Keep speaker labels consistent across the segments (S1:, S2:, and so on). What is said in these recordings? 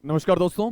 S1: नमस्कार दोस्तों।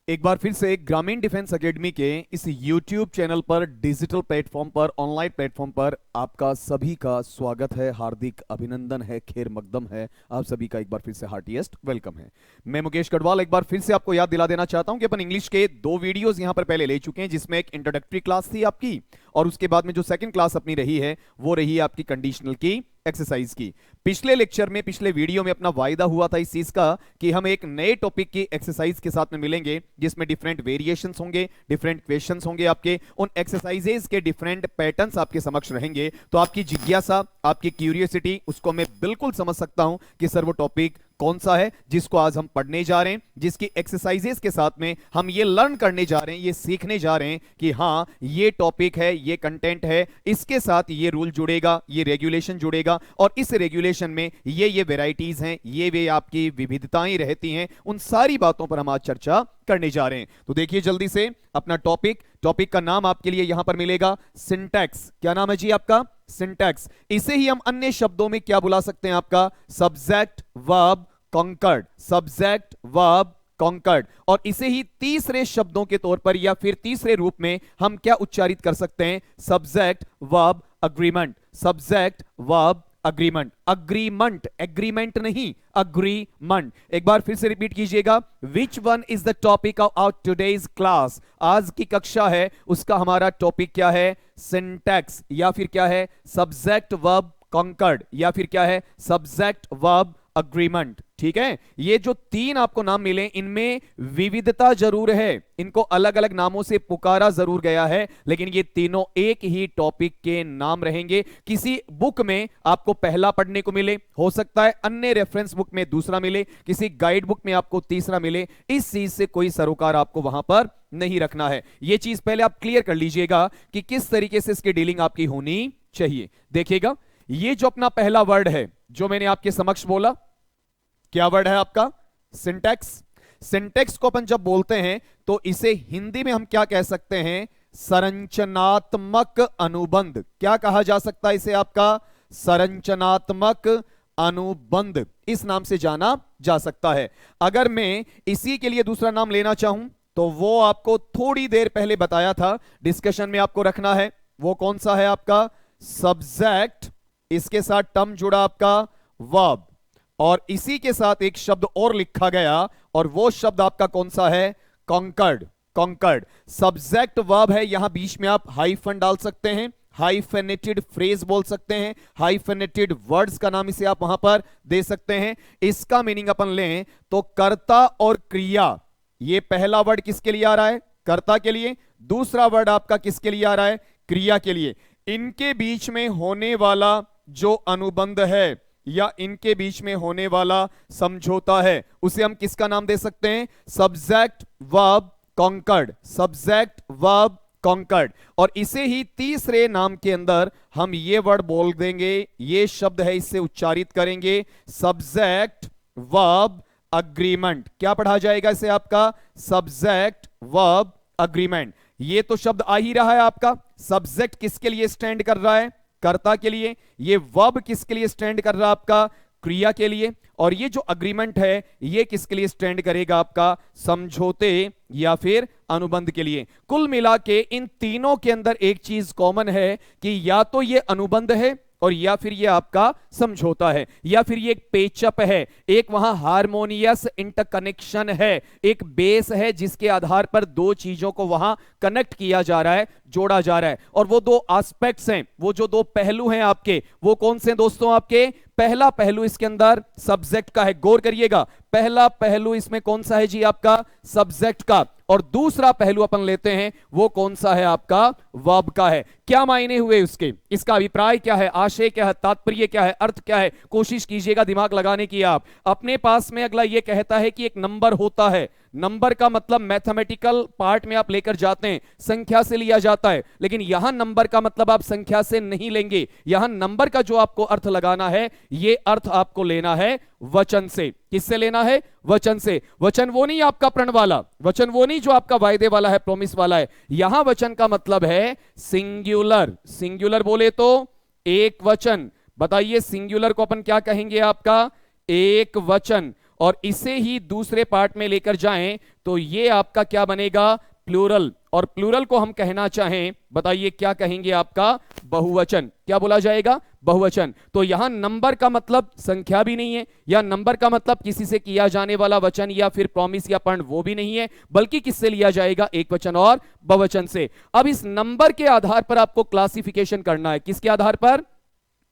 S1: एक बार फिर से ग्रामीण डिफेंस एकेडमी के इस YouTube चैनल पर, डिजिटल प्लेटफॉर्म पर, ऑनलाइन प्लेटफॉर्म पर आपका सभी का स्वागत है, हार्दिक अभिनंदन है, खैर मकदम है। आप सभी का एक बार फिर से हार्टीएस्ट वेलकम है। मैं मुकेश कटवाल एक बार फिर से आपको याद दिला देना चाहता हूं कि अपन इंग्लिश के 2 वीडियोस यहां पर पहले ले चुके हैं, जिसमें एक इंट्रोडक्टरी क्लास थी आपकी, और उसके बाद में जो सेकंड क्लास अपनी रही है वो रही है आपकी कंडीशनल की एक्सरसाइज की। पिछले लेक्चर में, पिछले वीडियो में अपना वायदा हुआ था इस चीज का कि हम एक नए टॉपिक की एक्सरसाइज के साथ में मिलेंगे, जिसमें डिफरेंट वेरिएशंस होंगे, डिफरेंट क्वेश्चंस होंगे, आपके उन एक्सरसाइजेस के डिफरेंट पैटर्न्स आपके समक्ष रहेंगे। तो आपकी जिज्ञासा, आपकी क्यूरियोसिटी, उसको मैं बिल्कुल समझ सकता हूं कि सर वो टॉपिक कौन सा है जिसको आज हम पढ़ने जा रहे हैं, जिसकी एक्सरसाइजेस के साथ में हम ये लर्न करने जा रहे हैं, ये सीखने जा रहे हैं कि हाँ ये टॉपिक है, ये कंटेंट है, इसके साथ ये रूल जुड़ेगा, ये रेगुलेशन जुड़ेगा, और इस रेगुलेशन में ये वेराइटीज हैं, ये वे आपकी विविधताएं रहती हैं। उन सारी बातों पर हम आज चर्चा करने जा रहे हैं। तो देखिए जल्दी से अपना टॉपिक का नाम आपके लिए यहां पर मिलेगा, सिंटैक्स। क्या नाम है जी आपका? सिंटैक्स। इसे ही हम अन्य शब्दों में क्या बुला सकते हैं? आपका subject verb concord, subject verb concord. और इसे ही तीसरे शब्दों के तौर पर या फिर तीसरे रूप में हम क्या उच्चारित कर सकते हैं? Subject verb agreement, subject verb agreement. Agreement, agreement नहीं, अग्रीमेंट। एक बार फिर से रिपीट कीजिएगा। Which one is the topic of our today's class? आज की कक्षा है उसका हमारा टॉपिक क्या है? सिंटैक्स, या फिर क्या है? सब्जेक्ट वर्ब कॉन्कर्ड, या फिर क्या है? Subject verb agreement. ठीक है, ये जो 3 आपको नाम मिले इनमें विविधता जरूर है, इनको अलग अलग नामों से पुकारा जरूर गया है, लेकिन ये तीनों एक ही टॉपिक के नाम रहेंगे। किसी बुक में आपको पहला पढ़ने को मिले, हो सकता है अन्य रेफरेंस बुक में दूसरा मिले, किसी गाइड बुक में आपको तीसरा मिले। इस चीज से कोई सरोकार आपको वहां पर नहीं रखना है। यह चीज पहले आप क्लियर कर लीजिएगा कि किस तरीके से इसकी डीलिंग आपकी होनी चाहिए। देखिएगा, ये जो अपना पहला वर्ड है जो मैंने आपके समक्ष बोला, क्या वर्ड है आपका? सिंटैक्स। सिंटैक्स को अपन जब बोलते हैं तो इसे हिंदी में हम क्या कह सकते हैं? संरचनात्मक अनुबंध। क्या कहा जा सकता है इसे? आपका संरचनात्मक अनुबंध, इस नाम से जाना जा सकता है। अगर मैं इसी के लिए दूसरा नाम लेना चाहूं तो वो आपको थोड़ी देर पहले बताया था, डिस्कशन में आपको रखना है। वो कौन सा है? आपका सब्जेक्ट, इसके साथ टर्म जुड़ा आपका वर्ब, और इसी के साथ एक शब्द और लिखा गया, और वो शब्द आपका कौन सा है? कॉन्कर्ड। कॉन्कर्ड सब्जेक्ट वर्ब है, यहां बीच में आप हाइफन डाल सकते हैं, हाइफेनेटेड फ्रेज बोल सकते हैं, हाइफेनेटेड वर्ड्स का नाम इसे आप वहां पर दे सकते हैं। इसका मीनिंग अपन लें तो कर्ता और क्रिया। ये पहला वर्ड किसके लिए आ रहा है? कर्ता के लिए। दूसरा वर्ड आपका किसके लिए आ रहा है? क्रिया के लिए। इनके बीच में होने वाला जो अनुबंध है या इनके बीच में होने वाला समझौता है, उसे हम किसका नाम दे सकते हैं? Subject verb concord, subject verb concord. और इसे ही तीसरे नाम के अंदर हम ये वर्ड बोल देंगे, ये शब्द है, इससे उच्चारित करेंगे, सब्जेक्ट वर्ब अग्रीमेंट। क्या पढ़ा जाएगा इसे? आपका सब्जेक्ट वर्ब अग्रीमेंट। ये तो शब्द आ ही रहा है आपका। सब्जेक्ट किसके लिए स्टैंड कर रहा है? कर्ता के लिए। ये वर्ब किसके लिए स्टैंड कर रहा है? आपका क्रिया के लिए। और ये जो अग्रीमेंट है ये किसके लिए स्टैंड करेगा? आपका समझौते या फिर अनुबंध के लिए। कुल मिला के इन तीनों के अंदर एक चीज कॉमन है कि या तो ये अनुबंध है और या फिर ये आपका समझौता है, या फिर ये एक पेचअप है, एक वहां हारमोनियस इंटरकनेक्शन है, एक बेस है जिसके आधार पर दो चीजों को वहां कनेक्ट किया जा रहा है, जोड़ा जा रहा है। और वो दो एस्पेक्ट्स हैं, वो जो दो पहलू हैं आपके, वो कौन से दोस्तों? आपके पहला पहलू इसके अंदर सब्जेक्ट का है, गौर करिएगा। पहला पहलू इसमें कौन सा है जी? आपका सब्जेक्ट का। और दूसरा पहलू अपन लेते हैं, वो कौन सा है? आपका वर्ब का है। क्या मायने हुए उसके? इसका अभिप्राय क्या है? आशय क्या है? तात्पर्य क्या है? अर्थ क्या है? कोशिश कीजिएगा दिमाग लगाने की। आप अपने पास में अगला ये कहता है कि एक नंबर होता है। नंबर का मतलब मैथमेटिकल पार्ट में आप लेकर जाते हैं, संख्या से लिया जाता है, लेकिन यहां नंबर का मतलब आप संख्या से नहीं लेंगे। यहां नंबर का जो आपको अर्थ लगाना है, ये अर्थ आपको लेना है वचन से। किससे लेना है? वचन से। वचन वो नहीं आपका प्रण वाला, वचन वो नहीं जो आपका वायदे वाला है, प्रॉमिस वाला है। यहां वचन का मतलब है सिंगुलर। सिंगुलर बोले तो एक वचन। बताइए सिंगुलर को अपन क्या कहेंगे? आपका एक वचन।
S2: और इसे ही दूसरे पार्ट में लेकर जाएं तो ये आपका क्या बनेगा, प्लूरल। और प्लूरल को हम कहना चाहें, बताइए क्या कहेंगे, आपका बहुवचन। क्या बोला जाएगा, बहुवचन। तो यहां नंबर का मतलब संख्या भी नहीं है, या नंबर का मतलब किसी से किया जाने वाला वचन या फिर प्रॉमिस या पर्ण, वो भी नहीं है, बल्कि किससे लिया जाएगा, एक वचन और बहुवचन से। अब इस नंबर के आधार पर आपको क्लासिफिकेशन करना है। किसके आधार पर,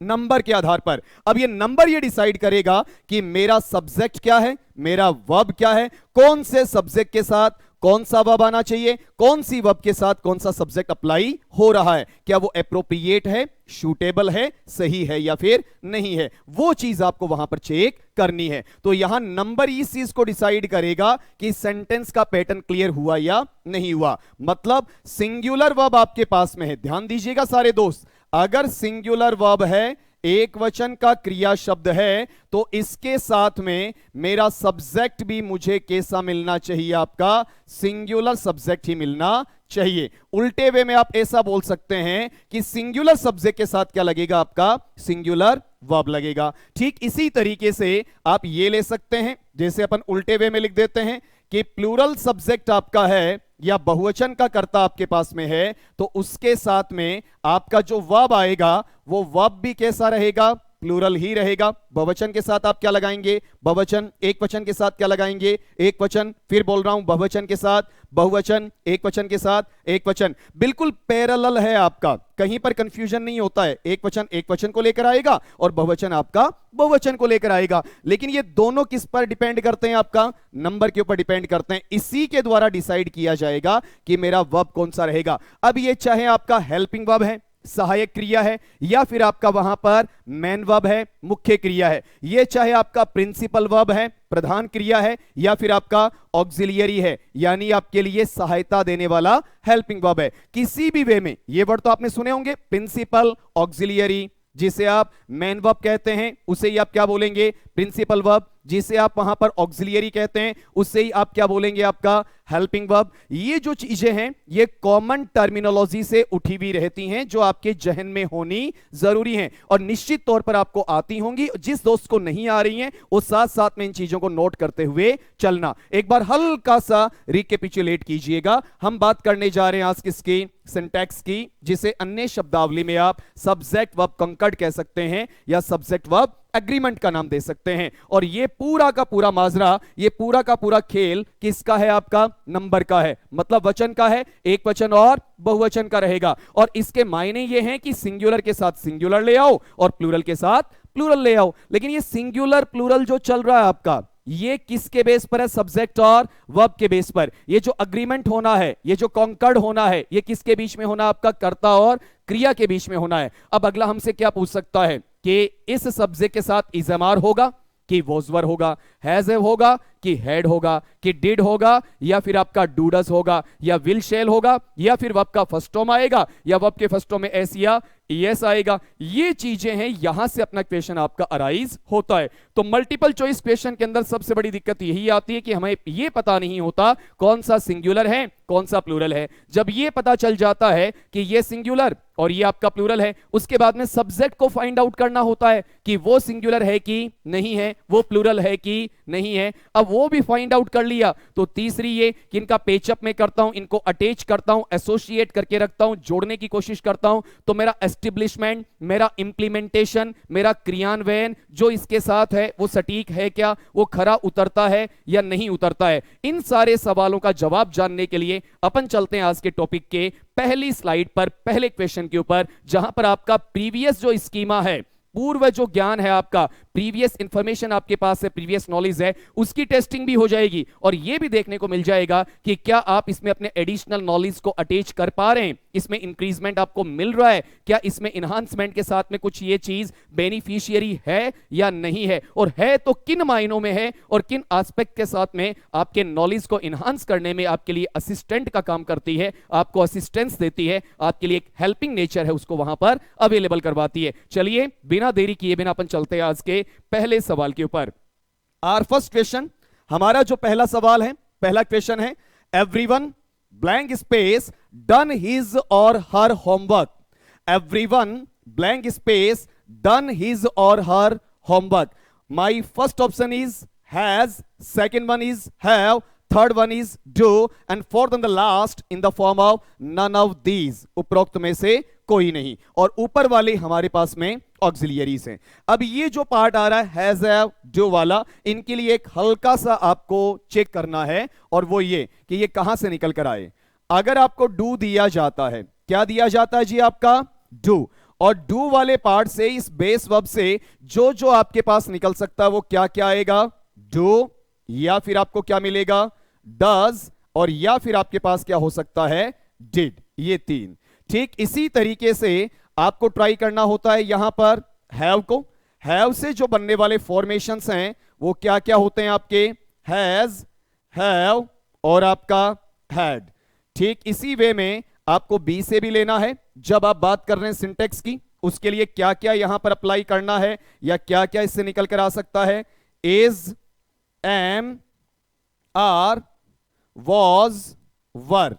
S1: नंबर के आधार पर। अब ये नंबर ये डिसाइड करेगा कि मेरा सब्जेक्ट क्या है, मेरा वर्ब क्या है, कौन से सब्जेक्ट के साथ कौन सा वर्ब आना चाहिए, कौन सी वर्ब के साथ कौन सा सब्जेक्ट अप्लाई हो रहा है, क्या वो एप्रोप्रिएट है, शूटेबल है, सही है या फिर नहीं है, वो चीज आपको वहां पर चेक करनी है। तो यहां नंबर इस चीज को डिसाइड करेगा कि सेंटेंस का पैटर्न क्लियर हुआ या नहीं हुआ। मतलब सिंगुलर वर्ब आपके पास में है, ध्यान दीजिएगा सारे दोस्त, अगर सिंगुलर वर्ब है, एक वचन का क्रिया शब्द है, तो इसके साथ में मेरा सब्जेक्ट भी मुझे कैसा मिलना चाहिए, आपका सिंगुलर सब्जेक्ट ही मिलना चाहिए। उल्टे वे में आप ऐसा बोल सकते हैं कि सिंगुलर सब्जेक्ट के साथ क्या लगेगा, आपका सिंगुलर वर्ब लगेगा। ठीक इसी तरीके से आप ये ले सकते हैं, जैसे अपन उल्टे वे में लिख देते हैं कि प्लूरल सब्जेक्ट आपका है या बहुवचन का कर्ता आपके पास में है, तो उसके साथ में आपका जो वर्ब आएगा वो वर्ब भी कैसा रहेगा, प्लूरल ही रहेगा। बहुवचन के साथ आप क्या लगाएंगे, बहुवचन, एक वचन के साथ क्या लगाएंगे, एक वचन, फिर बोल रहा हूं बहुवचन के साथ बहुवचन, एक वचन के साथ एक वचन, बिल्कुल पैरेलल है आपका, कहीं पर कंफ्यूजन नहीं होता है। एक वचन को लेकर आएगा और बहुवचन आपका बहुवचन को लेकर आएगा। लेकिन ये दोनों किस पर डिपेंड करते हैं, आपका नंबर के ऊपर डिपेंड करते हैं। इसी के द्वारा डिसाइड किया जाएगा कि मेरा वर्ब कौन सा रहेगा। अब ये चाहे आपका हेल्पिंग वर्ब है, सहायक क्रिया है, या फिर आपका वहां पर मेन वर्ब है, मुख्य क्रिया है, ये चाहे आपका प्रिंसिपल वर्ब है, प्रधान क्रिया है, या फिर आपका ऑक्सिलियरी है, यानी आपके लिए सहायता देने वाला हेल्पिंग वर्ब है। किसी भी वे में ये वर्ड तो आपने सुने होंगे, प्रिंसिपल, ऑक्सिलियरी, जिसे आप मेन वर्ब कहते हैं उसे ही आप क्या बोलेंगे, प्रिंसिपल वर्ब, जिसे आप वहां पर ऑक्सिलियरी कहते हैं उससे ही आप क्या बोलेंगे, आपका हेल्पिंग वर्ब। ये जो चीजें हैं ये कॉमन टर्मिनोलॉजी से उठी हुई रहती हैं, जो आपके जहन में होनी जरूरी हैं और निश्चित तौर पर आपको आती होंगी। जिस दोस्त को नहीं आ रही हैं वो साथ साथ में इन चीजों को नोट करते हुए चलना। एक बार हल्का सा रिकैपिचुलेट कीजिएगा। हम बात करने जा रहे हैं आज किसकी, सिंटैक्स की, जिसे अन्य शब्दावली में आप सब्जेक्ट वर्ब कंकर्ड कह सकते हैं या सब्जेक्ट वर्ब एग्रीमेंट का नाम दे सकते हैं। और ये पूरा का पूरा माजरा, ये पूरा का पूरा खेल किसका है, आपका नंबर का है, मतलब वचन का है, एक वचन और बहुवचन का रहेगा। और इसके मायने ये हैं कि सिंगुलर के साथ सिंगुलर ले आओ और प्लूरल के साथ प्लूरल ले आओ। लेकिन ये सिंगुलर प्लूरल जो चल रहा है आपका, ये किसके बेस पर है, सब्जेक्ट और वर्ब के बेस पर। ये जो अग्रीमेंट होना है, ये जो कॉन्कर्ड होना है, ये किसके बीच में होना, आपका कर्ता और क्रिया के बीच में होना है। अब अगला हमसे क्या पूछ सकता है कि इस सब्जेक्ट के साथ इज़मार होगा कि वॉजवर होगा, हैज हैव होगा कि हेड होगा, कि डिड होगा या फिर आपका डूडस होगा, या विल शेल होगा, या फिर वर्ब का फर्स्ट फॉर्म आएगा या वर्ब के फर्स्ट फॉर्म में एस या ईएस आएगा। ये चीजें हैं, यहां से अपना क्वेश्चन आपका अराइज होता है। तो मल्टीपल चॉइस क्वेश्चन के अंदर सबसे बड़ी दिक्कत यही आती है कि हमें ये पता नहीं होता कौन सा सिंगुलर है कौन सा प्लूरल है। जब ये पता चल जाता है कि ये सिंगुलर और ये आपका प्लूरल है, उसके बाद में सब्जेक्ट को फाइंड आउट करना होता है कि वो सिंगुलर है कि नहीं है, वो प्लूरल है कि नहीं है। अब वो भी फाइंड आउट कर लिया तो तीसरी ये कि इनका पेचअप में करता हूं, इनको अटैच करता हूं, एसोसिएट करके रखता हूं, जोड़ने की कोशिश करता हूं, तो मेरा एस्टेब्लिशमेंट, मेरा इंप्लीमेंटेशन, मेरा क्रियान्वयन जो इसके साथ है वो सटीक है क्या, वो खरा उतरता है या नहीं उतरता है। इन सारे सवालों का जवाब जानने के लिए अपन चलते हैं आज के टॉपिक के पहली स्लाइड पर, पहले क्वेश्चन के ऊपर, जहां पर आपका प्रीवियस जो स्कीमा है, पूर्व जो ज्ञान है आपका, प्रीवियस इंफॉर्मेशन आपके पास है, प्रीवियस नॉलेज है, उसकी टेस्टिंग भी हो जाएगी और यह भी देखने को मिल जाएगा कि क्या आप इसमें अपने एडिशनल नॉलेज को अटैच कर पा रहे हैं, इसमें इंक्रीजमेंट आपको मिल रहा है, क्या इसमें इनहांसमेंट के साथ में कुछ ये चीज बेनिफिशियरी है या नहीं है, और है तो किन मायनों में है और किन एस्पेक्ट के साथ में आपके नॉलेज को इनहांस करने में आपके लिए असिस्टेंट का काम करती है, आपको असिस्टेंस देती है, आपके लिए एक हेल्पिंग नेचर है उसको वहां पर अवेलेबल करवाती है। चलिए बिना देरी किए बिना अपन चलते हैं आज के पहले सवाल के ऊपर। आवर फर्स्ट क्वेश्चन, हमारा जो पहला सवाल है, पहला क्वेश्चन है, everyone blank space done his और her homework. Everyone blank space done his और her homework. My first option is has, second one is have, third one is do, and fourth and the last in the form of none of these, उपरोक्त में से कोई नहीं, और ऊपर वाले हमारे पास में ऑक्सिलियरीज हैं। अब ये जो पार्ट आ रहा है हैज, हैव, डू वाला, इनके लिए एक हल्का सा आपको चेक करना है, और वो ये कि ये कहां से निकल कर आए। अगर आपको डू दिया जाता है, क्या दिया जाता है जी आपका डू, और डू वाले पार्ट से इस बेस वर्ब से जो जो आपके पास निकल सकता है वो क्या क्या आएगा, डू, या फिर आपको क्या मिलेगा डज, और या फिर आपके पास क्या हो सकता है डिड, ये तीन। ठीक इसी तरीके से आपको ट्राई करना होता है यहां पर हैव को, हैव से जो बनने वाले फॉर्मेशंस हैं वो क्या क्या होते हैं आपके हैज, हैव और आपका हैड। ठीक इसी वे में आपको बी से भी लेना है, जब आप बात कर रहे हैं सिंटेक्स की, उसके लिए क्या क्या यहां पर अप्लाई करना है या क्या क्या इससे निकल कर आ सकता है, इज, एम, आर, वॉज, वर,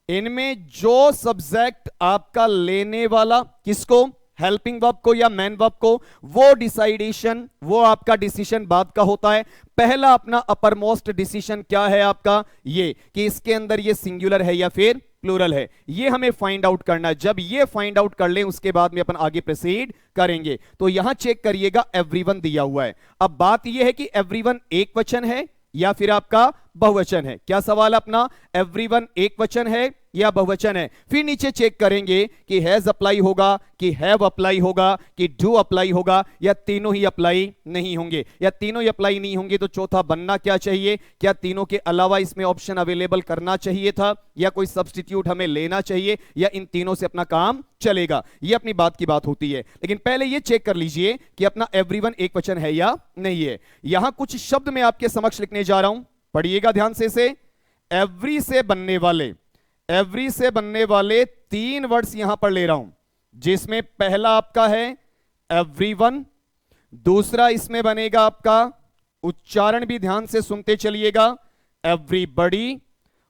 S1: इनमें जो सब्जेक्ट आपका लेने वाला, किसको, हेल्पिंग वर्ब को या मैन वर्ब को, वो डिसाइडेशन, वो आपका डिसीजन बाद का होता है। पहला अपना अपर मोस्ट डिसीजन क्या है आपका, ये कि इसके अंदर ये सिंगुलर है या फिर प्लूरल है, ये हमें फाइंड आउट करना है। जब ये फाइंड आउट कर ले उसके बाद में अपन आगे प्रोसीड करेंगे। तो यहां चेक करिएगा एवरीवन दिया हुआ है। अब बात यह है कि एवरीवन एक वचन है या फिर आपका बहुवचन है। क्या सवाल अपना, एवरीवन एक वचन है या बहुवचन है। फिर नीचे चेक करेंगे कि हैज अप्लाई होगा, कि हैव अप्लाई होगा, कि डू अप्लाई होगा, या तीनों ही अप्लाई नहीं होंगे। या तीनों ही अप्लाई नहीं होंगे तो चौथा बनना क्या चाहिए, क्या तीनों के अलावा इसमें ऑप्शन अवेलेबल करना चाहिए था, या कोई सब्स्टिट्यूट हमें लेना चाहिए, या इन तीनों से अपना काम चलेगा। ये अपनी बात की बात होती है। लेकिन पहले ये चेक कर लीजिए कि अपना एवरीवन एक वचन है या नहीं है। यहां कुछ शब्द मैं आपके समक्ष लिखने जा रहा हूं, पढ़िएगा ध्यान से। एवरी से बनने वाले, एवरी से बनने वाले तीन वर्ड्स यहां पर ले रहा हूं, जिसमें पहला आपका है एवरीवन, दूसरा इसमें बनेगा आपका, उच्चारण भी ध्यान से सुनते चलिएगा, एवरीबॉडी,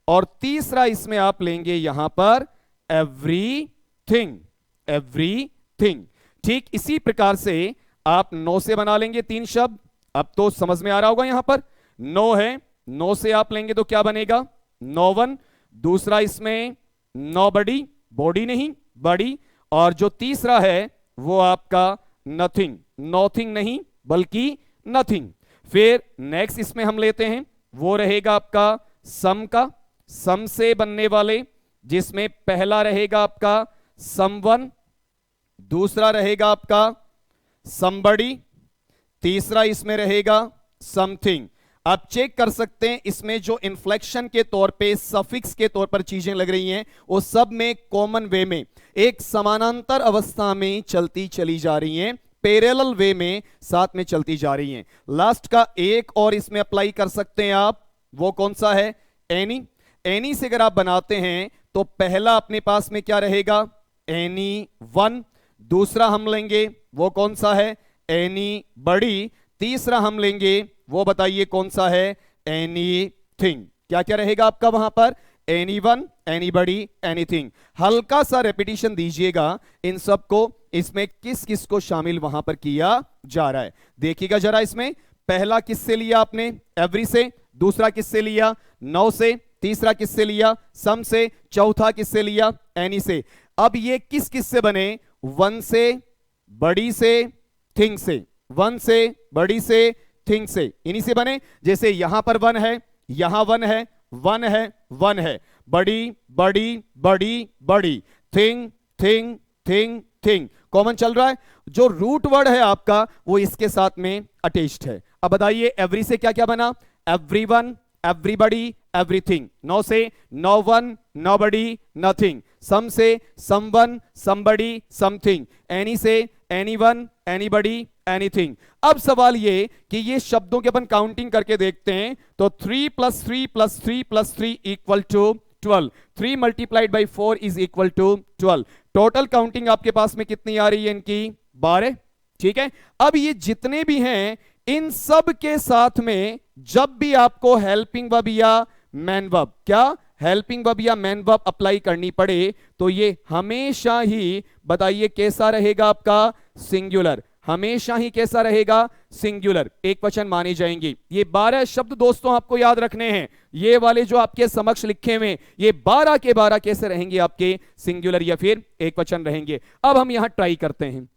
S1: और तीसरा इसमें आप लेंगे यहां पर एवरीथिंग, एवरीथिंग। ठीक इसी प्रकार से आप नो से बना लेंगे तीन शब्द। अब तो समझ में आ रहा होगा यहां पर नो है, नो से आप लेंगे तो क्या बनेगा, नो वन, दूसरा इसमें नो बडी, बॉडी नहीं बड़ी, और जो तीसरा है वो आपका नथिंग, नोथिंग नहीं बल्कि नथिंग। फिर नेक्स्ट इसमें हम लेते हैं, वो रहेगा आपका सम का, सम से बनने वाले, जिसमें पहला रहेगा आपका समवन, दूसरा रहेगा आपका समबडी, तीसरा इसमें रहेगा समथिंग। आप चेक कर सकते हैं इसमें जो इन्फ्लेक्शन के तौर पे, सफिक्स के तौर पर चीजें लग रही हैं, वो सब में कॉमन वे में एक समानांतर अवस्था में चलती चली जा रही हैं, पैरेलल वे में साथ में चलती जा रही हैं। लास्ट का एक और इसमें अप्लाई कर सकते हैं आप, वो कौन सा है, एनी। एनी से अगर आप बनाते हैं तो पहला अपने पास में क्या रहेगा, एनी वन, दूसरा हम लेंगे वो कौन सा है, एनी बड़ी, तीसरा हम लेंगे वो बताइए कौन सा है, एनीथिंग। क्या क्या रहेगा आपका वहां पर, एनी वन, एनीबडी, एनीथिंग। हल्का सा रेपिटेशन दीजिएगा इन सब को, इसमें किस किस को शामिल वहां पर किया जा रहा है देखिएगा जरा। इसमें पहला किससे लिया आपने, एवरी से, दूसरा किससे लिया, नो से, तीसरा किससे लिया, सम से, चौथा किससे लिया, एनी से। अब ये किस किस से बने, वन से, बड़ी से, थिंग से, वन से, बड़ी से, थिंग से, इन्हीं से बने। जैसे यहां पर वन है, यहां वन है, वन है, वन है, बड़ी बड़ी बड़ी बड़ी, thing thing thing thing, common चल रहा है। जो रूट वर्ड है आपका वो इसके साथ में अटैच्ड है। अब बताइए एवरी से क्या क्या बना, एवरीवन, एवरीबडी, एवरीथिंग। नो से नो वन, नोबडी, नथिंग। सम से समवन, समबडी, समथिंग। एनी से एनीवन, एनीबडी, एनीथिंग। अब सवाल ये कि ये शब्दों के अपन काउंटिंग करके देखते हैं तो 3 + 3 + 3 + 3 = 12। 3 × 4 = 12। टोटल काउंटिंग आपके पास में कितनी आ रही है इनकी, 12। ठीक है। अब ये जितने भी हैं इन सब के साथ में जब भी आपको हेल्पिंग वर्ब या मैन वर्ब, क्या हेल्पिंग वर्ब या मैन वर्ब अप्लाई करनी पड़े तो ये हमेशा ही बताइए कैसा रहेगा आपका, सिंगुलर।
S2: हमेशा ही कैसा रहेगा, सिंगुलर, एक वचन माने जाएंगे। ये 12 शब्द दोस्तों आपको याद रखने हैं। ये वाले जो आपके समक्ष लिखे हुए, ये 12 के 12 कैसे रहेंगे, आपके सिंगुलर या फिर एक वचन रहेंगे। अब हम यहां ट्राई करते हैं।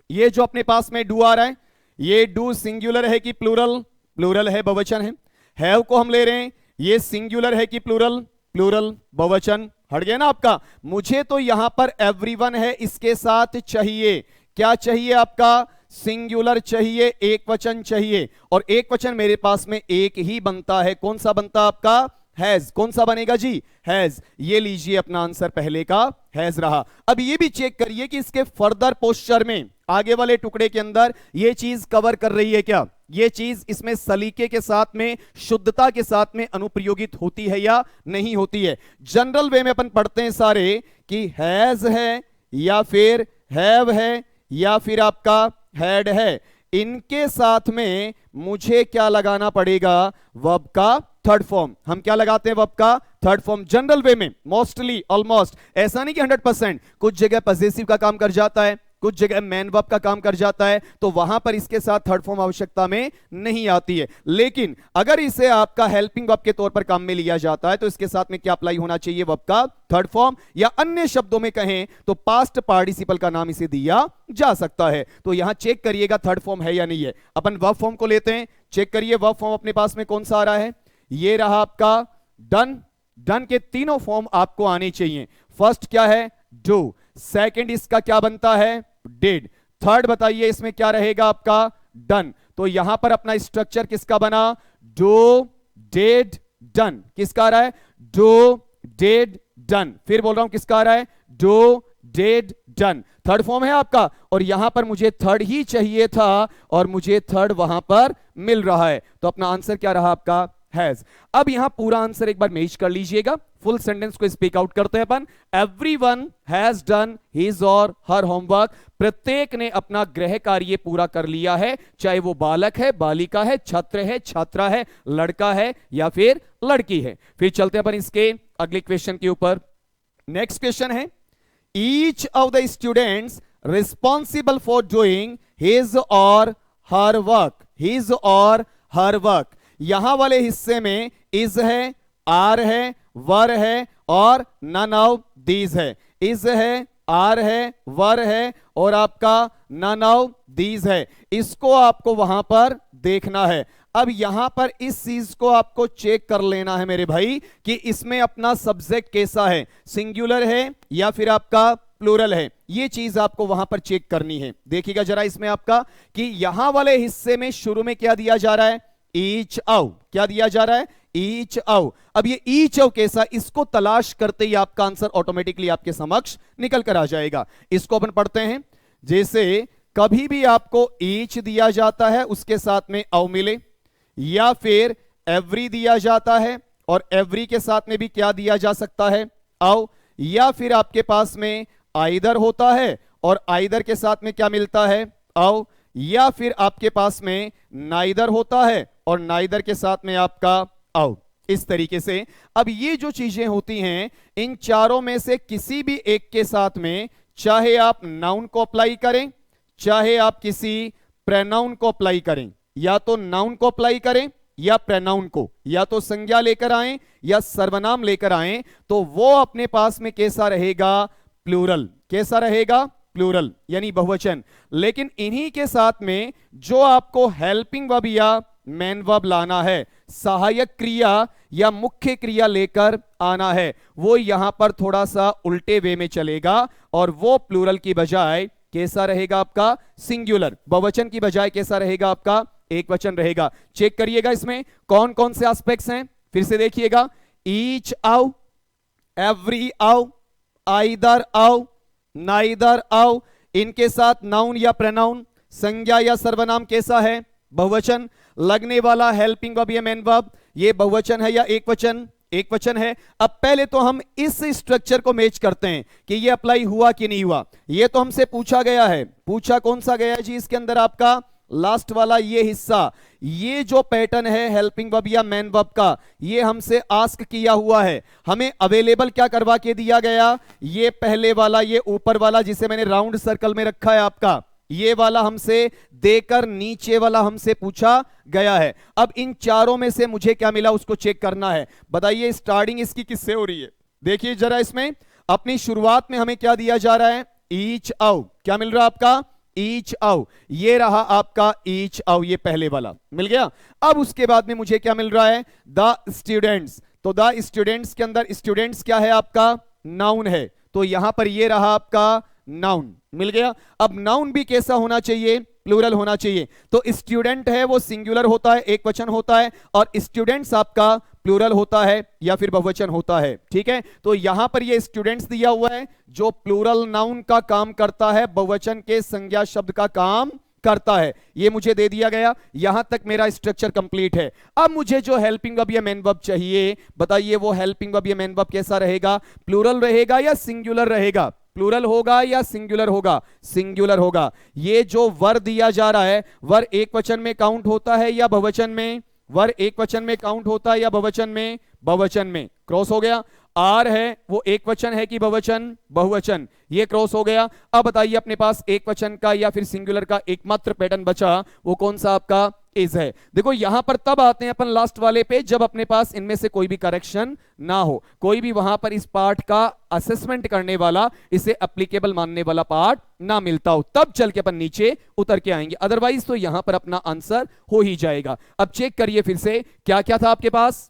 S1: ये जो अपने पास में डू आ रहा है, ये डू सिंगुलर है कि प्लूरल? प्लूरल है, बहुवचन है। हैव को हम ले रहे हैं, ये सिंगुलर है कि प्लूरल? प्लूरल, बहुवचन। हट गया ना आपका। मुझे तो यहां पर एवरीवन है, इसके साथ चाहिए, क्या चाहिए आपका, सिंगुलर चाहिए, एक वचन चाहिए। और एक वचन मेरे पास में एक ही बनता है, कौन सा बनता आपका, हैज। कौन सा बनेगा जी, हैज। ये लीजिए अपना आंसर पहले का हैज रहा। अब ये भी चेक करिए कि इसके फर्दर पोस्चर में, आगे वाले टुकड़े के अंदर ये चीज कवर कर रही है क्या, ये चीज इसमें सलीके के साथ में, शुद्धता के साथ में अनुप्रयोगित होती है या नहीं होती है। जनरल वे में अपन पढ़ते हैं सारे कि हैज है या फिर हैव है या फिर आपका हैड है, इनके साथ में मुझे क्या लगाना पड़ेगा, वर्ब का थर्ड फॉर्म। हम क्या लगाते हैं, वर्ब का थर्ड फॉर्म जनरल वे में, मोस्टली, ऑलमोस्ट। ऐसा नहीं कि 100%, कुछ जगह पजेसिव का काम कर जाता है, कुछ जगह मैन वर्ब का काम कर जाता है, तो वहां पर इसके साथ थर्ड फॉर्म आवश्यकता में नहीं आती है। लेकिन अगर इसे आपका हेल्पिंग वर्ब के तौर पर काम में लिया जाता है तो इसके साथ में क्या अप्लाई होना चाहिए, वर्ब का थर्ड फॉर्म, या अन्य शब्दों में कहें तो पास्ट पार्टिसिपल का नाम इसे दिया जा सकता है। तो यहां चेक करिएगा थर्ड फॉर्म है या नहीं है। अपन वर्ब फॉर्म को लेते हैं, चेक करिए वर्ब फॉर्म अपने पास में कौन सा आ रहा है। ये रहा आपका डन। डन के तीनों फॉर्म आपको आने चाहिए। फर्स्ट क्या है, डू। सेकंड इसका क्या बनता है, डिड। थर्ड बताइए इसमें क्या रहेगा आपका, डन। तो यहां पर अपना स्ट्रक्चर किसका बना, डू डिड डन। किसका आ रहा है, डू डिड डन। फिर बोल रहा हूं किसका आ रहा है, do did done. Third form है आपका, और यहां पर मुझे थर्ड ही चाहिए था और मुझे थर्ड वहां पर मिल रहा है। तो अपना आंसर क्या रहा आपका, हैज। अब यहां पूरा आंसर एक बार मेच कर लीजिएगा, फुल सेंटेंस को स्पीक आउट करते हैं अपन। एवरीवन हैज डन हिज और हर होमवर्क। प्रत्येक ने अपना गृह कार्य पूरा कर लिया है, चाहे वो बालक है, बालिका है, छात्र है, छात्रा है, लड़का है या फिर लड़की है। फिर चलते हैं अपन इसके अगले क्वेश्चन के ऊपर। नेक्स्ट क्वेश्चन है, each of the students responsible for doing his और हर वर्क। हिज और हर वर्क, यहां वाले हिस्से में इज है, आर है, वर है और नन ऑफ दीज है। इज है, आर है, वर है और आपका नन ऑफ दीज है। इसको आपको वहां पर देखना है। अब यहां पर इस चीज को आपको चेक कर लेना है मेरे भाई कि इसमें अपना सब्जेक्ट कैसा है, सिंगुलर है या फिर आपका प्लूरल है। ये चीज आपको वहां पर चेक करनी है। देखिएगा जरा इसमें आपका कि यहां वाले हिस्से में शुरू में क्या दिया जा रहा है, ईच आउ। क्या दिया जा रहा है, ईच आउ। अब ये ईच आउ कैसा, इसको तलाश करते ही आपका आंसर ऑटोमेटिकली आपके समक्ष निकल कर आ जाएगा। इसको अपन पढ़ते हैं। जैसे कभी भी आपको ईच दिया जाता है उसके साथ में आउ मिले, या फिर एवरी दिया जाता है और एवरी के साथ में भी क्या दिया जा सकता है, आउ। या फिर आपके पास में आइदर होता है और आइदर के साथ में क्या मिलता है, आउ। या फिर आपके पास में नाइदर होता है और नाइदर के साथ में आपका आउ। इस तरीके से अब ये जो चीजें होती हैं, इन चारों में से किसी भी एक के साथ में, चाहे आप नाउन को अप्लाई करें, चाहे आप किसी प्रोनाउन को अप्लाई करें, या तो नाउन को अप्लाई करें या प्रोनाउन को, या तो संज्ञा लेकर आए या सर्वनाम लेकर आए, तो वो अपने पास में कैसा रहेगा, प्लूरल। कैसा रहेगा, प्लूरल यानी बहुवचन। लेकिन इन्हीं के साथ में जो आपको हेल्पिंग वर्ब या मेन वर्ब लाना है, सहायक क्रिया या मुख्य क्रिया लेकर आना है, वो यहां पर थोड़ा सा उल्टे वे में चलेगा और वो प्लूरल की बजाय कैसा रहेगा आपका, सिंगुलर। बहुवचन की बजाय कैसा रहेगा आपका, एक वचन रहेगा। चेक करिएगा इसमें कौन कौन से एस्पेक्ट्स हैं, फिर से देखिएगा। ईच आउ, एवरी आउ, आइदर आउ, नाइदर आउ। इनके साथ नाउन या प्रोनाउन, संज्ञा या सर्वनाम कैसा है, बहुवचन। लगने वाला हेल्पिंग वर्ब या मेन वर्ब, ये बहुवचन है या एक वचन, एक वचन है। अब पहले तो हम इस स्ट्रक्चर को मैच करते हैं कि ये अप्लाई हुआ कि नहीं हुआ। ये तो हमसे पूछा गया है, पूछा कौन सा गया है जी, इसके अंदर आपका लास्ट वाला ये हिस्सा। ये जो पैटर्न है हेल्पिंग वर्ब या मेन वर्ब का, ये हमसे आस्क किया हुआ है। हमें अवेलेबल क्या करवा के दिया गया, ये पहले वाला, ये ऊपर वाला जिसे मैंने राउंड सर्कल में रखा है आपका, ये वाला हमसे देकर नीचे वाला हमसे पूछा गया है। अब इन चारों में से मुझे क्या मिला उसको चेक करना है। बताइए स्टार्टिंग इसकी किससे हो रही है। देखिए जरा इसमें अपनी शुरुआत में हमें क्या दिया जा रहा है, ईच आउ। क्या मिल रहा है आपका, ईच आउ। ये रहा आपका ईच आउ, ये पहले वाला मिल गया। अब उसके बाद में मुझे क्या मिल रहा है, द स्टूडेंट्स। तो द स्टूडेंट्स के अंदर स्टूडेंट्स क्या है आपका, नाउन है, तो यहां पर ये रहा आपका नाउन मिल गया। अब नाउन भी कैसा होना चाहिए, प्लूरल होना चाहिए। तो स्टूडेंट है वो सिंगुलर होता है, एक वचन होता है, और स्टूडेंट्स आपका प्लूरल होता है या फिर बहुवचन होता है। ठीक है, तो यहां पर ये स्टूडेंट्स दिया हुआ है जो प्लूरल नाउन का काम करता है, बहुवचन के संज्ञा शब्द का काम करता है, ये मुझे दे दिया गया। यहां तक मेरा स्ट्रक्चर कंप्लीट है। अब मुझे जो हेल्पिंग वर्ब या मेन वर्ब चाहिए, बताइए वो हेल्पिंग वर्ब या मेन वर्ब कैसा रहेगा, प्लूरल रहेगा या सिंगुलर रहेगा, प्लूरल होगा या सिंगुलर होगा, सिंगुलर होगा। ये जो वर दिया जा रहा है, वर एक वचन में काउंट होता है या बहुवचन में, वर एक वचन में काउंट होता है या बहुवचन में, बहुवचन में। क्रॉस हो गया। आर है वो एक वचन है कि बहुवचन, बहुवचन, ये क्रॉस हो गया। अब बताइए अपने पास एक वचन का या फिर सिंगुलर का एकमात्र पैटर्न बचा, वो कौन सा आपका, इज है। देखो यहां पर तब आते हैं अपन लास्ट वाले पे जब अपने पास इनमें से कोई भी करेक्शन ना हो, कोई भी वहां पर इस पार्ट का असेसमेंट करने वाला, इसे एप्लीकेबल मानने वाला पार्ट ना मिलता हो, तब चल के अपन नीचे उतर के आएंगे। अदरवाइज तो यहां पर अपना आंसर हो ही जाएगा। अब चेक करिए फिर से क्या क्या था आपके पास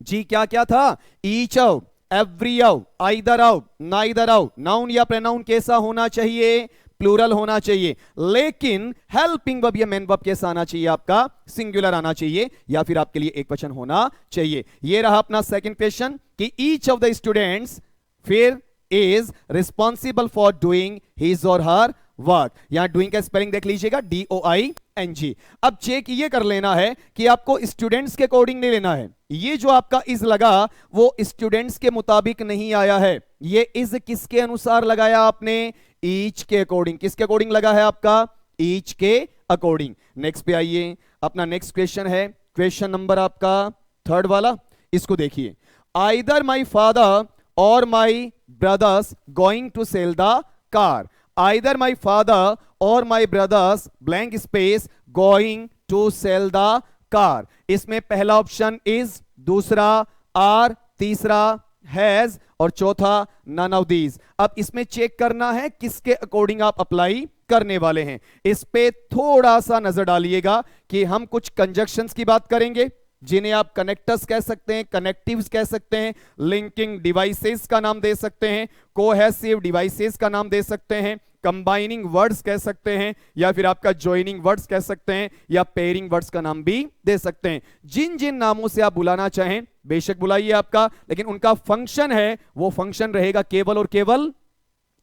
S1: जी, क्या क्या था, ईच आउ, एवरी आउ, आइदर आउ, नाइदर आउ। नाउन या प्रोनाउन कैसा होना चाहिए, प्लूरल होना चाहिए। लेकिन हेल्पिंग वर्ब या मेन वर्ब कैसा आना चाहिए आपका, सिंगुलर आना चाहिए या फिर आपके लिए एक वचन होना चाहिए। ये रहा अपना सेकंड क्वेश्चन कि ईच ऑफ द स्टूडेंट्स फिर is responsible for doing his और हर वर्क। यहां डूइंग का स्पेलिंग देख लीजिएगा, DOING। अब चेक ये कर लेना है कि आपको स्टूडेंट्स के अकॉर्डिंग नहीं लेना है। ये जो आपका इज लगा वो स्टूडेंट्स के मुताबिक नहीं आया है, ये इज किसके अनुसार लगाया आपने, ईच के अकॉर्डिंग। किसके अकॉर्डिंग लगा है आपका, ईच के अकॉर्डिंग। नेक्स्ट पे आइए, अपना नेक्स्ट क्वेश्चन है क्वेश्चन नंबर आपका थर्ड वाला। इसको देखिए, आइदर माई फादर और my brothers going to sell the car. Either my father और my brothers blank space going to sell the car. इसमें पहला ऑप्शन इज, दूसरा आर, तीसरा हैज और चौथा नन ऑफ दीज। अब इसमें चेक करना है किसके अकॉर्डिंग आप अप्लाई करने वाले हैं। इस पे थोड़ा सा नजर डालिएगा कि हम कुछ कंजक्शंस की बात करेंगे जिन्हें आप कनेक्टर्स कह सकते हैं, कनेक्टिव्स कह सकते हैं, लिंकिंग डिवाइसेस का नाम दे सकते हैं, कोहेसिव डिवाइसेस का नाम दे सकते हैं, कंबाइनिंग वर्ड्स कह सकते हैं, या फिर आपका ज्वाइनिंग वर्ड्स कह सकते हैं, या पेयरिंग वर्ड्स का नाम भी दे सकते हैं। जिन जिन नामों से आप बुलाना चाहें बेशक बुलाइए आपका, लेकिन उनका फंक्शन है वो फंक्शन रहेगा केवल और केवल,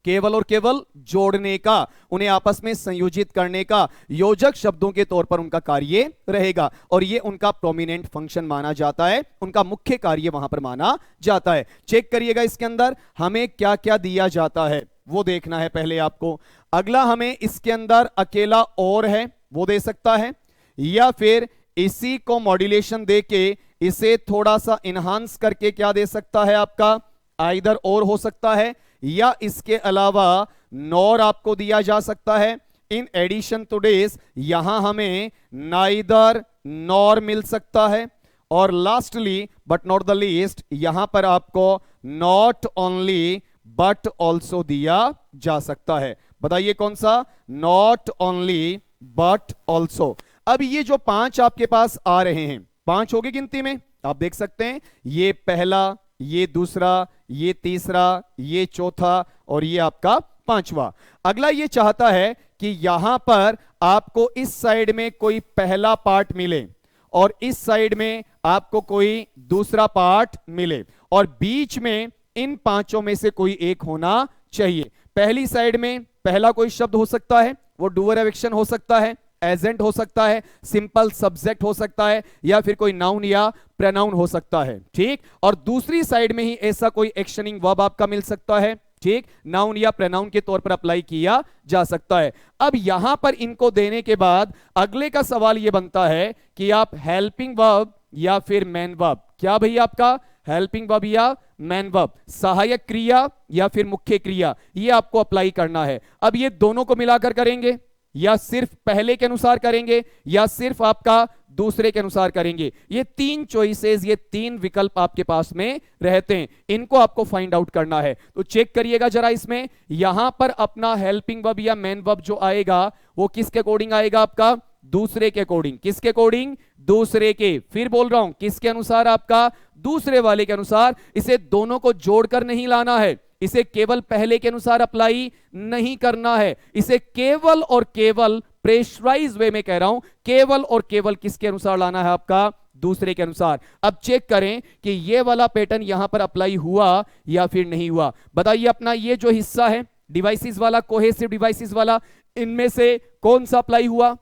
S1: केवल और केवल जोड़ने का, उन्हें आपस में संयोजित करने का, योजक शब्दों के तौर पर उनका कार्य रहेगा। और ये उनका प्रोमिनेंट फंक्शन माना जाता है, उनका मुख्य कार्य वहां पर माना जाता है। चेक करिएगा इसके अंदर हमें क्या क्या दिया जाता है वो देखना है पहले आपको। अगला हमें इसके अंदर अकेला और है वो दे सकता है, या फिर इसी को मॉड्यूलेशन देके इसे थोड़ा सा इनहांस करके क्या दे सकता है आपका, आइदर और हो सकता है, या इसके अलावा नॉर आपको दिया जा सकता है। इन एडिशन टू दिस यहां हमें नाइदर नॉर मिल सकता है, और lastly but not the least यहां पर आपको नॉट ओनली बट ऑल्सो दिया जा सकता है। बताइए कौन सा, नॉट ओनली बट ऑल्सो। अब ये जो पांच आपके पास आ रहे हैं, पांच हो गए गिनती में, आप देख सकते हैं ये पहला, ये दूसरा, ये तीसरा, ये चौथा और ये आपका पांचवा। अगला ये चाहता है कि यहां पर आपको इस साइड में कोई पहला पार्ट मिले और इस साइड में आपको कोई दूसरा पार्ट मिले, और बीच में इन पांचों में से कोई एक होना चाहिए। पहली साइड में पहला कोई शब्द हो सकता है, वो डूअर एविक्शन हो सकता है, एजेंट हो सकता है, सिंपल सब्जेक्ट हो सकता है, या फिर कोई नाउन या प्रोनाउन हो सकता है। ठीक, और दूसरी साइड में ही ऐसा कोई एक्शनिंग वर्ब आपका मिल सकता है। ठीक, नाउन या प्रोनाउन के तौर पर अप्लाई किया जा सकता है। अब यहां पर इनको देने के बाद अगले का सवाल यह बनता है कि आप हेल्पिंग वर्ब या फिर मेन वर्ब, क्या भैया आपका हेल्पिंग वर्ब या मेन वर्ब, सहायक क्रिया या फिर मुख्य क्रिया, ये आपको अप्लाई करना है। अब ये दोनों को मिलाकर करेंगे,
S2: या सिर्फ पहले के अनुसार करेंगे या सिर्फ आपका दूसरे के अनुसार करेंगे। ये तीन चॉइसेस, ये तीन विकल्प आपके पास में रहते हैं, इनको आपको फाइंड आउट करना है। तो चेक करिएगा जरा, इसमें यहां पर अपना हेल्पिंग वर्ब या मेन वर्ब जो आएगा वो किसके अकॉर्डिंग आएगा? आपका दूसरे के अकॉर्डिंग। किसके अकॉर्डिंग? दूसरे के। फिर बोल रहा हूं किसके अनुसार? आपका दूसरे वाले के अनुसार। इसे दोनों को जोड़कर नहीं लाना है, इसे केवल पहले के अनुसार अप्लाई नहीं करना है, इसे केवल और केवल प्रेशराइज वे में कह रहा हूं, केवल और केवल किसके अनुसार लाना है? आपका दूसरे के अनुसार। अब चेक करें कि ये वाला पैटर्न यहां पर अप्लाई हुआ या फिर नहीं हुआ। बताइए, अपना ये जो हिस्सा है डिवाइसेस वाला, कोहेसिव डिवाइसेस वाला, इनमें से कौन सा अप्लाई हुआ?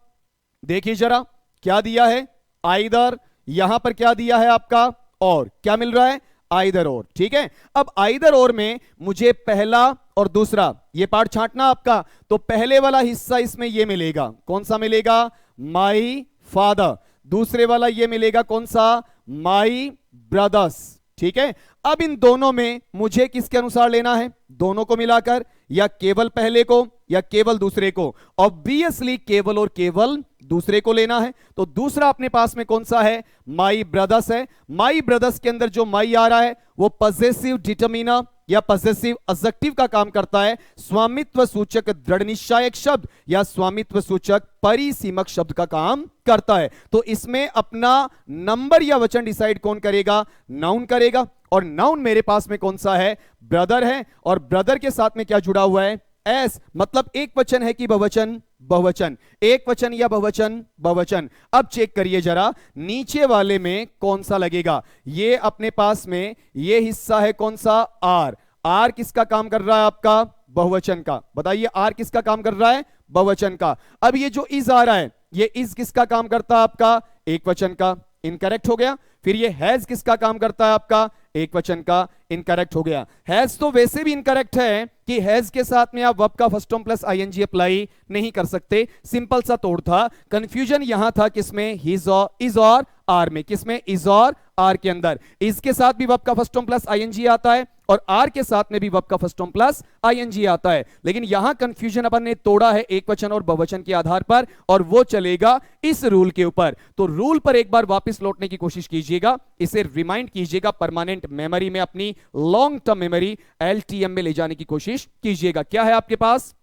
S2: देखिए जरा, क्या दिया है? आइदर। यहां पर क्या दिया है? आपका और। क्या मिल रहा है? आइदर और। ठीक है, अब आइदर और में मुझे पहला और दूसरा ये पार्ट छांटना आपका, तो पहले वाला हिस्सा इसमें ये मिलेगा, कौन सा मिलेगा? My father. दूसरे वाला ये मिलेगा, कौन सा? माई ब्रदर्स। ठीक है, अब इन दोनों में मुझे किसके अनुसार लेना है? दोनों को मिलाकर, या केवल पहले को या केवल दूसरे को? ऑब्वियसली केवल और केवल दूसरे को लेना है। तो दूसरा अपने पास में कौन सा है? माई ब्रदर्स है। माई ब्रदर्स के अंदर जो माई आ रहा है वो पजेसिव डिटरमिनर या पजेसिव एडजेक्टिव का काम करता है, स्वामित्व सूचक दृढ़ निश्चायक शब्द या स्वामित्व सूचक परिसीमक शब्द का काम करता है। तो इसमें अपना नंबर या वचन डिसाइड कौन करेगा? नाउन करेगा। और नाउन मेरे पास में कौन सा है? ब्रदर है। और ब्रदर के साथ में क्या जुड़ा हुआ है? एस। मतलब एक वचन है कि बहुवचन? बहुवचन। एक वचन या बहुवचन? बहुवचन। अब चेक करिए जरा, नीचे वाले में कौन सा लगेगा? ये अपने पास में ये हिस्सा है, कौन सा? आर। आर किसका काम कर रहा है? आपका बहुवचन का। बताइए, आर किसका काम कर रहा है? बहुवचन का। अब ये जो इज आ रहा है, ये इज किसका काम करता है? आपका एक वचन का। इनकरेक्ट हो गया। फिर ये हैज किसका काम करता है? आपका एक वचन का। इनकरेक्ट हो गया। हैज तो वैसे भी इनकरेक्ट है कि हैज के साथ में आप वर्ब का first form plus ING apply नहीं कर सकते। सिंपल सा तोड़ था। कंफ्यूजन यहां था किसमें? हिज और इज और आर में। किसमें? इज और आर के अंदर। इज के साथ भी वर्ब का फर्स्ट फॉर्म प्लस आईएनजी आता है और आर के साथ में भी वर्ब का फर्स्ट फॉर्म प्लस आईएनजी आता है। लेकिन यहां कंफ्यूजन अपन ने तोड़ा है एक वचन और बहुवचन के आधार पर, और वो चलेगा इस रूल के ऊपर। तो रूल पर एक बार वापस लौटने की कोशिश कीजिएगा, इसे रिमाइंड कीजिएगा, परमानेंट मेमोरी में, अपनी लॉन्ग टर्म मेमोरी एलटीएम में ले जाने की कोशिश कीजिएगा। क्या है आपके पास?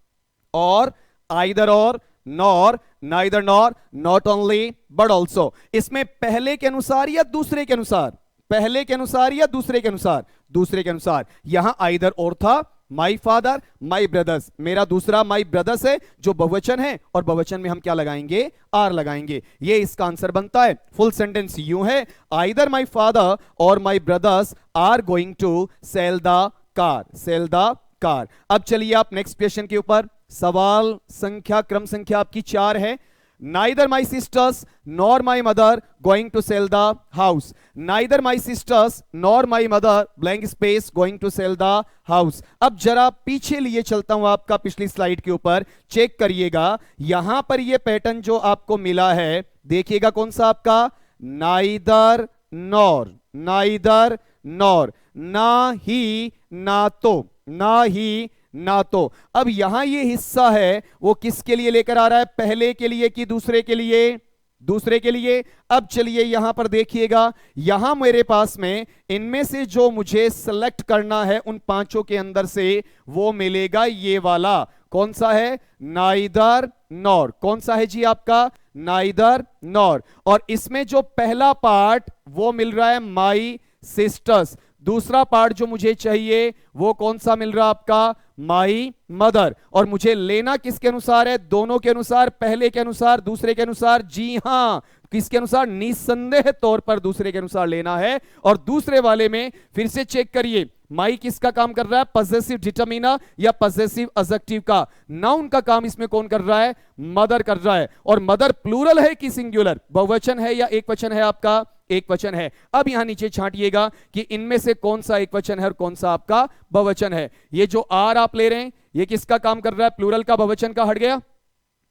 S2: और, आइदर और, nor, neither nor, not only but also. इसमें पहले के अनुसार या दूसरे के अनुसार? पहले के अनुसार या दूसरे के अनुसार? दूसरे के अनुसार। यहां आइदर और था, माई फादर, माई ब्रदर्स। मेरा दूसरा माई ब्रदर्स है जो बहुवचन है, और बहुवचन में हम क्या लगाएंगे? आर लगाएंगे। ये इसका आंसर बनता है। फुल सेंटेंस यूं है, आइदर माई फादर और my brothers are going to sell the car. Sell the car. अब चलिए आप नेक्स्ट क्वेश्चन के ऊपर। सवाल संख्या, क्रम संख्या आपकी 4 है। Neither my sisters nor my mother going to sell the house. Neither my sisters nor my mother blank space going to sell the house. अब जरा पीछे लिए चलता हूं आपका पिछली स्लाइड के ऊपर। चेक करिएगा, यहां पर ये पैटर्न जो आपको मिला है, देखिएगा कौन सा आपका? Neither nor. नाइदर नॉर, ना ही ना तो, ना ही ना तो। अब यहां ये हिस्सा है वो किसके लिए लेकर आ रहा है? पहले के लिए कि दूसरे के लिए? दूसरे के लिए। अब चलिए यहां पर देखिएगा, यहां मेरे पास में इनमें से जो मुझे सेलेक्ट करना है उन पांचों के अंदर से, वो मिलेगा ये वाला। कौन सा है? Neither nor. कौन सा है जी आपका? Neither nor. और इसमें जो पहला पार्ट वो मिल रहा है माई सिस्टर्स। दूसरा पार्ट जो मुझे चाहिए वो कौन सा मिल रहा आपका? My mother. और मुझे लेना किसके अनुसार है? दोनों के अनुसार, पहले के अनुसार, दूसरे के अनुसार। जी हां, किसके अनुसार? निसंदेह तौर पर दूसरे के अनुसार लेना है। और दूसरे वाले में फिर से चेक करिए, माई किसका काम कर रहा है? पजेसिव डिटरमिनर या पजेसिव एडजेक्टिव का। नाउन का काम इसमें कौन कर रहा है? मदर कर रहा है। और मदर प्लूरल है कि सिंगुलर? बहुवचन है या एक वचन है आपका? एक वचन है। अब यहां नीचे छांटिएगा कि इनमें से कौन सा एक वचन है और कौन सा आपका बहुवचन है। ये जो आर आप ले रहे हैं ये किसका काम कर रहा है? प्लूरल का, बहुवचन का हट गया।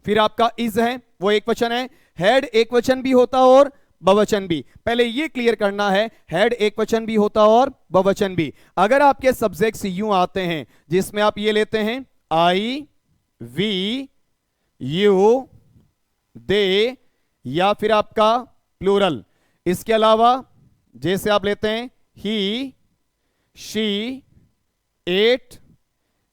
S2: फिर आपका इज है वो एक वचन है। हैड एक वचन भी होता और बहुवचन भी। पहले ये क्लियर करना है, हैड एक वचन भी होता और बहुवचन भी। अगर आपके सब्जेक्ट्स यूं आते हैं जिसमें आप ये लेते हैं आई, वी,
S1: यू, दे, या फिर आपका प्लूरल। इसके अलावा जैसे आप लेते हैं ही, शी, एट,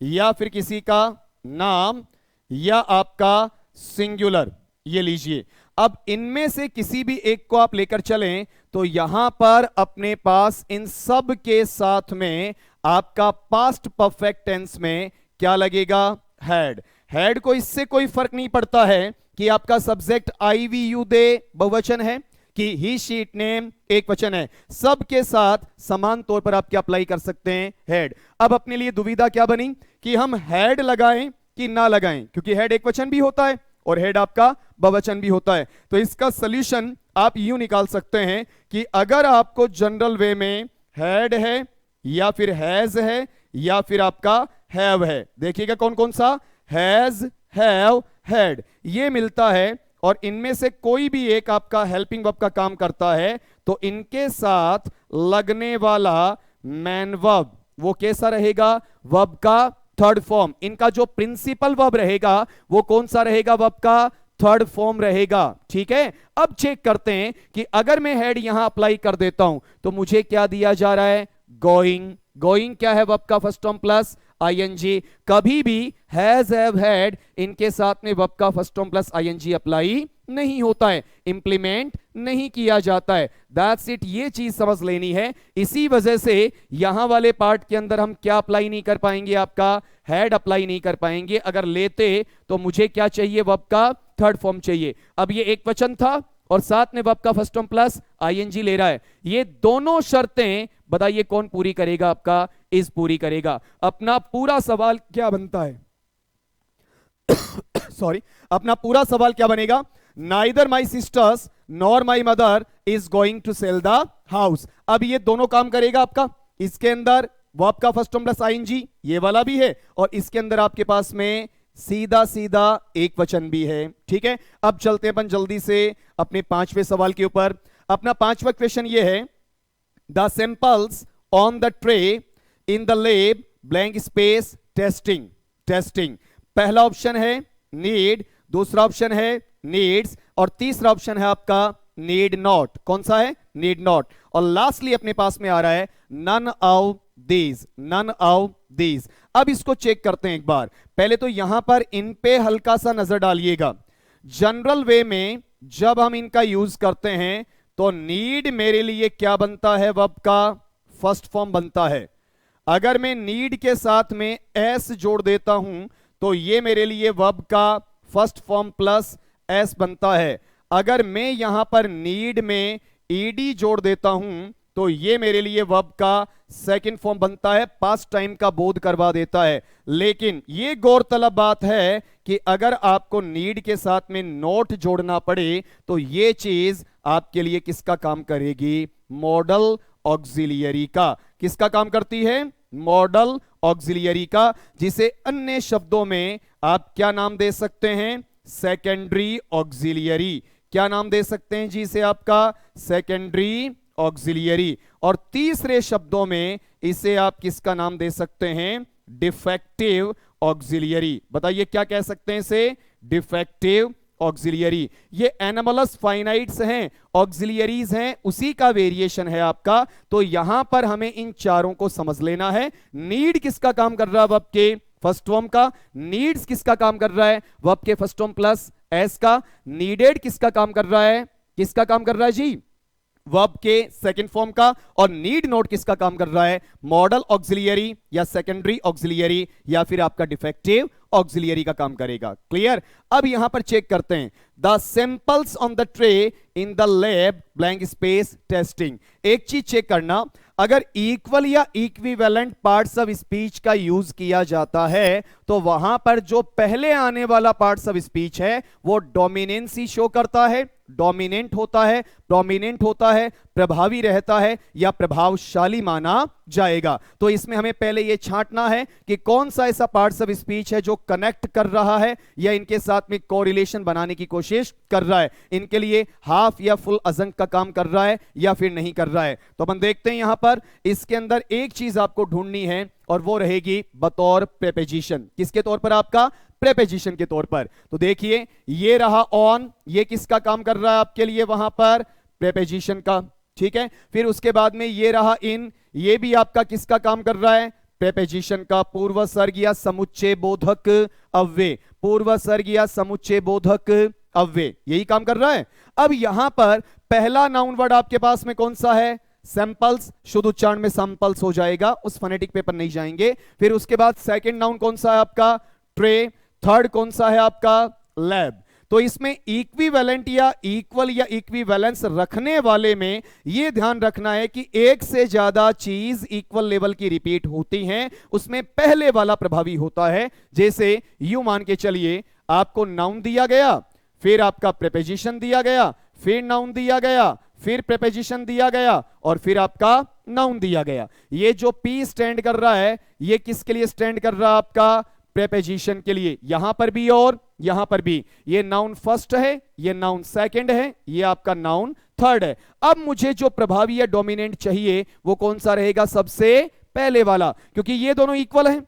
S1: या फिर किसी का नाम, या आपका सिंगुलर, ये लीजिए। अब इनमें से किसी भी एक को आप लेकर चलें तो यहां पर अपने पास इन सब के साथ में आपका पास्ट परफेक्ट टेंस में क्या लगेगा? हैड। हैड को इससे कोई फर्क नहीं पड़ता है कि आपका सब्जेक्ट आई, वी, यू, दे बहुवचन है कि ही, शी, इट, नेम एक वचन है। सबके साथ समान तौर पर आप क्या अप्लाई कर सकते हैं? हैड। अब अपने लिए दुविधा क्या बनी कि हम हैड लगाएं कि ना लगाएं, क्योंकि हैड एक वचन भी होता है और हेड आपका बहुवचन भी होता है। तो इसका सॉल्यूशन आप यूं निकाल सकते हैं कि अगर आपको जनरल वे में हैड है या फिर हैज है या फिर आपका हैव है, देखिएगा कौन कौन सा, हैज, हैव, हैड, ये मिलता है और इनमें से कोई भी एक आपका हेल्पिंग वर्ब का काम करता है तो इनके साथ लगने वाला मैन वर्ब वो कैसा रहेगा? वर्ब का थर्ड फॉर्म। इनका जो प्रिंसिपल वर्ब रहेगा वो कौन सा रहेगा? वर्ब का थर्ड फॉर्म रहेगा। ठीक है, अब चेक करते हैं कि अगर मैं हेड यहां अप्लाई कर देता हूं तो मुझे क्या दिया जा रहा है? गोइंग। गोइंग क्या है? वर्ब का फर्स्ट फॉर्म प्लस आईएनजी। कभी भी हैज, हैव, हैड इनके साथ में वर्ब का first form plus ING apply नहीं होता है, इंप्लीमेंट नहीं किया जाता है। दैट्स इट, ये चीज समझ लेनी है। इसी वजह से यहां वाले पार्ट के अंदर हम क्या अप्लाई नहीं कर पाएंगे? आपका हैड अप्लाई नहीं कर पाएंगे। अगर लेते तो मुझे क्या चाहिए? वर्ब का थर्ड फॉर्म चाहिए। अब ये एक वचन था और साथ में वर्ब का फर्स्ट फॉर्म प्लस आईएनजी ले रहा है। ये दोनों शर्तें बताइए कौन पूरी करेगा? आपका इज पूरी करेगा। अपना पूरा सवाल क्या बनता है? सॉरी, अपना पूरा सवाल क्या बनेगा? Neither my sisters nor my mother is going to sell the house. अब ये दोनों काम करेगा आपका। इसके अंदर वर्ब का फर्स्ट फॉर्म प्लस आईएनजी ये वाला भी है और इसके अंदर आपके पास में सीधा सीधा एक वचन भी है। ठीक है, अब चलते हैं अपन जल्दी से अपने पांचवें सवाल के ऊपर। अपना पांचवा क्वेश्चन ये है, the samples on the tray in the lab blank space testing. Testing पहला ऑप्शन है नीड, दूसरा ऑप्शन है नीड्स और तीसरा ऑप्शन है आपका नीड नॉट। कौन सा है? Need not. और लास्टली अपने पास में आ रहा है none of these, none of these. अब इसको चेक करते हैं एक बार। पहले तो यहां पर इन पे हल्का सा नजर डालिएगा। जनरल वे में जब हम इनका यूज करते हैं तो नीड मेरे लिए क्या बनता है? वर्ब का फर्स्ट फॉर्म बनता है। अगर मैं नीड के साथ में एस जोड़ देता हूं तो ये मेरे लिए वर्ब का फर्स्ट फॉर्म प्लस एस बनता है। अगर मैं यहां पर नीड में ईडी जोड़ देता हूं तो ये मेरे लिए वर्ब का सेकंड फॉर्म बनता है, पास्ट टाइम का बोध करवा देता है। लेकिन ये गौरतलब बात है कि अगर आपको नीड के साथ में नोट जोड़ना पड़े तो ये चीज आपके लिए किसका काम करेगी? मॉडल ऑक्सिलियरी का। किसका काम करती है? मॉडल ऑक्सिलियरी का, जिसे अन्य शब्दों में आप क्या नाम दे सकते हैं? Secondary auxiliary. क्या नाम दे सकते हैं जी इसे? आपका सेकेंडरी ऑक्सिलियरी। और तीसरे शब्दों में इसे आप किसका नाम दे सकते हैं? Defective auxiliary. बताइए क्या कह सकते हैं इसे? Defective auxiliary. ये एनामलस फाइनाइट्स हैं, ऑक्सिलियरीज हैं, उसी का वेरिएशन है आपका। तो यहां पर हमें इन चारों को समझ लेना है। नीड किसका काम कर रहा है? वर्ब के फर्स्ट फॉर्म का। नीड्स किसका काम कर रहा है? वर्ब के फर्स्ट फॉर्म प्लस एस का। नीडेड किसका काम कर रहा है? किसका काम कर रहा है जी? वर्ब के सेकंड फॉर्म का। और नीड नोट किसका काम कर रहा है? मॉडल ऑक्सिलियरी या सेकेंडरी ऑक्सिलियरी या फिर आपका डिफेक्टिव ऑक्सिलियरी का काम करेगा। क्लियर? अब यहां पर चेक करते हैं, the samples on the tray in the lab blank space testing. एक चीज चेक करना, अगर इक्वल या इक्विवेलेंट पार्ट्स ऑफ स्पीच का यूज किया जाता है तो वहां पर जो पहले आने वाला पार्ट्स ऑफ स्पीच है वो डोमिनेंसी शो करता है, डोमिनेंट होता है, प्रोमिनेंट होता है, प्रभावी रहता है या प्रभावशाली माना जाएगा। तो इसमें हमें पहले यह छांटना है कि कौन सा ऐसा पार्ट्स ऑफ स्पीच है जो कनेक्ट कर रहा है या इनके साथ में कोरिलेशन बनाने की कोशिश कर रहा है। इनके लिए हाफ या फुल अजंक का काम कर रहा है या फिर नहीं कर रहा है। तो अपन देखते हैं यहां पर इसके अंदर एक चीज आपको ढूंढनी है और वो रहेगी बतौर प्रेपोजिशन। किसके तौर पर? आपका प्रेपोजिशन के तौर पर। तो देखिए ये रहा ऑन, ये किसका काम कर रहा है आपके लिए वहां पर, प्रेपोजिशन का, ठीक है। फिर उसके बाद में ये रहा इन, ये भी आपका किसका काम कर रहा है, प्रेपोजिशन का, पूर्व सर्ग या समुच्चय बोधक अव्यय, पूर्व सर्ग या समुच्चय बोधक अव्यय, यही काम कर रहा है। अब यहां पर पहला नाउन वर्ड आपके पास में कौन सा है, सैंपल्स, शुद्ध उच्चारण में सैंपल्स हो जाएगा, उस फोनेटिक पेपर नहीं जाएंगे। फिर उसके बाद सेकंड नाउन कौन सा है आपका, ट्रे, थर्ड कौन सा है आपका, लैब। तो इसमें इक्विवेलेंट या इक्वल या इक्विवेलेंस रखने वाले में यह ध्यान रखना है कि एक से ज्यादा चीज इक्वल लेवल की रिपीट होती हैं, उसमें पहले वाला प्रभावी होता है। जैसे यूं मान के चलिए आपको नाउन दिया गया, फिर आपका प्रेपोजिशन दिया गया, फिर नाउन दिया गया, फिर प्रेपोजिशन दिया गया और फिर आपका नाउन दिया गया। ये जो पी स्टैंड कर रहा है ये किसके लिए स्टैंड कर रहा है, आपका प्रेपोजिशन के लिए, यहां पर भी और यहां पर भी। ये नाउन फर्स्ट है, ये नाउन सेकंड है, ये आपका नाउन थर्ड है। अब मुझे जो प्रभावी या डोमिनेंट चाहिए वो कौन सा रहेगा, सबसे पहले वाला, क्योंकि ये दोनों इक्वल हैं।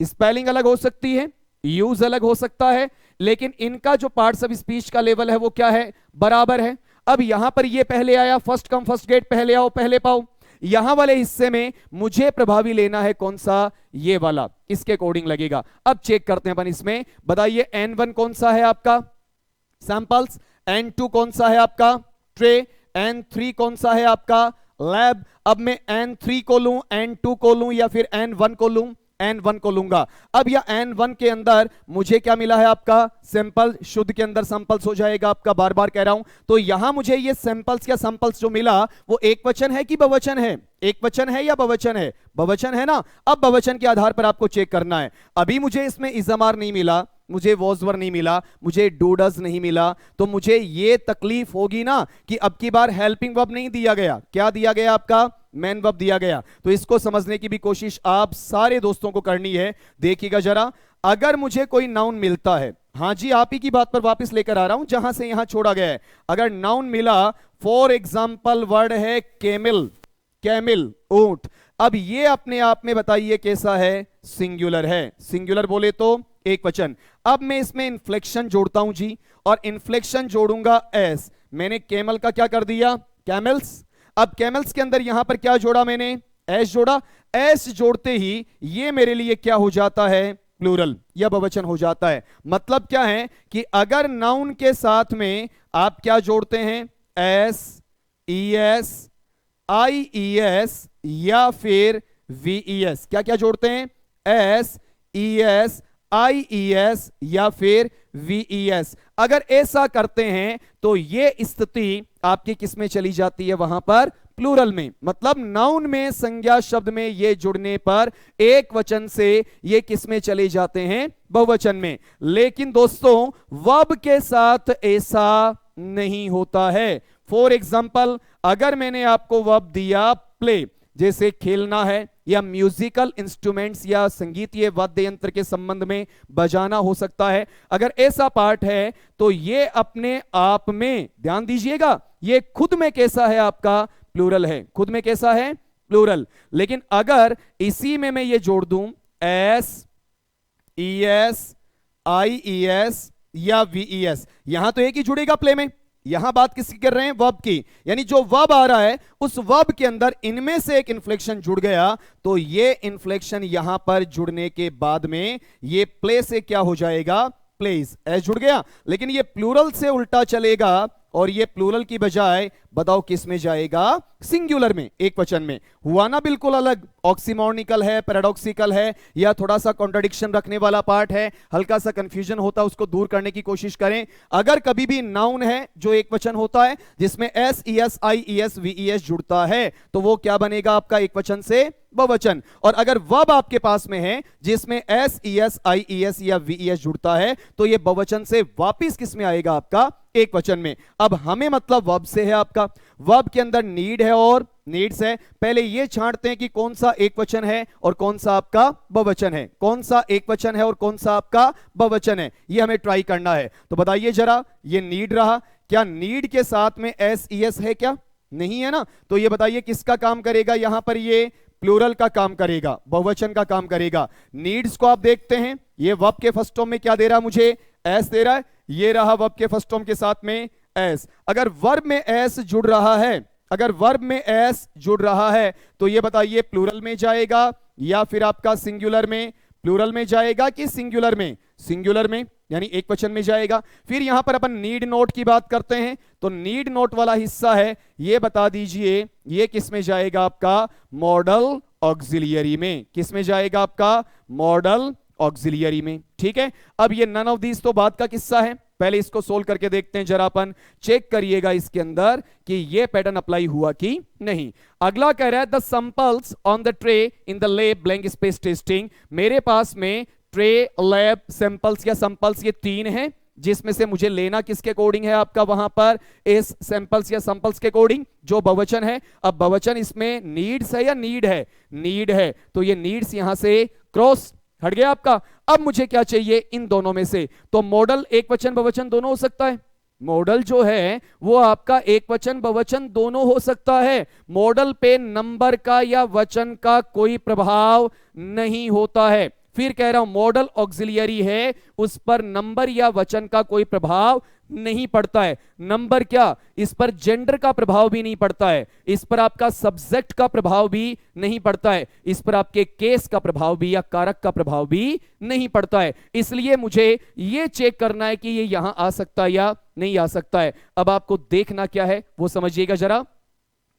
S1: स्पेलिंग अलग हो सकती है, यूज अलग हो सकता है, लेकिन इनका जो पार्ट्स ऑफ स्पीच का लेवल है वो क्या है, बराबर है। अब यहां पर ये पहले आया, फर्स्ट कम फर्स्ट गेट, पहले आओ पहले पाओ। यहां वाले हिस्से में मुझे प्रभावी लेना है कौन सा, ये वाला, इसके अकॉर्डिंग लगेगा। अब चेक करते हैं अपन इसमें, बताइए N1 कौन सा है आपका, सैंपल्स, N2 कौन सा है आपका, ट्रे, N3 कौन सा है आपका, लैब। अब मैं N3 को लूं, N2 को लूं या फिर N1 को लूं, N1 को लूंगा। अब या N1 के अंदर मुझे क्या मिला है आपका, सैंपल, शुद्ध के अंदर सैंपल्स हो जाएगा आपका, बार बार कह रहा हूं। तो यहां मुझे ये सैंपल्स या सैंपल्स जो मिला वो एक वचन है कि बहुवचन है, एक वचन है या बहुवचन है, बहुवचन है ना। अब बहुवचन के आधार पर आपको चेक करना है। अभी मुझे इसमें इज़मार नहीं मिला, मुझे वॉजवर नहीं मिला, मुझे डूडस नहीं मिला, तो मुझे ये तकलीफ होगी ना कि अब की बार हेल्पिंग वर्ब नहीं दिया गया, क्या दिया गया आपका, मैन वर्ब दिया गया। तो इसको समझने की भी कोशिश आप सारे दोस्तों को करनी है। देखिएगा जरा, अगर मुझे कोई नाउन मिलता है, हां जी आप ही की बात पर वापस लेकर आ रहा हूं जहां से यहां छोड़ा गया है। अगर नाउन मिला, फॉर एग्जाम्पल वर्ड है कैमिल, कैमिल ऊंट। अब ये अपने आप में बताइए कैसा है, सिंगुलर है, सिंगुलर बोले तो एक वचन। अब मैं इसमें इन्फ्लेक्शन जोड़ता हूं जी, और इन्फ्लेक्शन जोड़ूंगा एस। मैंने कैमल का क्या कर दिया, कैमल्स। अब कैमल्स के अंदर यहां पर क्या जोड़ा मैंने, एस जोड़ा। एस जोड़ते ही ये मेरे लिए क्या हो जाता है, प्लूरल या बहुवचन हो जाता है। मतलब क्या है कि अगर नाउन के साथ में आप क्या जोड़ते हैं, S, E S, I E S या फिर वी ई एस, क्या क्या जोड़ते हैं, S, E S, I E S या फिर वी ई एस। अगर ऐसा करते हैं तो ये स्थिति आपकी किस में चली जाती है, वहां पर प्लूरल में। मतलब नाउन में संज्ञा शब्द में ये जुड़ने पर एक वचन से ये किस में चले जाते हैं, बहुवचन में। लेकिन दोस्तों वर्ब के साथ ऐसा नहीं होता है। फॉर एग्जाम्पल अगर मैंने आपको वर्ब दिया प्ले, जैसे खेलना है, या म्यूजिकल इंस्ट्रूमेंट्स या संगीतीय वाद्य यंत्र के संबंध में बजाना हो सकता है, अगर ऐसा पार्ट है तो ये अपने आप में, ध्यान दीजिएगा, ये खुद में कैसा है आपका, प्लूरल है, खुद में कैसा है, प्लूरल। लेकिन अगर इसी में मैं ये जोड़ दूं S, E S, I E S या वी ई एस, यहां तो एक ही जुड़ेगा प्ले में। यहां बात किसकी कर रहे हैं, वर्ब की, यानी जो वर्ब आ रहा है उस वर्ब के अंदर इनमें से एक इन्फ्लेक्शन जुड़ गया, तो ये इन्फ्लेक्शन यहां पर जुड़ने के बाद में ये प्ले से क्या हो जाएगा, प्लेस, एस जुड़ गया। लेकिन ये प्लूरल से उल्टा चलेगा और ये प्लूरल की बजाय बताओ किस में जाएगा, सिंगुलर में, एक वचन में। हुआ ना बिल्कुल अलग, ऑक्सीमोर्निकल है, पैराडॉक्सिकल है, या थोड़ा सा कॉन्ट्रडिक्शन रखने वाला पार्ट है, हल्का सा कंफ्यूजन होता है, उसको दूर करने की कोशिश करें। अगर कभी भी नाउन है जो एक वचन होता है जिसमें S, E S, I E S, V E S जुड़ता है, तो वो क्या बनेगा आपका, एक वचन से बहुवचन। और अगर वर्ब आपके पास में है जिसमें S, E S, I E S या वी ई एस जुड़ता है, तो ये बहुवचन से वापिस किस में आएगा आपका, एक वचन में। अब हमें मतलब वर्ब से है आपका, वर्ब के अंदर नीड है और नीड्स है। पहले ये छांटते हैं कि कौन सा एक वचन है और कौन सा आपका बहुवचन है, कौन सा एक वचन है और कौन सा आपका बहुवचन है, ये हमें ट्राई करना है। तो बताइए जरा, ये नीड रहा, क्या नीड के साथ में एस, ई एस है क्या, नहीं है ना। तो ये बताइए किसका काम करेगा यहां पर, ये प्लूरल का काम करेगा, बहुवचन का काम करेगा। नीड्स को आप देखते हैं, ये वर्ब के फर्स्ट फॉर्म में क्या दे रहा है मुझे, एस दे रहा है। ये रहा वर्ब के फर्स्ट फॉर्म के साथ में एस। अगर वर्ब में एस जुड़ रहा है, अगर वर्ब में एस जुड़ रहा है तो ये बताइए प्लूरल में जाएगा या फिर आपका सिंगुलर में, प्लूरल में जाएगा कि सिंगुलर में, सिंगुलर में यानी एक वचन में जाएगा। फिर यहां पर अपन नीड नोट की बात करते हैं, तो नीड नोट वाला हिस्सा है, ये बता दीजिए ये किस में जाएगा आपका, मॉडल ऑक्सिलियरी में। किस में जाएगा आपका, मॉडल ऑक्सिलियरी में। ठीक है, अब ये नन ऑफ दीज तो बात का किस्सा है, पहले इसको सोल्व करके देखते हैं जरा अपन। चेक करिएगा इसके अंदर कि ये पैटर्न अप्लाई हुआ कि नहीं। अगला कह रहा है the samples on the tray in the lab blank space testing. मेरे पास में ट्रे, लैब, सैंपल्स या सैंपल्स ये तीन हैं, जिसमें से मुझे लेना किसके अकॉर्डिंग है आपका, वहां पर इस सैंपल्स या सैंपल्स के अकॉर्डिंग जो बहुवचन है। अब बहुवचन इसमें नीड्स है या नीड है, नीड है, तो ये नीड्स यहां से क्रॉस हट गया आपका। अब मुझे क्या चाहिए इन दोनों में से, तो मॉडल एक वचन बहुवचन दोनों हो सकता है। मॉडल जो है वो आपका एक वचन बहुवचन दोनों हो सकता है। मॉडल पे नंबर का या वचन का कोई प्रभाव नहीं होता है। फिर कह रहा हूं मॉडल ऑक्सिलियरी है, उस पर नंबर या वचन का कोई प्रभाव नहीं पड़ता है। नंबर क्या, इस पर जेंडर का प्रभाव भी नहीं पड़ता है, इस पर आपका सब्जेक्ट का प्रभाव भी नहीं पड़ता है, इस पर आपके केस का प्रभाव भी या कारक का प्रभाव भी नहीं पड़ता है। इसलिए मुझे यह चेक करना है कि ये यहां आ सकता है या नहीं आ सकता है। अब आपको देखना क्या है वो समझिएगा जरा।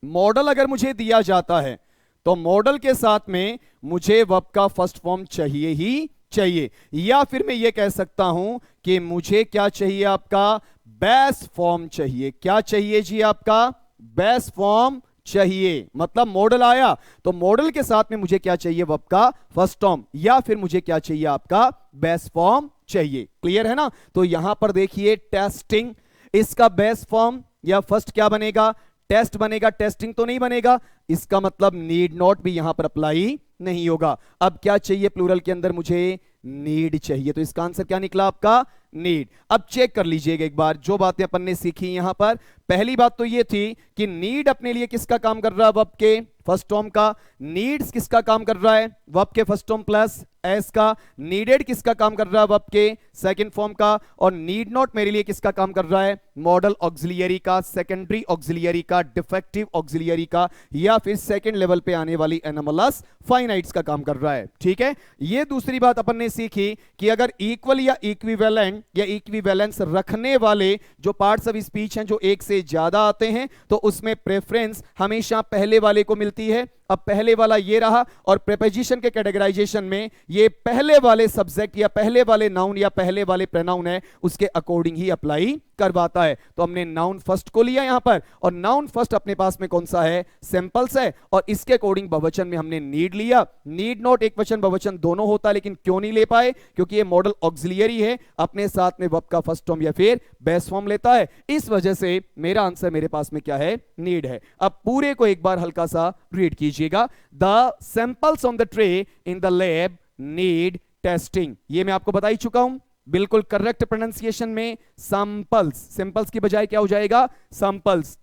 S1: मॉडल अगर मुझे दिया जाता है तो मॉडल के साथ में मुझे वर्ब का फर्स्ट फॉर्म चाहिए ही चाहिए, या फिर मैं ये कह सकता हूं कि मुझे क्या चाहिए, आपका बेस फॉर्म चाहिए। क्या चाहिए जी, आपका बेस फॉर्म चाहिए। मतलब मॉडल आया तो मॉडल के साथ में मुझे क्या चाहिए, वर्ब का फर्स्ट फॉर्म, या फिर मुझे क्या चाहिए, आपका बेस फॉर्म चाहिए। क्लियर है ना। तो यहां पर देखिए टेस्टिंग, इसका बेस फॉर्म या फर्स्ट क्या बनेगा, टेस्ट बनेगा, टेस्टिंग तो नहीं बनेगा। इसका मतलब नीड नॉट भी यहां पर अप्लाई नहीं होगा। अब क्या चाहिए प्लूरल के अंदर, मुझे नीड चाहिए, तो इसका आंसर क्या निकला आपका, नीड। अब चेक कर लीजिएगा एक बार जो बातें अपन ने सीखी यहां पर। पहली बात तो ये थी कि नीड अपने लिए किसका काम कर रहा है, वर्ब के फर्स्ट फॉर्म का। नीड्स किसका काम कर रहा है, वर्ब के फर्स्ट फॉर्म प्लस एस का। नीडेड किसका काम कर रहा है, वर्ब के सेकंड फॉर्म का। और नीड नॉट मेरे लिए किसका काम कर रहा है, मॉडल ऑक्सिलियरी का, सेकेंडरी ऑक्सिलियरी का, डिफेक्टिव ऑक्सिलियरी का, या फिर सेकंड लेवल पे आने वाली एनोमलस फाइनाइट्स का काम कर रहा है। ठीक है, ये दूसरी बात अपन ने सीखी कि अगर इक्वल या इक्विवेलेंट या इक्विवेलेंस रखने वाले जो पार्ट्स ऑफ स्पीच हैं जो एक से ज्यादा आते हैं तो उसमें प्रेफरेंस हमेशा पहले वाले को मिलती है। अब पहले वाला ये रहा, और प्रीपोजिशन के कैटेगराइजेशन में ये पहले वाले सब्जेक्ट या पहले वाले नाउन या पहले वाले प्रोनाउन है उसके अकॉर्डिंग ही अप्लाई करवाता है। तो हमने नाउन फर्स्ट को लिया यहां पर, और नाउन फर्स्ट अपने पास में कौन सा है, सैंपल्स है, और इसके अकॉर्डिंग बहुवचन में हमने नीड लिया। नीड नॉट एक वचन बहुवचन दोनों होता है, लेकिन क्यों नहीं ले पाए, क्योंकि ये मॉडल ऑक्सिलियरी है, अपने साथ में वर्ब का फर्स्ट फॉर्म या फिर बेस फॉर्म लेता है। इस वजह से मेरा आंसर मेरे पास में क्या है, नीड है। अब पूरे को एक बार हल्का सा रीड कीजिएगा। The samples on the tray in the lab need testing, ये मैं आपको बता ही चुका हूं बिल्कुल करेक्ट प्रोनाउंसिएशन में। सैंपल्स, सैंपल्स की बजाय क्या हो जाएगा, सैंपल्स।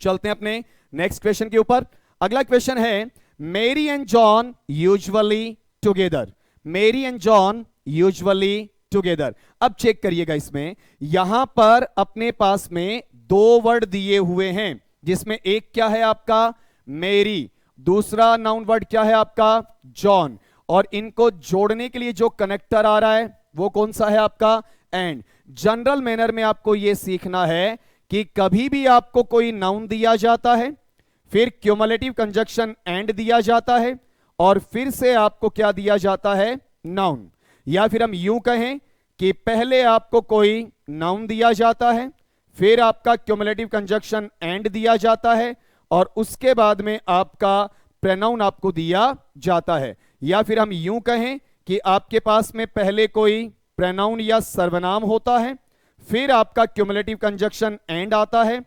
S1: चलते हैं अपने नेक्स्ट क्वेश्चन के ऊपर। अगला क्वेश्चन है मेरी एंड जॉन यूजुअली टुगेदर। मेरी एंड जॉन यूजुअली टुगेदर। अब चेक करिएगा, इसमें यहां पर अपने पास में दो वर्ड दिए हुए हैं, जिसमें एक क्या है आपका मेरी, दूसरा नाउन वर्ड क्या है आपका जॉन, और इनको जोड़ने के लिए जो कनेक्टर आ रहा है वो कौन सा है आपका एंड। जनरल मैनर में आपको यह सीखना है कि कभी भी आपको कोई नाउन दिया जाता है, फिर क्यूमुलेटिव कंजक्शन एंड दिया जाता है, और फिर से आपको क्या दिया जाता है, नाउन। या फिर हम यूं कहें कि पहले आपको कोई नाउन दिया जाता है, फिर आपका क्यूमुलेटिव कंजक्शन एंड दिया जाता है, और उसके बाद में आपका प्रोनाउन आपको दिया जाता है। या फिर हम यूं कहें कि आपके पास में पहले कोई प्रोनाउन या सर्वनाम होता है, फिर आपका क्यूमुलेटिव कंजक्शन एंड आता है,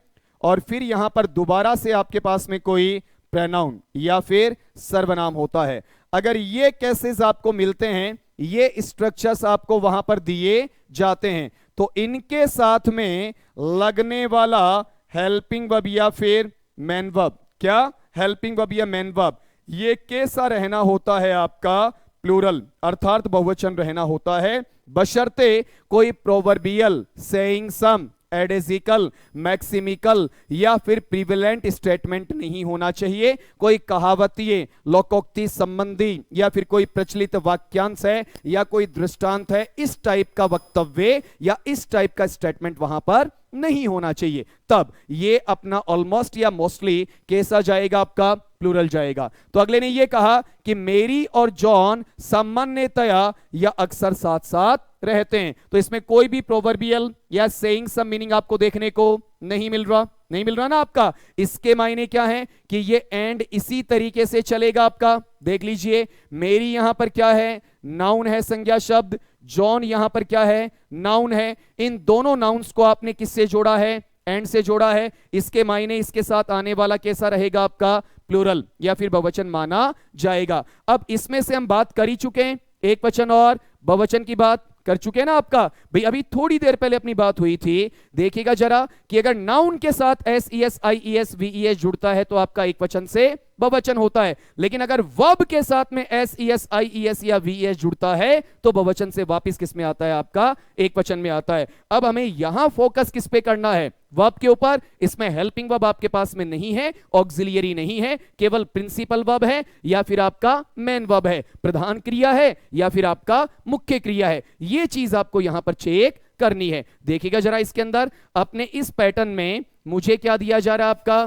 S1: और फिर यहां पर दोबारा से आपके पास में कोई प्रोनाउन या फिर सर्वनाम होता है। अगर ये केसेस आपको मिलते हैं, ये स्ट्रक्चर्स आपको वहां पर दिए जाते हैं, तो इनके साथ में लगने वाला हेल्पिंग वर्ब या फिर मेन वर्ब, क्या हेल्पिंग वर्ब या मेन वर्ब,
S2: ये कैसा रहना होता है आपका प्लूरल, अर्थात बहुवचन रहना होता है, बशर्ते कोई प्रोवर्बियल, सेइंग सम, एडेजिकल, मैक्सिमिकल या फिर प्रिविलेंट स्टेटमेंट नहीं होना चाहिए। कोई कहावतीय, लोकोक्ति संबंधी या फिर कोई प्रचलित वाक्यांश है या कोई दृष्टांत है, इस टाइप का वक्तव्य या इस टाइप का स्टेटमेंट वहां पर नहीं होना चाहिए। तब ये अपना ऑलमोस्ट या मोस्टली कैसा जाएगा, आपका प्लूरल जाएगा। तो अगले ने ये कहा कि मेरी और जॉन सामान्यतया या अक्सर साथ साथ रहते हैं। तो इसमें कोई भी प्रोवर्बियल या सेइंग सम मीनिंग आपको देखने को नहीं मिल रहा, नहीं मिल रहा ना आपका। इसके मायने क्या है कि ये एंड इसी तरीके से चलेगा आपका। देख लीजिए, मेरी यहां पर क्या है, नाउन है, संज्ञा शब्द। जॉन यहां पर क्या है, नाउन है। इन दोनों नाउन्स को आपने किससे जोड़ा है, एंड से जोड़ा है। इसके मायने इसके साथ आने वाला कैसा रहेगा, आपका प्लूरल या फिर बहुवचन माना जाएगा। अब इसमें से हम बात कर ही चुके हैं, एक वचन और बहुवचन की बात कर चुके हैं ना आपका भाई। अभी थोड़ी देर पहले अपनी बात हुई थी, देखिएगा जरा कि अगर नाउन के साथ S E S I E S V E S जुड़ता है तो आपका एक वचन से बहुवचन होता है, लेकिन अगर वर्ब के साथ में S E S I E S या वी एस जुड़ता है तो बहुवचन से वापस किस में आता है, आपका एक वचन में आता है। अब हमें यहां फोकस किस पे करना है, वर्ब के ऊपर। इसमें हेल्पिंग वर्ब आपके पास में नहीं है, ऑक्सिलियरी नहीं है, केवल प्रिंसिपल वर्ब है या फिर आपका मेन वर्ब है, प्रधान क्रिया है या फिर आपका मुख्य क्रिया है। ये चीज आपको यहां पर चेक करनी है। देखिएगा जरा इसके अंदर अपने इस पैटर्न में मुझे क्या दिया जा रहा है, आपका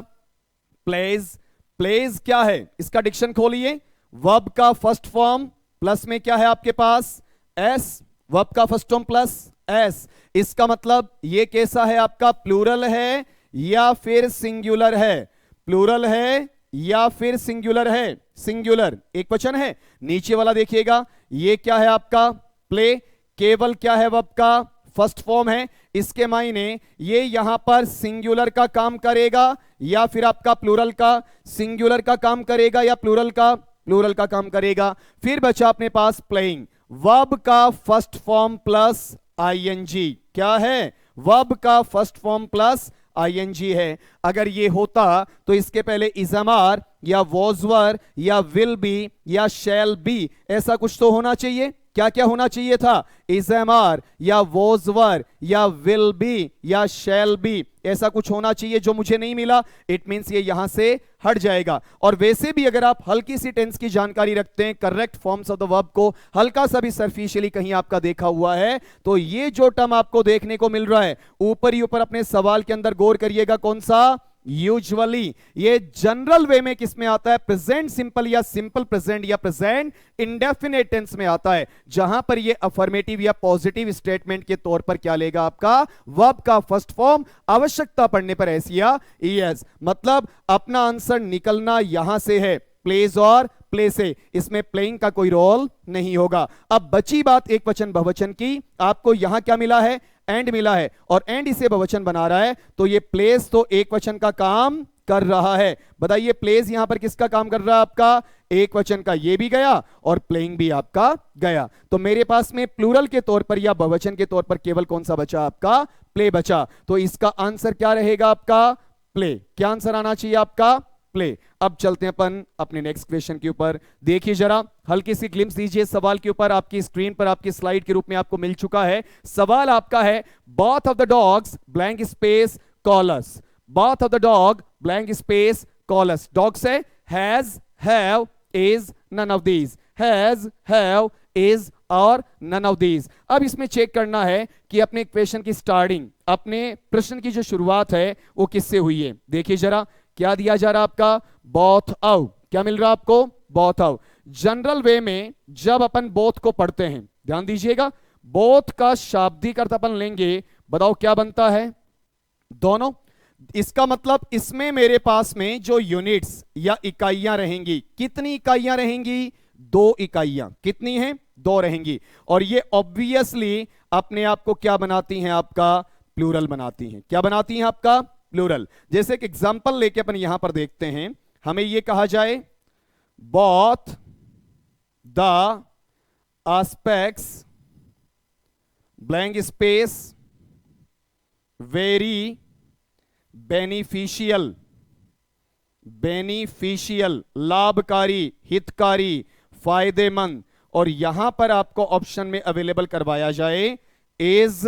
S1: प्लेज। प्लेज क्या है, इसका डिक्शन खोलिए। वर्ब का फर्स्ट फॉर्म प्लस में क्या है आपके पास, एस। वर्ब का फर्स्ट फॉर्म प्लस एस। इसका मतलब ये कैसा है, आपका प्लूरल है या फिर सिंगुलर है, प्लूरल है या फिर सिंगुलर है, सिंगुलर एक वचन है। नीचे वाला देखिएगा, ये क्या है आपका प्ले, केवल क्या है वर्ब का फर्स्ट फॉर्म है। इसके मायने ये यहां पर सिंगुलर का काम करेगा या फिर आपका प्लूरल का, सिंगुलर का काम करेगा या प्लूरल का, प्लूरल का काम करेगा। फिर बचा अपने पास प्लेइंग, वर्ब का फर्स्ट फॉर्म प्लस आईएनजी। क्या है, वर्ब का फर्स्ट फॉर्म प्लस आईएनजी है। अगर ये होता तो इसके पहले इजमार या वॉजवर या विल बी या शैल बी ऐसा कुछ तो होना चाहिए। क्या क्या होना चाहिए था, इजमार या वॉजवर या विल बी या शैल बी, ऐसा कुछ होना चाहिए जो मुझे नहीं मिला। इट मींस ये यहां से हट जाएगा। और वैसे भी अगर आप हल्की सी टेंस की जानकारी रखते हैं, correct forms of the verb को हल्का सा भी सरफिशियली कहीं आपका देखा हुआ है, तो ये जो टर्म आपको देखने को मिल रहा है, ऊपर ही ऊपर अपने सवाल के अंदर गौर करिएगा, कौन सा, यूजुअली। ये जनरल वे में किस में आता है, प्रेजेंट सिंपल या सिंपल प्रेजेंट या प्रेजेंट इंडेफिनेट टेंस में आता है, जहां पर ये अफर्मेटिव या पॉजिटिव स्टेटमेंट के तौर पर क्या लेगा, आपका वर्ब का फर्स्ट फॉर्म, आवश्यकता पड़ने पर एस या ईएस। मतलब अपना आंसर निकलना यहां से है, प्लेस और प्ले से। इसमें प्लेइंग का कोई रोल नहीं होगा। अब बची बात एक वचन बहुवचन की, आपको यहां क्या मिला है, एंड मिला है, और एंड इसे बहुवचन बना रहा है, तो ये प्लेस तो एक वचन का काम कर रहा है। बताइए प्लेस यहां पर किसका काम कर रहा है, आपका एक वचन का, ये भी गया और प्लेइंग भी आपका गया। तो मेरे पास में प्लूरल के तौर पर या बहुवचन के तौर पर केवल कौन सा बचा, आपका प्ले बचा। तो इसका आंसर क्या रहेगा, आपका प्ले। क्या आंसर आना चाहिए, आपका प्ले। अब चलते हैं अपन अपने नेक्स्ट क्वेश्चन के ऊपर। देखिए जरा, हल्की सी ग्लिम्स दीजिए सवाल के ऊपर, आपकी स्क्रीन पर आपकी स्लाइड के रूप में आपको मिल चुका है। सवाल आपका है, both of the dogs blank space call us. Both of the dog blank space call us. Dogs है has, have, is, none of these. Has, have, is और नन ऑफ दीज। अब इसमें चेक करना है कि अपने क्वेश्चन की starting, अपने प्रश्न की जो शुरुआत है वो किससे हुई है। देखिए जरा, क्या दिया जा रहा आपका, बोथ ऑफ। क्या मिल रहा आपको, बोथ ऑफ। जनरल वे में जब अपन बोथ को पढ़ते हैं, ध्यान दीजिएगा, बोथ का शाब्दिक अर्थ अपन लेंगे, बताओ क्या बनता है, दोनों। इसका मतलब इसमें मेरे पास में जो यूनिट्स या इकाइयां रहेंगी, कितनी इकाइयां रहेंगी, दो इकाइयां। कितनी हैं, दो रहेंगी। और ये ऑब्वियसली अपने आप को क्या बनाती हैं, आपका प्लूरल बनाती हैं। क्या बनाती हैं, आपका प्लूरल। जैसे एक एग्जांपल लेके अपन यहां पर देखते हैं, हमें यह कहा जाए, both the aspects blank space very beneficial. Beneficial, लाभकारी, हितकारी, फायदेमंद, और यहां पर आपको ऑप्शन में अवेलेबल करवाया जाए इज,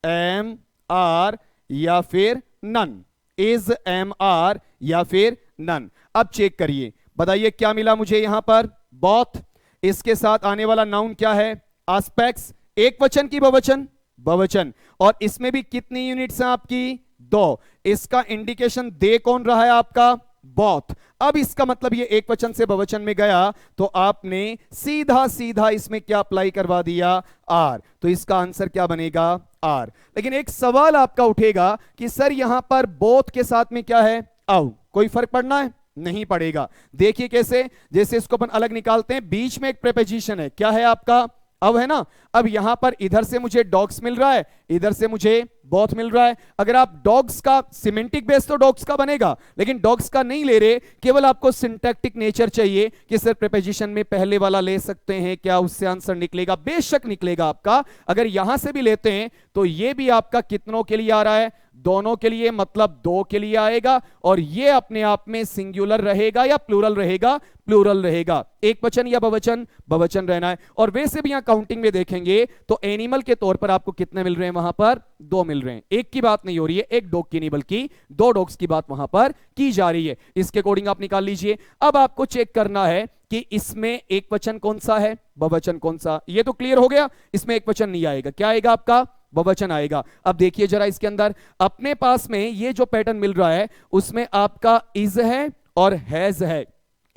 S1: एम, आर या फिर नन। इज, एम, आर या फिर नन। अब चेक करिए, बताइए क्या मिला मुझे यहां पर? बोथ। इसके साथ आने वाला नाउन क्या है? एस्पेक्ट्स। एक वचन की बहुवचन? बहुवचन। और इसमें भी कितनी यूनिट्स हैं आपकी? 2। इसका इंडिकेशन दे कौन रहा है आपका? बोथ। अब इसका मतलब ये एक वचन से बहुवचन में गया तो आपने सीधा सीधा इसमें क्या अप्लाई करवा दिया? आर। तो इसका आंसर क्या बनेगा? आर। लेकिन एक सवाल आपका उठेगा कि सर यहां पर बोथ के साथ में क्या है? आउ। कोई फर्क पड़ना है? नहीं पड़ेगा। देखिए कैसे, जैसे इसको अपन अलग निकालते हैं, बीच में एक प्रीपोजिशन है, क्या है आपका? अब है ना। अब यहां पर इधर से मुझे डॉग्स मिल रहा है, इधर से मुझे बोथ मिल रहा है। अगर आप डॉग्स का सिमेंटिक बेस तो डॉग्स का बनेगा, लेकिन डॉग्स का नहीं ले रहे, केवल आपको सिंटैक्टिक नेचर चाहिए कि सर प्रीपोजिशन में पहले वाला ले सकते हैं क्या, उससे आंसर निकलेगा? बेशक निकलेगा आपका। अगर यहां से भी लेते हैं तो ये भी आपका कितनों के लिए आ रहा है? दोनों के लिए, मतलब 2 के लिए आएगा। और ये अपने आप में सिंगुलर रहेगा या प्लूरल रहेगा? प्लूरल रहेगा। एक वचन या बहुवचन? बहुवचन रहना है। और वैसे भी यहां काउंटिंग में देखेंगे तो एनिमल के तौर पर आपको कितने मिल रहे हैं? वहां पर 2 मिल रहे हैं। एक की बात नहीं हो रही है, एक डॉग की नहीं, बल्कि 2 डॉग्स की बात वहां पर की जा रही है। इसके अकॉर्डिंग आप निकाल लीजिए। अब आपको चेक करना है कि इसमें एक वचन कौन सा है, बहुवचन कौन सा। ये तो क्लियर हो गया, इसमें एक वचन नहीं आएगा। क्या आएगा आपका? बहुवचन आएगा। अब देखिए जरा इसके अंदर अपने पास में ये जो पैटर्न मिल रहा है उसमें आपका इज है और हैज है।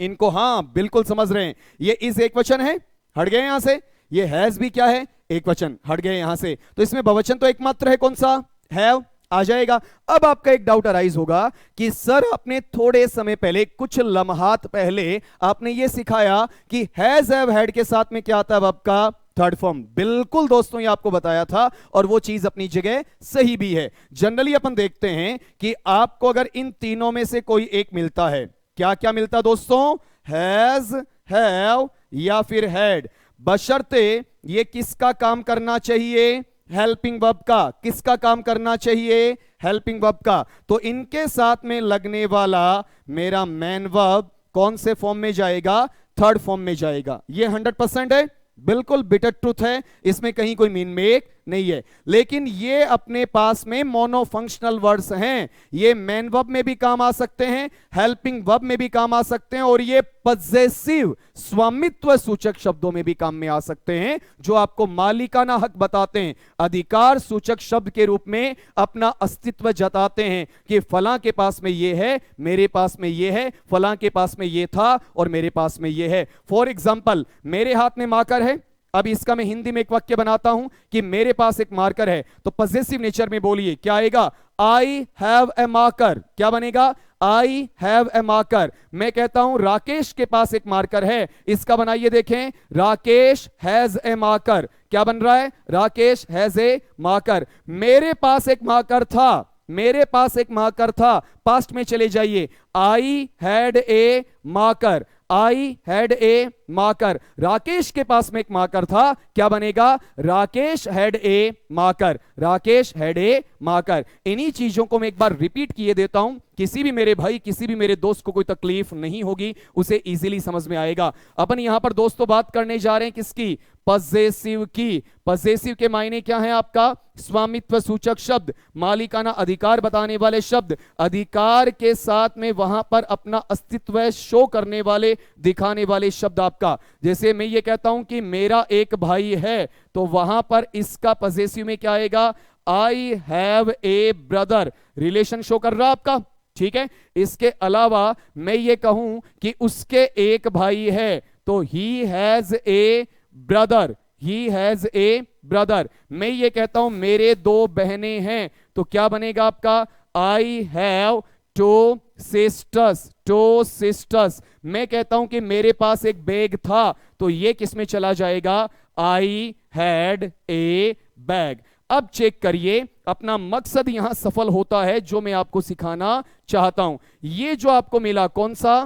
S1: इनको हां बिल्कुल समझ रहे हैं। ये इज एक वचन है, हट गए यहां से। ये हैज भी क्या है? एक वचन, हट गए यहां से। तो इसमें बहुवचन तो एकमात्र है, कौन सा? हैव आ जाएगा। अब आपका एक डाउट अराइज होगा कि सर आपने थोड़े समय पहले, कुछ लम्हात पहले आपने ये सिखाया कि हैज, हैव, हैड के साथ में क्या आता है आपका? Third form. बिल्कुल दोस्तों, ये आपको बताया था और वो चीज अपनी जगह सही भी है। जनरली अपन देखते हैं कि आपको अगर इन तीनों में से कोई एक मिलता है, क्या क्या मिलता दोस्तों? हैज, हैव या फिर हैड, बशर्ते ये किसका काम करना चाहिए? हेल्पिंग वर्ब का। किसका काम करना चाहिए? हेल्पिंग वर्ब का। तो इनके साथ में लगने वाला मेरा मेन वर्ब कौन से फॉर्म में जाएगा? थर्ड फॉर्म में जाएगा। ये 100% है, बिल्कुल बिटर ट्रूथ है, इसमें कहीं कोई मीन मेक नहीं है। लेकिन ये अपने पास में मोनोफंक्शनल वर्ड्स हैं। ये मेन वर्ब में भी काम आ सकते हैं, हेल्पिंग वर्ब में भी काम आ सकते हैं, और ये पजेसिव, स्वामित्व सूचक शब्दों में भी काम में आ सकते हैं, जो आपको मालिकाना हक बताते हैं, अधिकार सूचक शब्द के रूप में अपना अस्तित्व जताते हैं कि फलां के पास में ये है, मेरे पास में ये है, फलां के पास में ये था और मेरे पास में ये है। फॉर एग्जाम्पल, मेरे हाथ में मार्कर है। अब इसका मैं हिंदी में एक वाक्य बनाता हूं कि मेरे पास एक मार्कर है, तो पजेसिव नेचर में बोलिए क्या आएगा? I have a marker. क्या बनेगा? I have a marker. मैं कहता हूं राकेश के पास एक मार्कर है, इसका बनाइए देखें, राकेश हैज ए मार्कर। क्या बन रहा है? Rakesh has a marker. मेरे पास एक मार्कर था, मेरे पास एक मार्कर था, पास्ट में चले जाइए, I had a marker. I had a marker. Rakesh के पास में एक मार्कर था, क्या बनेगा? Rakesh had a marker. Rakesh had a marker. इन्हीं चीजों को मैं एक बार रिपीट किए देता हूं, किसी भी मेरे भाई, किसी भी मेरे दोस्त को कोई तकलीफ नहीं होगी, उसे इजीली समझ में आएगा। अपन यहां पर दोस्तों बात करने जा रहे हैं किसकी? पजेसिव की। पजेसिव के मायने क्या है आपका? स्वामित्व सूचक शब्द, मालिकाना अधिकार बताने वाले शब्द, अधिकार के साथ में वहां पर अपना अस्तित्व शो करने वाले, दिखाने वाले शब्द आपका। जैसे मैं ये कहता हूं कि मेरा एक भाई है, तो वहां पर इसका पजेसिव में क्या आएगा? I have a brother. Relation show कर रहा आपका, ठीक है। इसके अलावा मैं ये कहूं कि उसके एक भाई है, तो he has a brother. He has a brother. मैं ये कहता हूं मेरे 2 बहनें हैं, तो क्या बनेगा आपका? I have two sisters. Two sisters. मैं कहता हूं कि मेरे पास एक बैग था, तो ये किस में चला जाएगा? I had a bag. अब चेक करिए, अपना मकसद यहां सफल होता है जो मैं आपको सिखाना चाहता हूं। ये जो आपको मिला कौन सा?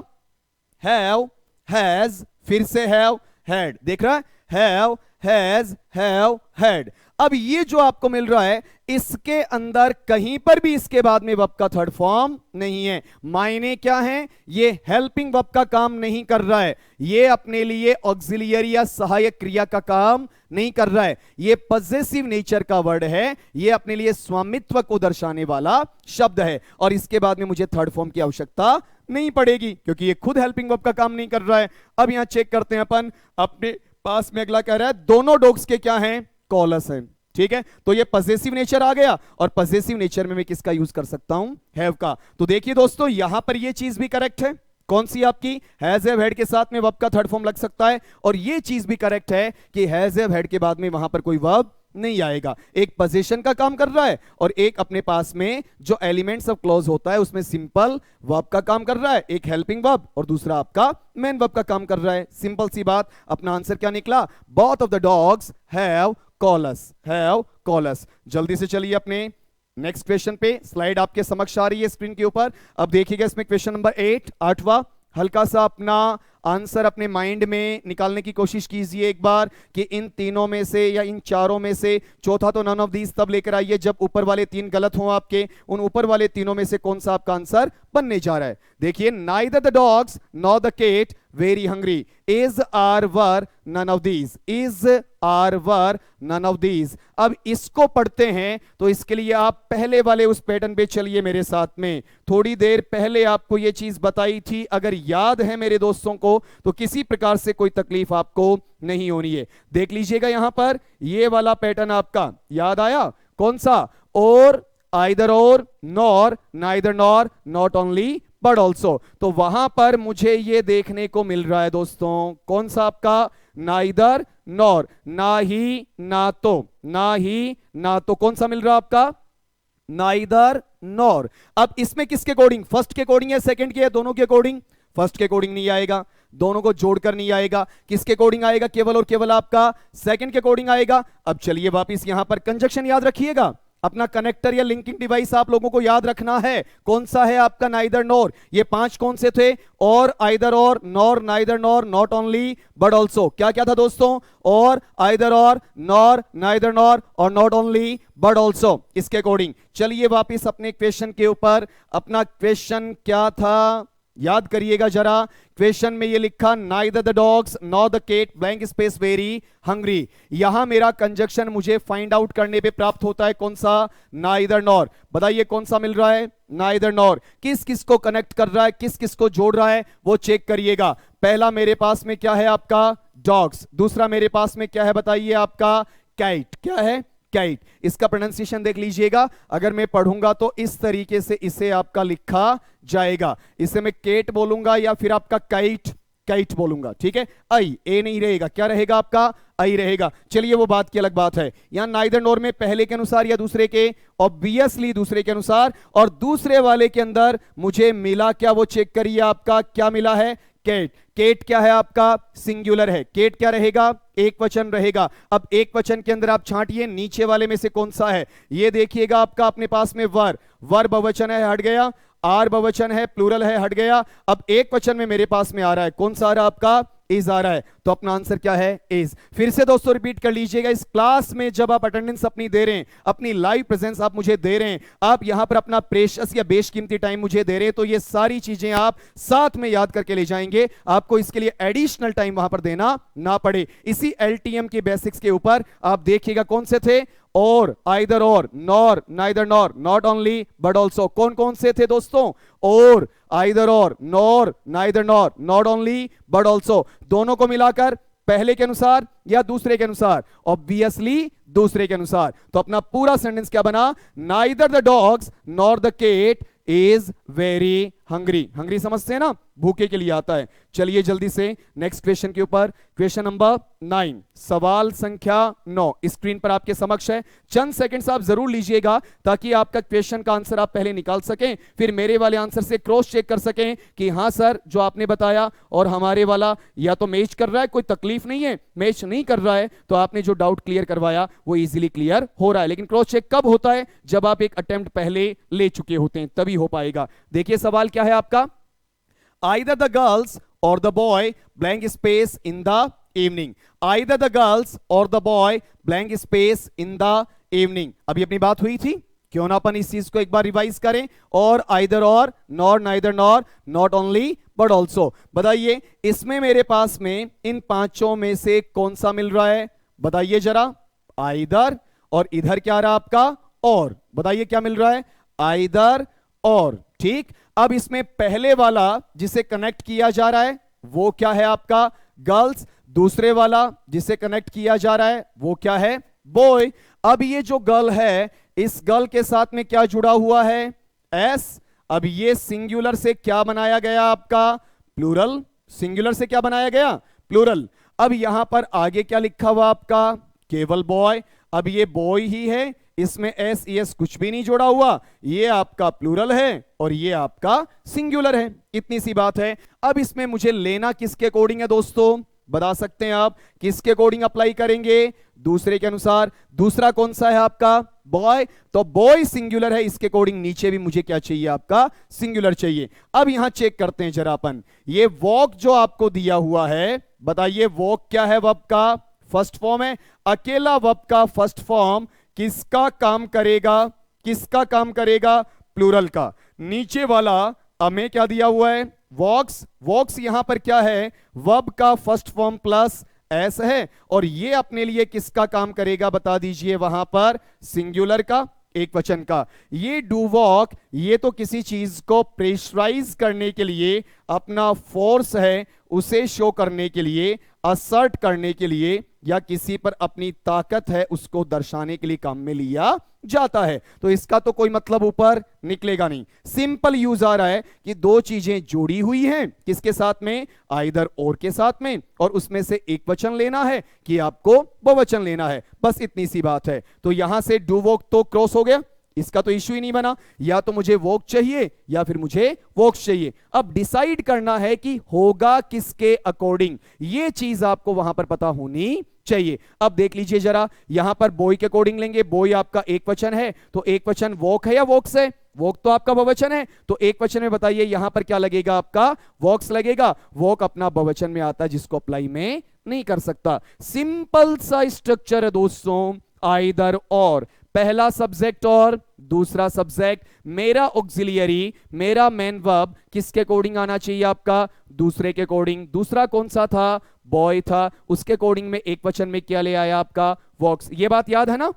S1: हैव, हैज, फिर से हैव, हैड। देख रहा है? Have, has, have, had. अब ये जो आपको मिल रहा है, इसके अंदर कहीं पर भी इसके बाद में वर्ब का थर्ड फॉर्म नहीं है। मायने क्या है? ये हेल्पिंग वर्ब का काम नहीं कर रहा है, ये अपने लिए ऑक्सिलियरी या सहायक क्रिया का काम नहीं कर रहा है, ये पॉजेसिव नेचर का वर्ड है, ये अपने लिए स्वामित्व को दर्शाने वाला शब्द है, और इसके बाद में मुझे थर्ड फॉर्म की आवश्यकता नहीं पड़ेगी क्योंकि ये खुद हेल्पिंग वर्ब का काम नहीं कर रहा है। अब यहां चेक करते हैं अपन, अपने पास में अगला कह रहा है दोनों डॉग्स के क्या हैं? कॉलस हैं। ठीक है, तो ये पॉजेसिव नेचर आ गया, और पॉजेसिव नेचर में मैं किसका यूज कर सकता हूं? हैव का। तो देखिए दोस्तों, यहां पर ये चीज भी करेक्ट है। कौन सी आपकी? हैज हैव हैड के साथ में वर्ब का थर्ड फॉर्म लग सकता है, और ये चीज भी करेक्ट है कि हैज हैव हैड के बाद में वहां पर कोई वर्ब नहीं आएगा। एक पोजीशन का काम कर रहा है, और एक अपने पास में जो एलिमेंट्स ऑफ क्लॉज होता है उसमें सिंपल वर्ब का काम कर रहा है, एक हेल्पिंग वर्ब और दूसरा आपका मेन वर्ब का काम कर रहा है। सिंपल सी बात, अपना आंसर क्या निकला? Both of the dogs have collars, have collars. जल्दी से चलिए अपने नेक्स्ट क्वेश्चन पे, स्लाइड आपके समक्ष आ रही है स्क्रीन के ऊपर। अब देखिएगा इसमें क्वेश्चन नंबर 8, 8वां। हल्का सा अपना आंसर अपने माइंड में निकालने की कोशिश कीजिए एक बार कि इन तीनों में से या इन चारों में से चौथा तो नन ऑफ दीज तब लेकर आइए जब ऊपर वाले तीन गलत हों आपके। उन ऊपर वाले तीनों में से कौन सा आपका आंसर बनने जा रहा है? देखिए, neither the dogs nor the cat very hungry, is are were none of these, is are were none of these. अब इसको पढ़ते हैं तो इसके लिए आप पहले वाले उस पैटर्न पे चलिए मेरे साथ में। थोड़ी देर पहले आपको यह चीज बताई थी, अगर याद है मेरे दोस्तों को तो किसी प्रकार से कोई तकलीफ आपको नहीं होनी है। देख लीजिएगा यहां पर ये वाला पैटर्न आपका याद आया? कौन सा? और, आइदर और, nor, neither nor, not only but also. तो वहां पर मुझे ये देखने को मिल रहा है दोस्तों, कौन सा आपका? नाइदर नॉर, ना ही ना तो, ना ही ना तो। कौन सा मिल रहा है आपका? Neither nor. अब इसमें किसके अकॉर्डिंग? फर्स्ट के अकॉर्डिंग है, सेकंड के, दोनों के अकॉर्डिंग? फर्स्ट के अकॉर्डिंग नहीं आएगा, दोनों को जोड़कर नहीं आएगा। किसके अकॉर्डिंग आएगा? केवल और केवल आपका सेकंड के अकॉर्डिंग आएगा। अब चलिए वापस यहां पर कंजक्शन याद रखिएगा, अपना कनेक्टर या लिंकिंग डिवाइस आप लोगों को याद रखना है। कौन सा है आपका? Neither nor. ये 5 कौन से थे? और, आइदर और, nor, neither nor, not only but also. क्या क्या था दोस्तों? और, आइदर और, नॉर, नाइदर नॉर और नॉट ओनली बट ऑल्सो। इसके अकॉर्डिंग चलिए वापिस अपने क्वेश्चन के ऊपर। अपना क्वेश्चन क्या था याद करिएगा जरा। क्वेश्चन में ये लिखा, neither the dogs nor the cat blank space very hungry. यहां मेरा कंजक्शन मुझे फाइंड आउट करने पे प्राप्त होता है, कौन सा? Neither nor. बताइए कौन सा मिल रहा है? Neither nor. किस किस को कनेक्ट कर रहा है, किस किस को जोड़ रहा है वो चेक करिएगा। पहला मेरे पास में क्या है आपका? डॉग्स। दूसरा मेरे पास में क्या है बताइए आपका? कैट। क्या है? कैट। इसका प्रोनाउंसिएशन देख लीजिएगा, अगर मैं पढ़ूंगा तो इस तरीके से इसे आपका लिखा जाएगा। इसे मैं केट बोलूंगा या फिर आपका काइट, काइट बोलूंगा। ठीक है, आई, ए नहीं रहेगा, क्या रहेगा आपका? आई रहेगा। चलिए वो बात की अलग बात है। यहां नाइदर नॉर में पहले के अनुसार या दूसरे के? ऑब्वियसली दूसरे के अनुसार। और दूसरे वाले के अंदर मुझे मिला क्या वो चेक करिए आपका, क्या मिला है? कैट। केट क्या है आपका? सिंगुलर है। केट क्या रहेगा? एक वचन रहेगा। अब एक वचन के अंदर आप छांटिए नीचे वाले में से कौन सा है। ये देखिएगा आपका अपने पास में वर, वर बहुवचन है, हट गया। आर बहुवचन है, प्लूरल है, हट गया। अब एक वचन में मेरे पास में आ रहा है, कौन सा आ रहा है आपका? इज आ रहा है। तो अपना आंसर क्या है? इज। फिर से दोस्तों रिपीट कर लीजिएगा, इस क्लास में जब आप अटेंडेंस अपनी दे रहे हैं, अपनी लाइव प्रेजेंस आप मुझे दे रहे हैं, आप यहां पर अपना प्रेशियस या बेशकीमती टाइम मुझे दे रहे हैं, तो ये सारी चीजें आप साथ में याद करके ले जाएंगे। आपको इसके लिए एडिशनल टाइम वहां पर देना ना पड़े। इसी एलटीएम के बेसिक्स के ऊपर आप देखिएगा कौन से थे? और, आइदर और, nor, neither nor, not only but also. कौन कौन से थे दोस्तों? और, आइदर और, nor, neither nor, not only but also. दोनों को मिलाकर पहले के अनुसार या दूसरे के अनुसार? ऑब्वियसली दूसरे के अनुसार। तो अपना पूरा सेंटेंस क्या बना? Neither the dogs nor the cat is very hungry. Hungry समझते हैं ना, भूखे के लिए आता है। चलिए जल्दी से नेक्स्ट क्वेश्चन के ऊपर। क्वेश्चन नंबर 9, सवाल संख्या 9 स्क्रीन पर आपके समक्ष है। चंद सेकंड्स आप जरूर लीजिएगा ताकि आपका क्वेश्चन का आंसर आप पहले निकाल सकें, फिर मेरे वाले आंसर से क्रॉस चेक कर सकें कि हां सर जो आपने बताया और हमारे वाला या तो मैच कर रहा है, कोई तकलीफ नहीं है। मैच नहीं कर रहा है तो आपने जो डाउट क्लियर करवाया वो इजीली क्लियर हो रहा है। लेकिन क्रॉस चेक कब होता है? जब आप एक अटेम्प्ट पहले ले चुके होते हैं, तभी हो पाएगा। देखिए सवाल क्या है आपका? Either the girls or the boy blank space in the evening, either the girls और the boy blank space in the evening. अभी अपनी बात हुई थी, क्यों ना अपन इस चीज को एक बार रिवाइज करें। और आइदर और, nor, neither nor, not only but also. बताइए इसमें मेरे पास में इन पांचों में से कौन सा मिल रहा है, बताइए जरा। आइदर, और इधर क्या रहा आपका और, बताइए क्या मिल रहा है, आइदर और। ठीक, अब इसमें पहले वाला जिसे कनेक्ट किया जा रहा है वो क्या है आपका गर्ल्स, दूसरे वाला जिसे कनेक्ट किया जा रहा है वो क्या है बॉय। अब ये जो गर्ल है इस गर्ल के साथ में क्या जुड़ा हुआ है एस। अब ये सिंगुलर से क्या बनाया गया आपका प्लूरल, सिंगुलर से क्या बनाया गया प्लूरल। अब यहां पर आगे क्या लिखा हुआ आपका केवल बॉय। अब ये बॉय ही है, इसमें एस एस कुछ भी नहीं जोड़ा हुआ, ये आपका प्लूरल है और ये आपका सिंगुलर है, इतनी सी बात है। अब इसमें मुझे लेना किसके अकॉर्डिंग है दोस्तों, बता सकते हैं आप किसके अकॉर्डिंग अप्लाई करेंगे, दूसरे के अनुसार। दूसरा कौन सा है आपका बॉय, तो बॉय सिंगुलर है, इसके अकॉर्डिंग नीचे भी मुझे क्या चाहिए आपका सिंगुलर चाहिए। अब यहां चेक करते हैं जरा अपन, ये वॉक जो आपको दिया हुआ है, बताइए वॉक क्या है, वर्ब का फर्स्ट फॉर्म है। अकेला वर्ब का फर्स्ट फॉर्म किसका काम करेगा, किसका काम करेगा प्लूरल का। नीचे वाला हमें क्या दिया हुआ है वॉक्स, वॉक्स यहां पर क्या है वर्ब का फर्स्ट फॉर्म प्लस एस है, और ये अपने लिए किसका काम करेगा बता दीजिए, वहां पर सिंगुलर का, एक वचन का। ये डू वॉक ये तो किसी चीज को प्रेशराइज करने के लिए, अपना फोर्स है उसे शो करने के लिए, असर्ट करने के लिए, या किसी पर अपनी ताकत है उसको दर्शाने के लिए काम में लिया जाता है। तो इसका तो कोई मतलब ऊपर निकलेगा नहीं। सिंपल यूज आ रहा है कि दो चीजें जुड़ी हुई हैं, किसके साथ में आइदर और के साथ में, और उसमें से एक वचन लेना है कि आपको बहुवचन लेना है, बस इतनी सी बात है। तो यहां से डू वॉक तो क्रॉस हो गया, इसका तो इश्यू ही नहीं बना, या तो मुझे वॉक चाहिए या फिर मुझे वॉक्स चाहिए। अब डिसाइड करना है कि होगा किसके अकॉर्डिंग, ये चीज आपको वहां पर पता होनी चाहिए। अब देख लीजिए जरा, यहां पर बॉय के अकॉर्डिंग लेंगे, बॉय आपका एक वचन है, तो एक वचन वॉक है या वॉक्स है, वॉक तो आपका बहुवचन है, तो एक वचन में बताइए यहां पर क्या लगेगा आपका वॉक्स लगेगा। वॉक अपना बहुवचन में आता है जिसको अप्लाई में नहीं कर सकता। सिंपल सा स्ट्रक्चर है दोस्तों, आइदर और, पहला सब्जेक्ट और दूसरा सब्जेक्ट, मेरा ऑक्सिलियरी, मेरा मेन वर्ब किसके अकॉर्डिंग आना चाहिए आपका दूसरे के अकॉर्डिंग। दूसरा कौन सा था बॉय था, उसके अकॉर्डिंग में एक वचन में क्या ले आया आपका वॉक्स। ये बात याद है ना,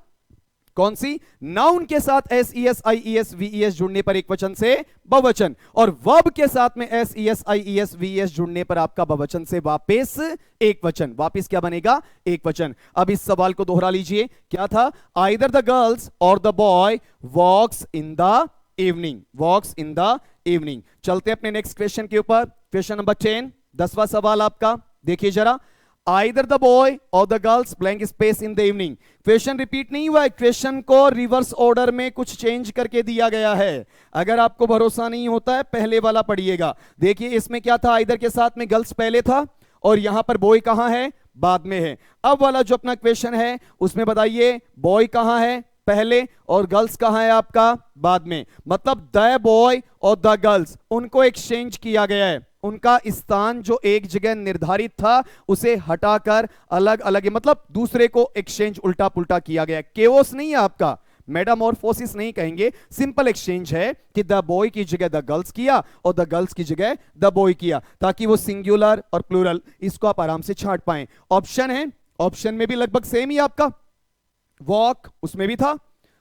S1: कौन सी, नाउन के साथ S E S I E S V E S जुड़ने पर एक वचन से बहुवचन, और वर्ब के साथ में S E S I E S V E S जुड़ने पर आपका बहुवचन से वापस एक वचन, वापस क्या बनेगा एक वचन। अब इस सवाल को दोहरा लीजिए, क्या था, आइदर द गर्ल्स और the boy walks in the evening, walks in the evening. चलते हैं अपने नेक्स्ट क्वेश्चन के ऊपर, क्वेश्चन नंबर 10, 10वां सवाल आपका देखिए जरा, आइदर द बॉय और the girls blank space in the evening. Question repeat नहीं हुआ है, क्वेश्चन को रिवर्स ऑर्डर में कुछ चेंज करके दिया गया है। अगर आपको भरोसा नहीं होता है पहले वाला पढ़िएगा। देखिए इसमें क्या था, आइदर के साथ में गर्ल्स पहले था और यहां पर बॉय कहां है बाद में है। अब वाला जो अपना क्वेश्चन है उसमें बताइए बॉय कहां है पहले और गर्ल्स कहां है आपका बाद में, मतलब द बॉय और द गर्ल्स उनको एक्सचेंज किया गया है, उनका स्थान जो एक जगह निर्धारित था उसे हटाकर अलग अलग, मतलब दूसरे को एक्सचेंज उल्टा पुल्टा किया गया। केओस नहीं है आपका, मेटामॉर्फोसिस नहीं कहेंगे, सिंपल एक्सचेंज है कि द बॉय की जगह द गर्ल्स किया और द गर्ल्स की जगह द बॉय किया, ताकि वो सिंगुलर और प्लूरल इसको आप आराम से छांट पाए। ऑप्शन है, ऑप्शन में भी लगभग सेम ही आपका, वॉक उसमें भी था,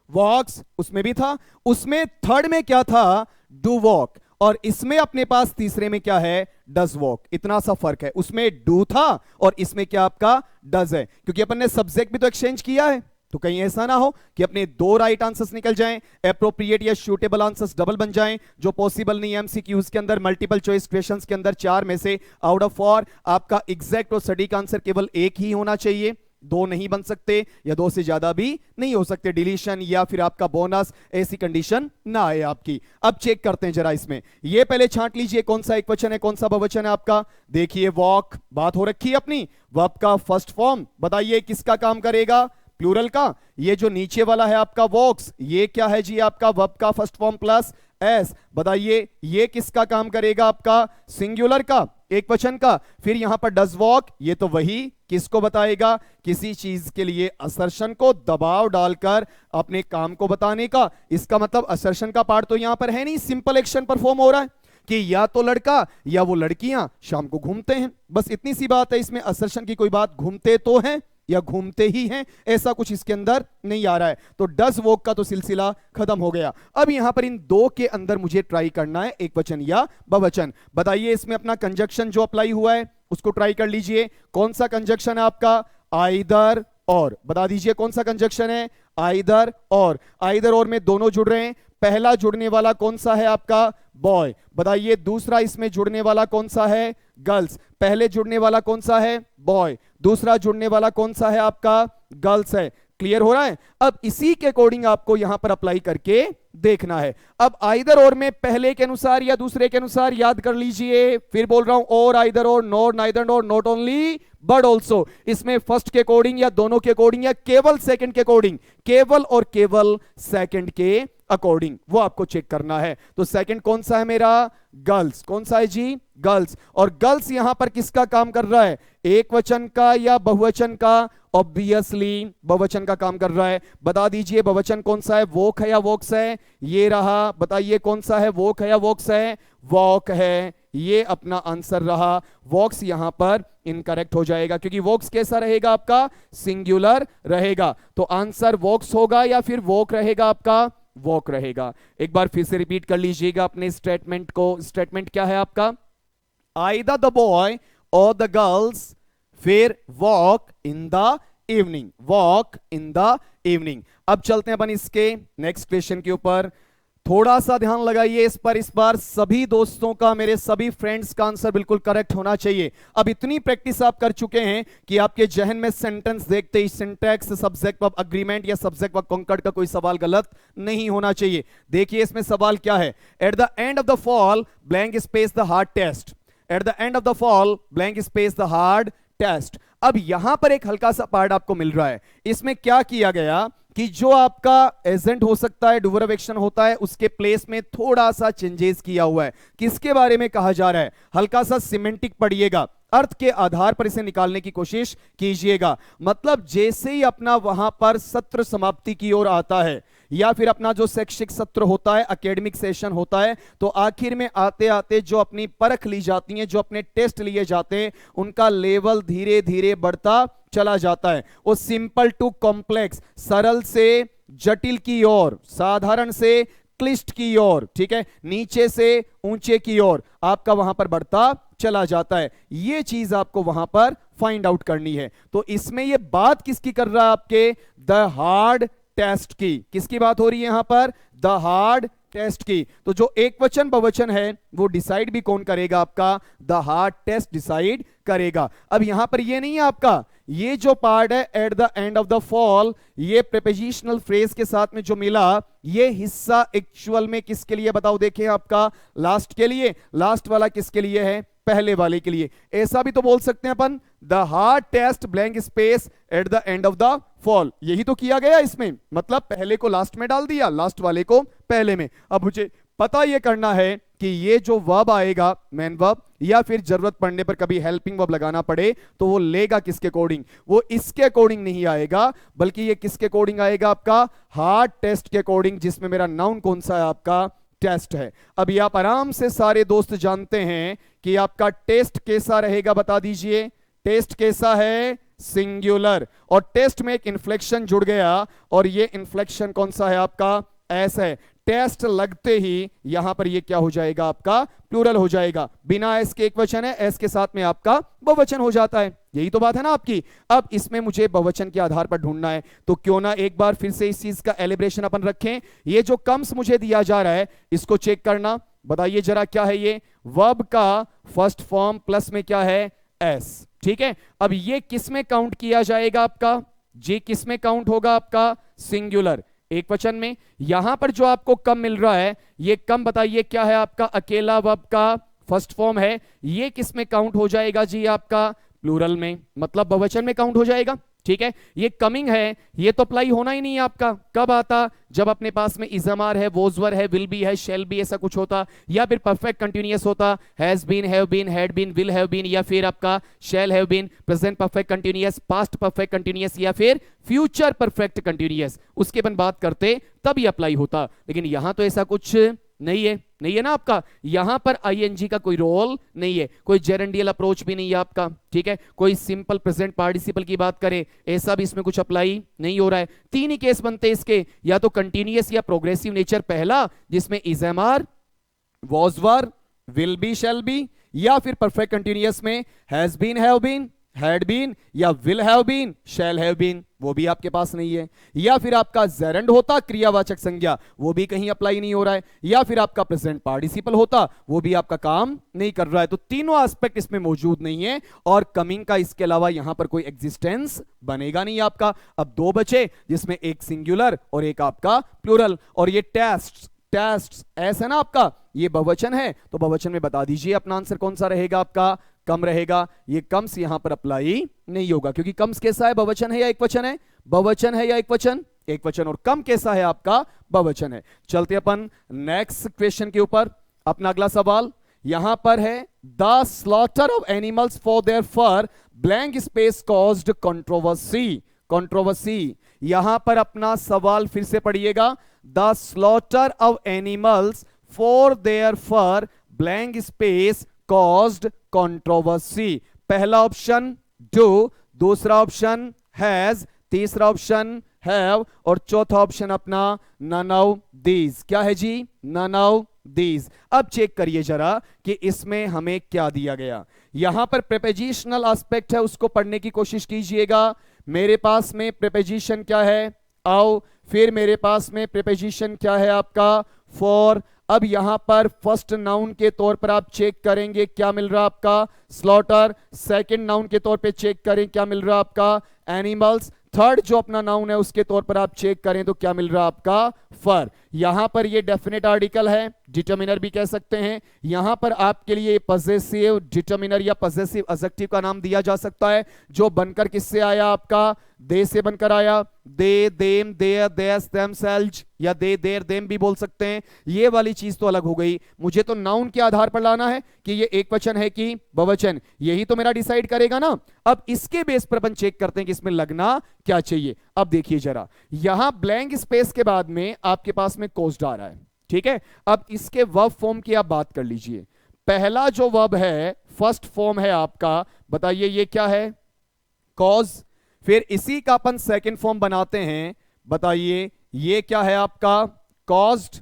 S1: वॉक्स उसमें भी था, उसमें थर्ड में क्या था डू वॉक, और इसमें अपने पास तीसरे में क्या है डज वॉक। इतना सा फर्क है, उसमें डू था और इसमें क्या आपका डज है, क्योंकि अपन ने सब्जेक्ट भी तो एक्सचेंज किया है। तो कहीं ऐसा ना हो कि अपने दो राइट आंसर्स निकल जाएं, एप्रोप्रिएट या सूटेबल आंसर्स डबल बन जाएं, जो पॉसिबल नहीं है। एमसीक्यूज के अंदर, मल्टीपल चॉइस क्वेश्चंस के अंदर 4 में से आउट ऑफ 4 आपका एग्जैक्ट और सटीक आंसर केवल एक ही होना चाहिए, दो नहीं बन सकते या दो से ज्यादा भी नहीं हो सकते। डिलीशन या फिर आपका बोनस ऐसी कंडीशन ना आए आपकी। अब चेक करते हैं जरा इसमें, ये पहले छांट लीजिए कौन सा एक वचन है कौन सा बहुवचन है आपका। देखिए वॉक बात हो रखी है अपनी, वर्ब का फर्स्ट फॉर्म बताइए किसका काम करेगा प्लूरल का। ये जो नीचे वाला है आपका वॉक्स, ये क्या है जी आपका वर्ब का फर्स्ट फॉर्म प्लस एस, बताइए ये किसका काम करेगा आपका सिंगुलर का। एक वचन का। फिर यहां पर डज वॉक, ये तो वही किसको बताएगा, किसी चीज के लिए असर्शन को दबाव डालकर अपने काम को बताने का। इसका मतलब असर्शन का पार्ट तो यहां पर है नहीं, सिंपल एक्शन परफॉर्म हो रहा है कि या तो लड़का या वो लड़कियां शाम को घूमते हैं, बस इतनी सी बात है। इसमें असर्शन की कोई बात, घूमते तो हैं या घूमते ही हैं, ऐसा कुछ इसके अंदर नहीं आ रहा है। तो डज वॉक का तो सिलसिला खत्म हो गया। अब यहां पर इन दो के अंदर मुझे ट्राई करना है एक वचन या बहुवचन। बताइए इसमें अपना कंजक्शन जो अप्लाई हुआ है उसको ट्राई कर लीजिए। कौन सा कंजक्शन है आपका, आइदर और। बता दीजिए कौन सा कंजक्शन है, आइदर और। आइदर और में दोनों जुड़ रहे हैं। पहला जुड़ने वाला कौन सा है आपका, बॉय। बताइए दूसरा इसमें जुड़ने वाला कौन सा है, गर्ल्स। पहले जुड़ने वाला कौन सा है, बॉय। दूसरा जुड़ने वाला कौन सा है आपका, गर्ल्स है। क्लियर हो रहा है। अब इसी के अकॉर्डिंग आपको यहां पर अप्लाई करके देखना है। अब आइदर और में पहले के अनुसार या दूसरे के अनुसार याद कर लीजिए। फिर बोल रहा हूं, और आइदर और, nor neither nor, not only but also. इसमें फर्स्ट के अकॉर्डिंग या दोनों के अकॉर्डिंग या केवल सेकंड के अकॉर्डिंग, केवल और केवल सेकंड के अकॉर्डिंग वो आपको चेक करना है। तो सेकंड कौन सा है मेरा, गर्ल्स। कौन सा है जी, गर्ल्स। और गर्ल्स यहां पर किसका काम कर रहा है, एक वचन का या बहुवचन का, ऑब्वियसली बहुवचन का काम कर रहा है। बता दीजिए बहुवचन कौन सा है, वॉक है या वॉक्स है, ये रहा। बताइए कौन सा है, वॉक है या वॉक्स है, वॉक है। ये अपना आंसर रहा। वॉक्स यहां पर इनकरेक्ट हो जाएगा क्योंकि वॉक्स कैसा रहेगा आपका, सिंगुलर रहेगा। तो आंसर वॉक्स होगा या फिर वॉक रहेगा आपका, वॉक रहेगा। एक बार फिर से रिपीट कर लीजिएगा अपने स्टेटमेंट को। स्टेटमेंट क्या है आपका, आइदर द बॉय और द गर्ल्स, फिर walk in the evening, walk in the evening. अब चलते हैं अपन इसके नेक्स्ट क्वेश्चन के ऊपर। थोड़ा सा ध्यान लगाइए इस पर। इस बार सभी दोस्तों का, मेरे सभी फ्रेंड्स का आंसर बिल्कुल करेक्ट होना चाहिए। अब इतनी प्रैक्टिस आप कर चुके हैं कि आपके जहन में सेंटेंस देखते ही सिंटैक्स, सब्जेक्ट वर्ब अग्रीमेंट या सब्जेक्ट वर्ब कॉन्कर्ड का कोई सवाल गलत नहीं होना चाहिए। देखिए इसमें सवाल क्या है, at the end of the fall blank space the hard test. At the end of the fall blank space the hard test. अब यहां पर एक हल्का सा पार्ट आपको मिल रहा है। इसमें क्या किया गया कि जो आपका एजेंट हो सकता है, डूअर ऑफ एक्शन होता है, उसके प्लेस में थोड़ा सा चेंजेस किया हुआ है। किसके बारे में कहा जा रहा है, हल्का सा सिमेंटिक पढ़िएगा, अर्थ के आधार पर इसे निकालने की कोशिश कीजिएगा। मतलब जैसे ही अपना वहां पर सत्र समाप्ति की ओर आता है या फिर अपना जो शैक्षिक सत्र होता है, एकेडमिक सेशन होता है, तो आखिर में आते आते जो अपनी परख ली जाती है, जो अपने टेस्ट लिए जाते हैं, उनका लेवल धीरे धीरे बढ़ता चला जाता है। वो सिंपल टू कॉम्प्लेक्स, सरल से जटिल की ओर, साधारण से क्लिष्ट की ओर, ठीक है, नीचे से ऊंचे की ओर आपका वहां पर बढ़ता चला जाता है। ये चीज आपको वहां पर फाइंड आउट करनी है। तो इसमें ये बात किसकी कर रहा है, आपके द हार्ड टेस्ट की। किसकी बात हो रही है यहां पर, द हार्ड टेस्ट की। तो जो एक वचन बहुवचन है वो डिसाइड भी कौन करेगा, आपका द हार्ड टेस्ट डिसाइड करेगा। अब यहां पर ये नहीं है आपका, ये जो पार्ट है at the end of the fall, ये प्रीपोजिशनल फ्रेज के साथ में जो मिला, ये हिस्सा एक्चुअल में किसके लिए बताओ, देखें आपका लास्ट के लिए। लास्ट वाला किसके लिए है, पहले वाले के लिए। ऐसा भी तो बोल सकते हैं अपन, the hard test blank space at the end of the fall. यही तो किया गया इसमें, मतलब पहले को लास्ट में डाल दिया, लास्ट वाले को पहले में। अब मुझे पता यह करना है कि ये जो वर्ब आएगा, मेन वर्ब, या फिर जरूरत पड़ने पर कभी हेल्पिंग वर्ब लगाना पड़े तो वो लेगा किसके अकॉर्डिंग, वो इसके अकॉर्डिंग नहीं आएगा, बल्कि ये किसके अकॉर्डिंग आएगा, आपका हार्ड टेस्ट के अकॉर्डिंग, जिसमें मेरा नाउन कौन सा है, आपका टेस्ट है। अभी आप आराम से सारे दोस्त जानते हैं कि आपका टेस्ट कैसा रहेगा, बता दीजिए। टेस्ट कैसा है, सिंगुलर, और टेस्ट में एक इन्फ्लेक्शन जुड़ गया, और ये इन्फ्लेक्शन कौन सा है, आपका एस है। टेस्ट लगते ही यहां पर ये क्या हो जाएगा, आपका प्लूरल हो जाएगा। बिना एस के एक वचन है, एस के साथ में आपका बहुवचन हो जाता है। यही तो बात है ना आपकी। अब इसमें मुझे बहुवचन के आधार पर ढूंढना है, तो क्यों ना एक बार फिर से इस चीज का एलिब्रेशन अपन रखें। ये जो कम्स मुझे दिया जा रहा है इसको चेक करना। बताइए जरा क्या है ये, वर्ब का फर्स्ट फॉर्म प्लस में क्या है, एस, ठीक है। अब ये किस में काउंट किया जाएगा, आपका जे किस में काउंट होगा, आपका सिंगुलर, एक वचन में। यहां पर जो आपको कम मिल रहा है, ये कम बताइए क्या है, आपका अकेला वर्ब का फर्स्ट फॉर्म है। ये किस में काउंट हो जाएगा जी, आपका प्लूरल में, मतलब बहुवचन में काउंट हो जाएगा,
S2: ठीक है। ये कमिंग है, ये तो अप्लाई होना ही नहीं है आपका। कब आता? जब अपने पास में इजमार है, वोजवर है, विल बी है, शेल बी, ऐसा कुछ होता, या फिर परफेक्ट कंटिन्यूअस होता, has been, have been, had been, will have been, या फिर आपका shall have been, present perfect continuous, past perfect continuous, या फिर फ्यूचर परफेक्ट कंटिन्यूअस, उसके अपन बात करते तब ये अप्लाई होता। लेकिन यहां तो ऐसा कुछ नहीं है, नहीं है ना आपका। यहां पर आईएनजी का कोई रोल नहीं है, कोई जेरेंडियल अप्रोच भी नहीं है आपका, ठीक है। कोई सिंपल प्रेजेंट पार्टिसिपल की बात करें, ऐसा भी इसमें कुछ अप्लाई नहीं हो रहा है। तीन ही केस बनते हैं इसके, या तो कंटिन्यूअस या प्रोग्रेसिव नेचर पहला, जिसमें is am are, was, will be, shall be, या फिर परफेक्ट कंटिन्यूअस में has been, have been, had been, या will have been, shall have been, वो भी आपके पास नहीं है। या फिर आपका जेरेंड होता, क्रियावाचक संज्ञा, वो भी कहीं अप्लाई नहीं हो रहा है। या फिर आपका प्रेजेंट पार्टिसिपल होता, वो भी आपका काम नहीं कर रहा है। तो तीनों एस्पेक्ट इसमें मौजूद नहीं है, और कमिंग का इसके अलावा यहां पर कोई एग्जिस्टेंस बनेगा नहीं आपका। अब दो बचे, जिसमें एक सिंगुलर और एक आपका प्लूरल। और ये टेस्ट ऐसा है ना आपका, ये बहुवचन है, तो बहुवचन में बता दीजिए अपना आंसर कौन सा रहेगा आपका, कम रहेगा। ये कम्स यहां पर अप्लाई नहीं होगा, क्योंकि कम्स कैसा है, बहुवचन है या एक वचन है, बहुवचन है या एक वचन, एक वचन। और कम कैसा है आपका, बहुवचन है। चलते अपन नेक्स्ट क्वेश्चन के ऊपर। अपना अगला सवाल यहां पर है, the slaughter of animals for their fur blank space caused controversy. यहां पर अपना सवाल फिर से पढ़िएगा, the slaughter of animals for their fur blank space caused controversy. पहला ऑप्शन डू, दूसरा ऑप्शन हैज, तीसरा ऑप्शन हैव, और चौथा ऑप्शन अपना नन ऑफ दीज। क्या है जी, नन ऑफ दीज। अब चेक करिए जरा कि इसमें हमें क्या दिया गया। यहां पर प्रीपोजिशनल एस्पेक्ट है, उसको पढ़ने की कोशिश कीजिएगा। मेरे पास में प्रीपोजिशन क्या है, आओ। फिर मेरे पास में प्रीपोजिशन क्या है आपका, फॉर। अब यहां पर फर्स्ट नाउन के तौर पर आप चेक करेंगे क्या मिल रहा आपका, स्लॉटर। सेकंड नाउन के तौर पे चेक करें क्या मिल रहा आपका, एनिमल्स। थर्ड जो अपना नाउन है उसके तौर पर आप चेक करें तो क्या मिल रहा आपका, फर। यहां पर ये डेफिनेट आर्टिकल है, डिटर्मिनर भी कह सकते हैं। यहां पर आपके लिए पजेसिव डिटर्मिनर या पजेसिव एडजेक्टिव का नाम दिया जा सकता है, जो बनकर किससे आया आपका, दे से बनकर आया। दे, देम, देयर, देयर्स, देमसेल्व्स, या दे, देयर, देम भी बोल सकते हैं। ये वाली चीज तो अलग हो गई। मुझे तो नाउन के आधार पर लाना है कि ये एक वचन है कि बहुवचन, यही तो मेरा डिसाइड करेगा ना। अब इसके बेस पर अपन चेक करते हैं कि इसमें लगना क्या चाहिए। अब देखिए जरा, यहां ब्लैंक स्पेस के बाद में आपके पास में कॉज्ड आ रहा है, ठीक है। अब इसके वर्ब फॉर्म की आप बात कर लीजिए। पहला जो वर्ब है, फर्स्ट फॉर्म है आपका, बताइए ये क्या है, कॉज। फिर इसी का अपन सेकंड फॉर्म बनाते हैं, बताइए ये क्या है आपका, कॉज्ड।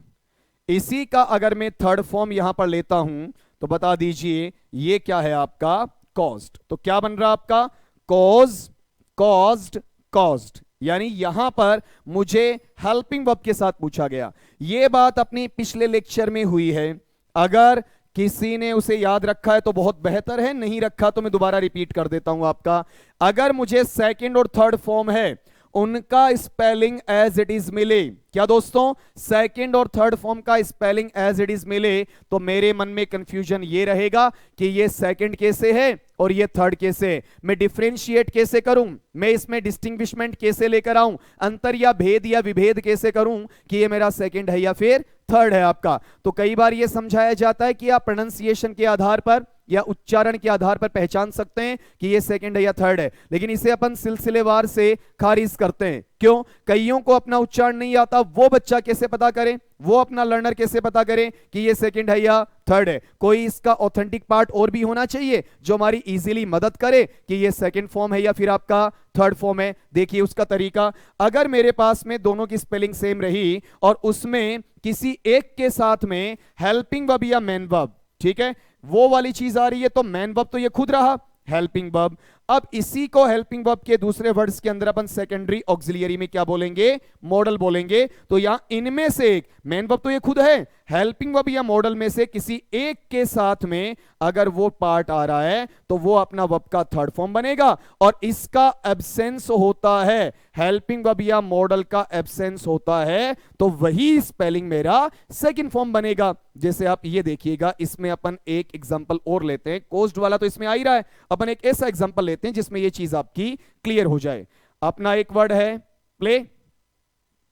S2: इसी का अगर मैं थर्ड फॉर्म यहां पर लेता हूं तो बता दीजिए ये क्या है आपका, कॉज्ड। तो क्या बन रहा आपका, कॉज, कॉज्ड, कॉज्ड। यानी यहां पर मुझे हेल्पिंग वर्ब के साथ पूछा गया। यह बात अपनी पिछले लेक्चर में हुई है, अगर किसी ने उसे याद रखा है तो बहुत बेहतर है, नहीं रखा तो मैं दोबारा रिपीट कर देता हूं आपका। अगर मुझे सेकंड और थर्ड फॉर्म है उनका स्पेलिंग एज इट इज मिले, क्या दोस्तों, सेकंड और थर्ड फॉर्म का स्पेलिंग एज इट इज मिले, तो मेरे मन में कंफ्यूजन ये रहेगा कि ये सेकंड कैसे है और ये थर्ड कैसे है। मैं डिफरेंशिएट कैसे करूं, मैं इसमें डिस्टिंग्विशमेंट कैसे लेकर आऊं, अंतर या भेद या विभेद कैसे करूं कि ये मेरा सेकंड है या फिर थर्ड है आपका। तो कई बार ये समझाया जाता है कि आप प्रोनाउंसिएशन के आधार पर या उच्चारण के आधार पर पहचान सकते हैं कि ये सेकंड है या थर्ड है, लेकिन इसे अपन सिलसिलेवार से खारिज करते हैं। क्यों, कईयों को अपना उच्चारण नहीं आता, वो बच्चा कैसे पता करे, वो अपना लर्नर कैसे पता करे कि ये सेकंड है या थर्ड है। कोई इसका ऑथेंटिक पार्ट और भी होना चाहिए जो हमारी इजीली मदद करे कि ये सेकंड फॉर्म है या फिर आपका थर्ड फॉर्म है। देखिए उसका तरीका, अगर मेरे पास में दोनों की स्पेलिंग सेम रही और उसमें किसी एक के साथ में हेल्पिंग वर्ब या मेन वर्ब, ठीक है, वो वाली चीज आ रही है, तो मेन वर्ब तो ये खुद रहा हेल्पिंग वर्ब। अब इसी को हेल्पिंग वर्ब के दूसरे वर्ड्स के अंदर अपन सेकेंडरी ऑक्सिलियरी में क्या बोलेंगे, मॉडल बोलेंगे। तो यहां इनमें से एक, मेन वर्ब तो ये खुद है, हेल्पिंग वर्ब या मॉडल में से किसी एक के साथ में अगर वो पार्ट आ रहा है तो वो अपना वर्ब का थर्ड फॉर्म बनेगा, और इसका एब्सेंस होता है, हेल्पिंग वर्ब या मॉडल का एब्सेंस होता है, तो वही स्पेलिंग मेरा सेकंड फॉर्म बनेगा। जैसे आप ये देखिएगा, इसमें अपन एक एग्जांपल और लेते हैं, कोज्ड वाला तो इसमें आ ही रहा है, अपन एक ऐसा एग्जांपल लेते हैं जिसमें ये चीज आपकी क्लियर हो जाए। अपना एक वर्ड है प्ले।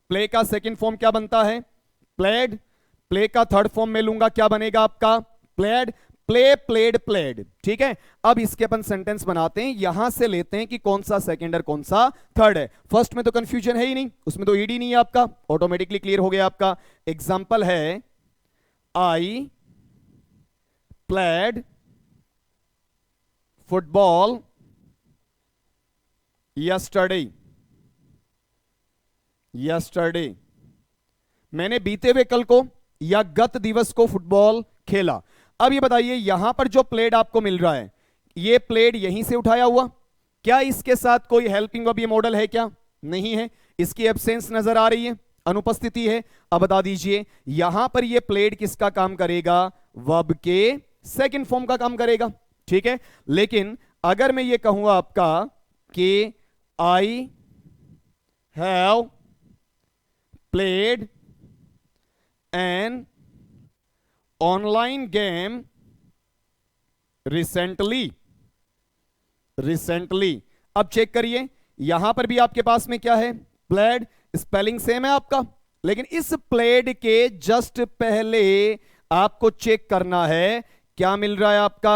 S1: प्ले का सेकंड फॉर्म क्या बनता है? प्लेड। प्ले का थर्ड फॉर्म में लूंगा, क्या बनेगा आपका? प्लेड। Play, played, played. ठीक है, अब इसके अपन सेंटेंस बनाते हैं, यहां से लेते हैं कि कौन सा सेकंड और कौन सा थर्ड है। फर्स्ट में तो कंफ्यूजन है ही नहीं, उसमें तो ईडी नहीं है आपका, ऑटोमेटिकली क्लियर हो गया आपका। एग्जांपल है I played football yesterday. Yesterday, मैंने बीते हुए कल को या गत दिवस को फुटबॉल खेला। अब ये बताइए, यहां पर जो प्लेड आपको मिल रहा है, ये प्लेड यहीं से उठाया हुआ, क्या इसके साथ कोई हेल्पिंग वर्ब या मॉडल है? क्या नहीं है, इसकी एब्सेंस नजर आ रही है, अनुपस्थिति है। अब बता दीजिए, यहां पर ये प्लेड किसका काम करेगा? वर्ब के सेकंड फॉर्म का काम करेगा। ठीक है, लेकिन अगर मैं ये कहूंगा आपका कि I have played an online game recently. Recently, अब चेक करिए, यहां पर भी आपके पास में क्या है? प्लेड। स्पेलिंग सेम है आपका, लेकिन इस प्लेड के जस्ट पहले आपको चेक करना है, क्या मिल रहा है आपका?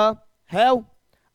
S1: हैव।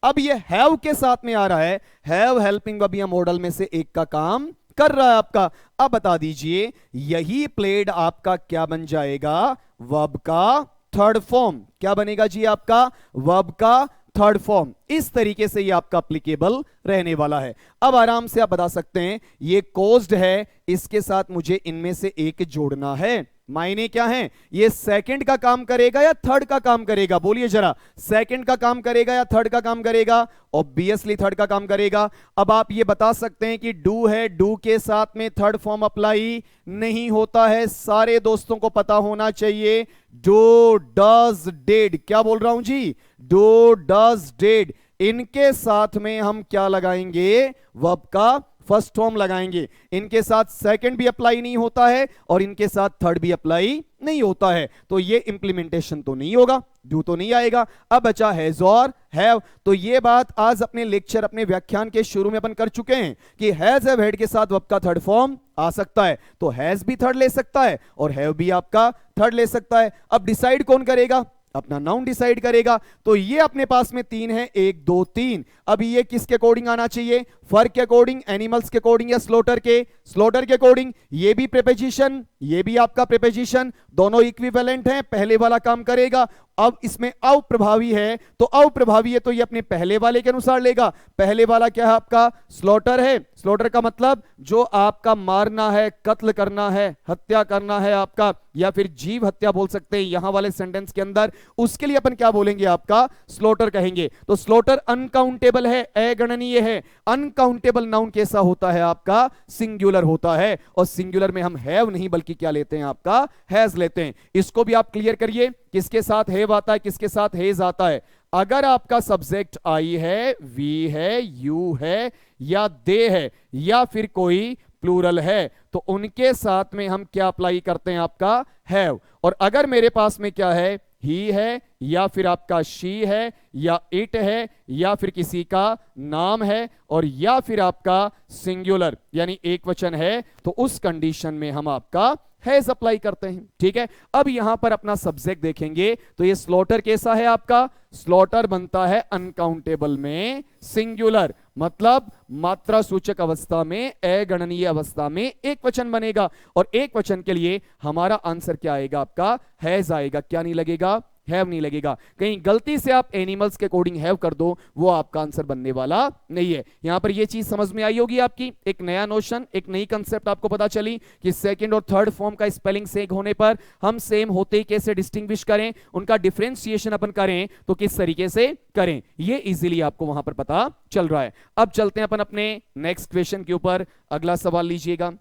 S1: अब ये हैव के साथ में आ रहा है, हैव हेल्पिंग वर्ब या मॉडल में से एक का काम कर रहा है आपका। अब बता दीजिए, यही प्लेड आपका क्या बन जाएगा? वर्ब का थर्ड फॉर्म। क्या बनेगा जी आपका? वर्ब का थर्ड फॉर्म। इस तरीके से ये आपका एप्लीकेबल रहने वाला है। अब आराम से आप बता सकते हैं, ये कोज्ड है, इसके साथ मुझे इनमें से एक जोड़ना है। मायने क्या है? ये सेकंड का काम करेगा या थर्ड का काम करेगा? बोलिए जरा, सेकंड का काम करेगा या थर्ड का काम करेगा? ऑब्वियसली थर्ड का काम करेगा। अब आप ये बता सकते हैं कि डू है, डू के साथ में थर्ड फॉर्म अप्लाई नहीं होता है, सारे दोस्तों को पता होना चाहिए। डू, डज, डिड, क्या बोल रहा हूं जी? डू, डज, डिड, इनके साथ में हम क्या लगाएंगे? वर्ब का फर्स्ट फॉर्म लगाएंगे। इनके साथ सेकंड भी अप्लाई नहीं होता है और इनके साथ थर्ड भी अप्लाई नहीं होता है, तो ये इंप्लीमेंटेशन तो नहीं होगा, डू तो नहीं आएगा। अब बचा हैज और हैव। तो ये बात आज अपने लेक्चर, अपने व्याख्यान के शुरू में अपन कर चुके हैं कि हैज हैव हैड के साथ वर्ब का थर्ड फॉर्म आ सकता है, तो हैज भी थर्ड ले सकता है और हैव भी आपका थर्ड ले सकता है। अब डिसाइड कौन करेगा? अपना नाउन डिसाइड करेगा। तो ये अपने पास में तीन है, 1 2 3। अब ये किसके अकॉर्डिंग आना चाहिए? फर के अकॉर्डिंग, एनिमल्स के अकॉर्डिंग या स्लॉटर के? स्लॉटर के अकॉर्डिंग। ये भी प्रीपोजिशन, ये भी आपका प्रीपोजिशन, दोनों इक्विवेलेंट हैं, पहले वाला काम करेगा। अब इसमें अप्रभावी है, तो अप्रभावी है तो ये अपने पहले वाले के अनुसार लेगा। पहले वाला क्या है आपका? स्लॉटर है। स्लॉटर का मतलब जो आपका मारना है, कत्ल करना है, हत्या करना है आपका, या फिर जीव हत्या बोल सकते हैं यहां वाले सेंटेंस के अंदर, उसके लिए अपन क्या बोलेंगे? आपका स्लॉटर कहेंगे। तो स्लॉटर अनकाउंटेबल है, अगणनीय है। अनकाउंटेबल नाउन कैसा होता है आपका? सिंगुलर होता है, और सिंगुलर में हम हैव नहीं बल्कि क्या लेते हैं? आपका हैज लेते हैं। इसको भी आप क्लियर करिए, किसके साथ हैव आता है, किसके साथ हैज आता है। अगर आपका सब्जेक्ट आई है, वी है, यू है, या दे है, या फिर कोई प्लूरल है, तो उनके साथ में हम क्या अप्लाई करते हैं? आपका हैव। और अगर मेरे पास में क्या है? ही है, या फिर आपका शी है, या इट है, या फिर किसी का नाम है, और या फिर आपका सिंगुलर यानी एक वचन है, तो उस कंडीशन में हम आपका हैज अप्लाई करते हैं। ठीक है, अब यहां पर अपना सब्जेक्ट देखेंगे तो ये स्लॉटर कैसा है आपका? स्लॉटर बनता है अनकाउंटेबल में सिंगुलर, मतलब मात्रा सूचक अवस्था में, अगणनीय अवस्था में एक वचन बनेगा, और एक वचन के लिए हमारा आंसर क्या आएगा? आपका हैज आएगा। क्या नहीं लगेगा? हैव नहीं लगेगा। कहीं गलती से आप एनिमल्स के अकॉर्डिंग हैव कर दो, वो आपका आंसर बनने वाला नहीं है। यहां पर ये चीज समझ में आई होगी आपकी, एक नया नोशन, एक नई कंसेप्ट आपको पता चली कि सेकंड और थर्ड फॉर्म का स्पेलिंग सेम होने पर हम सेम होते ही कैसे डिस्टिंग्विश करें, उनका डिफरेंशिएशन अपन करें तो किस तरीके से करें, ये इजीली आपको वहां पर पता चल रहा है। अब चलते हैं अपन अपने नेक्स्ट क्वेश्चन के ऊपर। अगला सवाल लीजिएगा।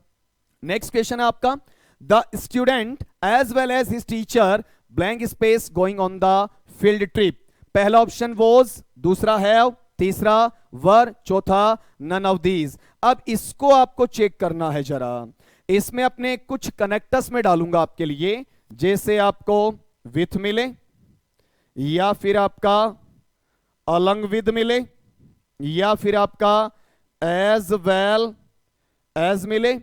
S1: नेक्स्ट क्वेश्चन है आपका, the student as well as his teacher blank space going on the field trip. पहला ऑप्शन वॉज, दूसरा हैव, तीसरा वर, चौथा नन ऑफ दीज। अब इसको आपको चेक करना है जरा। इसमें अपने कुछ कनेक्टर्स में डालूंगा आपके लिए, जैसे आपको विथ मिले, या फिर आपका अलंग विद मिले, या फिर आपका एज वेल एज मिले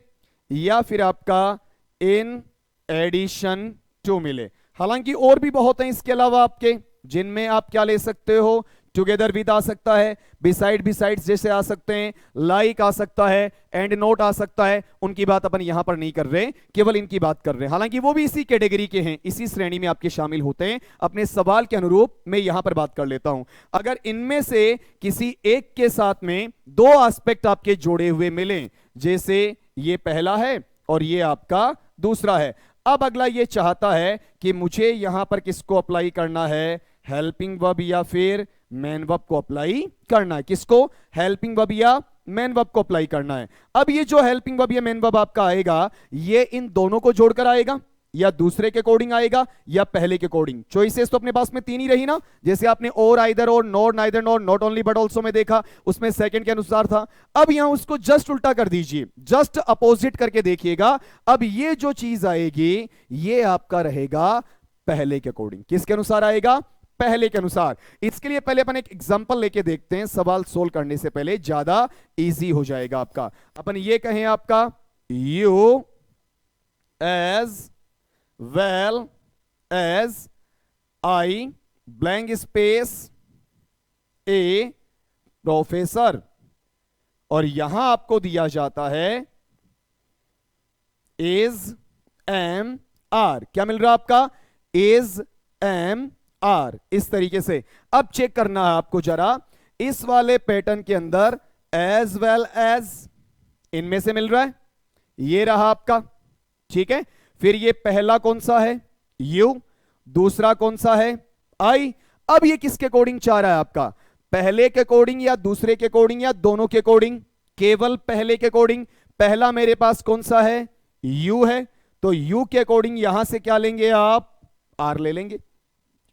S1: या फिर आपका इन एडिशन टू मिले। हालांकि और भी बहुत हैं इसके अलावा आपके, जिनमें आप क्या ले सकते हो, टुगेदर विद आ सकता है, बिसाइड बिसाइड्स जैसे आ सकते हैं, लाइक आ सकता है, एंड नोट आ सकता है। उनकी बात अपन यहां पर नहीं कर रहे, केवल इनकी बात कर रहे हैं। हालांकि वो भी इसी कैटेगरी के हैं, इसी श्रेणी में आपके शामिल होते हैं। अपने सवाल के अनुरूप मैं यहां पर बात कर लेता हूं। अगर इनमें से किसी एक के साथ में दो एस्पेक्ट आपके जोड़े हुए मिले, जैसे ये पहला है और ये आपका दूसरा है। अब अगला ये चाहता है कि मुझे यहां पर किसको अप्लाई करना है, हेल्पिंग वर्ब या फिर मेन वर्ब को अप्लाई करना है। किसको, हेल्पिंग वर्ब या मेन वर्ब को अप्लाई करना है। अब ये जो हेल्पिंग वर्ब या मेन वर्ब आपका आएगा, ये इन दोनों को जोड़कर आएगा या दूसरे के अकॉर्डिंग आएगा या पहले के अकॉर्डिंग। चॉइसेस तो अपने पास में तीन ही रही ना, जैसे आपने और, आइदर और, nor, neither nor, not only but also में देखा, उसमें सेकंड के अनुसार था। अब यहां उसको जस्ट उल्टा कर दीजिए, जस्ट अपोजिट करके देखिएगा। अब ये जो चीज आएगी ये आपका रहेगा पहले के अकॉर्डिंग। किसके अनुसार आएगा, पहले के अनुसार। इसके लिए पहले अपन एक एग्जांपल लेके देखते हैं, सवाल सोल्व करने से पहले ज्यादा इजी हो जाएगा आपका। अपन ये कहें आपका you as well as I blank space a professor, और यहां आपको दिया जाता है इज एम आर। क्या मिल रहा है आपका, इज एम आर, इस तरीके से। अब चेक करना है आपको जरा, इस वाले पैटर्न के अंदर एज वेल एज इनमें से मिल रहा है, ये रहा आपका, ठीक है। फिर ये पहला कौन सा है, यू, दूसरा कौन सा है, आई। अब ये किसके अकॉर्डिंग चाह रहा है आपका, पहले के अकॉर्डिंग या दूसरे के अकॉर्डिंग या दोनों के अकॉर्डिंग, केवल पहले के अकॉर्डिंग। पहला मेरे पास कौन सा है, यू है, तो यू के अकॉर्डिंग यहां से क्या लेंगे आप, आर ले लेंगे।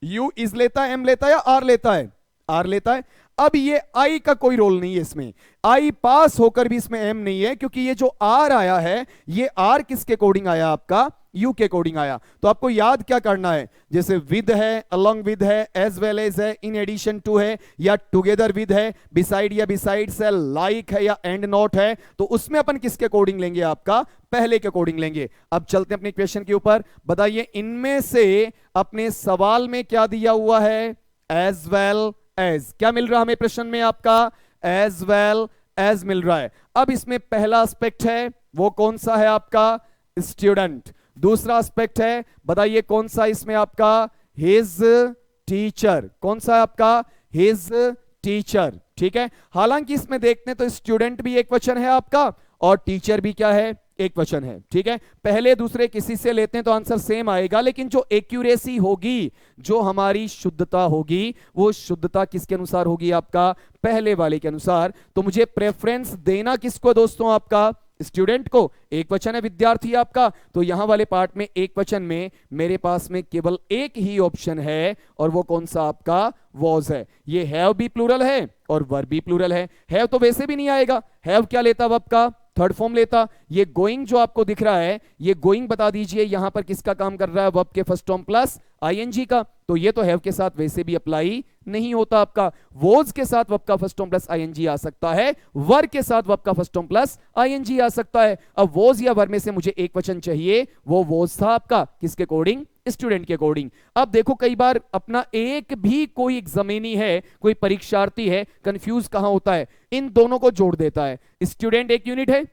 S1: यू इज लेता है, एम लेता है या आर लेता है, आर लेता है। अब ये आई का कोई रोल नहीं है इसमें, आई पास होकर भी इसमें एम नहीं है, क्योंकि ये जो आर आया है ये आर किसके अकॉर्डिंग आया आपका, यू के अकॉर्डिंग आया। तो आपको याद क्या करना है, जैसे विद है, अलोंग विद है, एज वेल एज है, इन एडिशन टू है, या टुगेदर विद है, बिसाइड या बिसाइड्स है, लाइक है या एंड नॉट है, तो उसमें अपन किसके अकॉर्डिंग लेंगे, आपका पहले के अकॉर्डिंग लेंगे। अब चलते हैं अपने क्वेश्चन के ऊपर। बताइए इनमें से अपने सवाल में क्या दिया हुआ है, एज वेल एज। क्या मिल रहा हमें प्रश्न में आपका, एज वेल एज मिल रहा है। अब इसमें पहला एस्पेक्ट है वो कौन सा है आपका, स्टूडेंट। दूसरा एस्पेक्ट है, बताइए कौन सा इसमें आपका, हिज टीचर। कौन सा है आपका, हिज टीचर, ठीक है। हालांकि इसमें देखते हैं तो स्टूडेंट भी एक वचन है आपका और टीचर भी क्या है, एक वचन है, ठीक है। पहले दूसरे किसी से लेते हैं तो आंसर सेम आएगा, लेकिन जो एक्यूरेसी होगी, जो हमारी शुद्धता होगी, वो शुद्धता किसके अनुसार होगी, आपका पहले वाले के अनुसार। तो मुझे प्रेफरेंस देना किसको दोस्तों, आपका स्टूडेंट को। एक वचन है विद्यार्थी आपका, तो यहां वाले पार्ट में एक वचन में मेरे पास में केवल एक ही ऑप्शन है, और वो कौन सा आपका, वॉज है। ये हैव भी प्लूरल है और वर भी प्लूरल है। हैव तो वैसे भी नहीं आएगा, हैव क्या लेता वर्ब का, थर्ड फॉर्म लेता। ये गोइंग जो आपको दिख रहा है, ये गोइंग बता दीजिए यहां पर किसका काम कर रहा है, वर्ब के फर्स्ट फॉर्म प्लस आईएनजी का, तो ये तो हैव के साथ वैसे भी अप्लाई नहीं होता आपका। वॉज के साथ वर्ब का फर्स्ट फॉर्म प्लस आईएनजी आ सकता है, वर के साथ वर्ब का फर्स्ट फॉर्म प्लस आईएनजी आ सकता है। अब वॉज या वर में से मुझे एक वचन चाहिए, वो वॉज था आपका किसके अकॉर्डिंग, स्टूडेंट के अकॉर्डिंग। अब देखो कई बार अपना एक भी कोई एग्जामिनी है, कोई परीक्षार्थी है, कंफ्यूज कहां होता है, इन दोनों को जोड़ देता है। स्टूडेंट एक यूनिट है,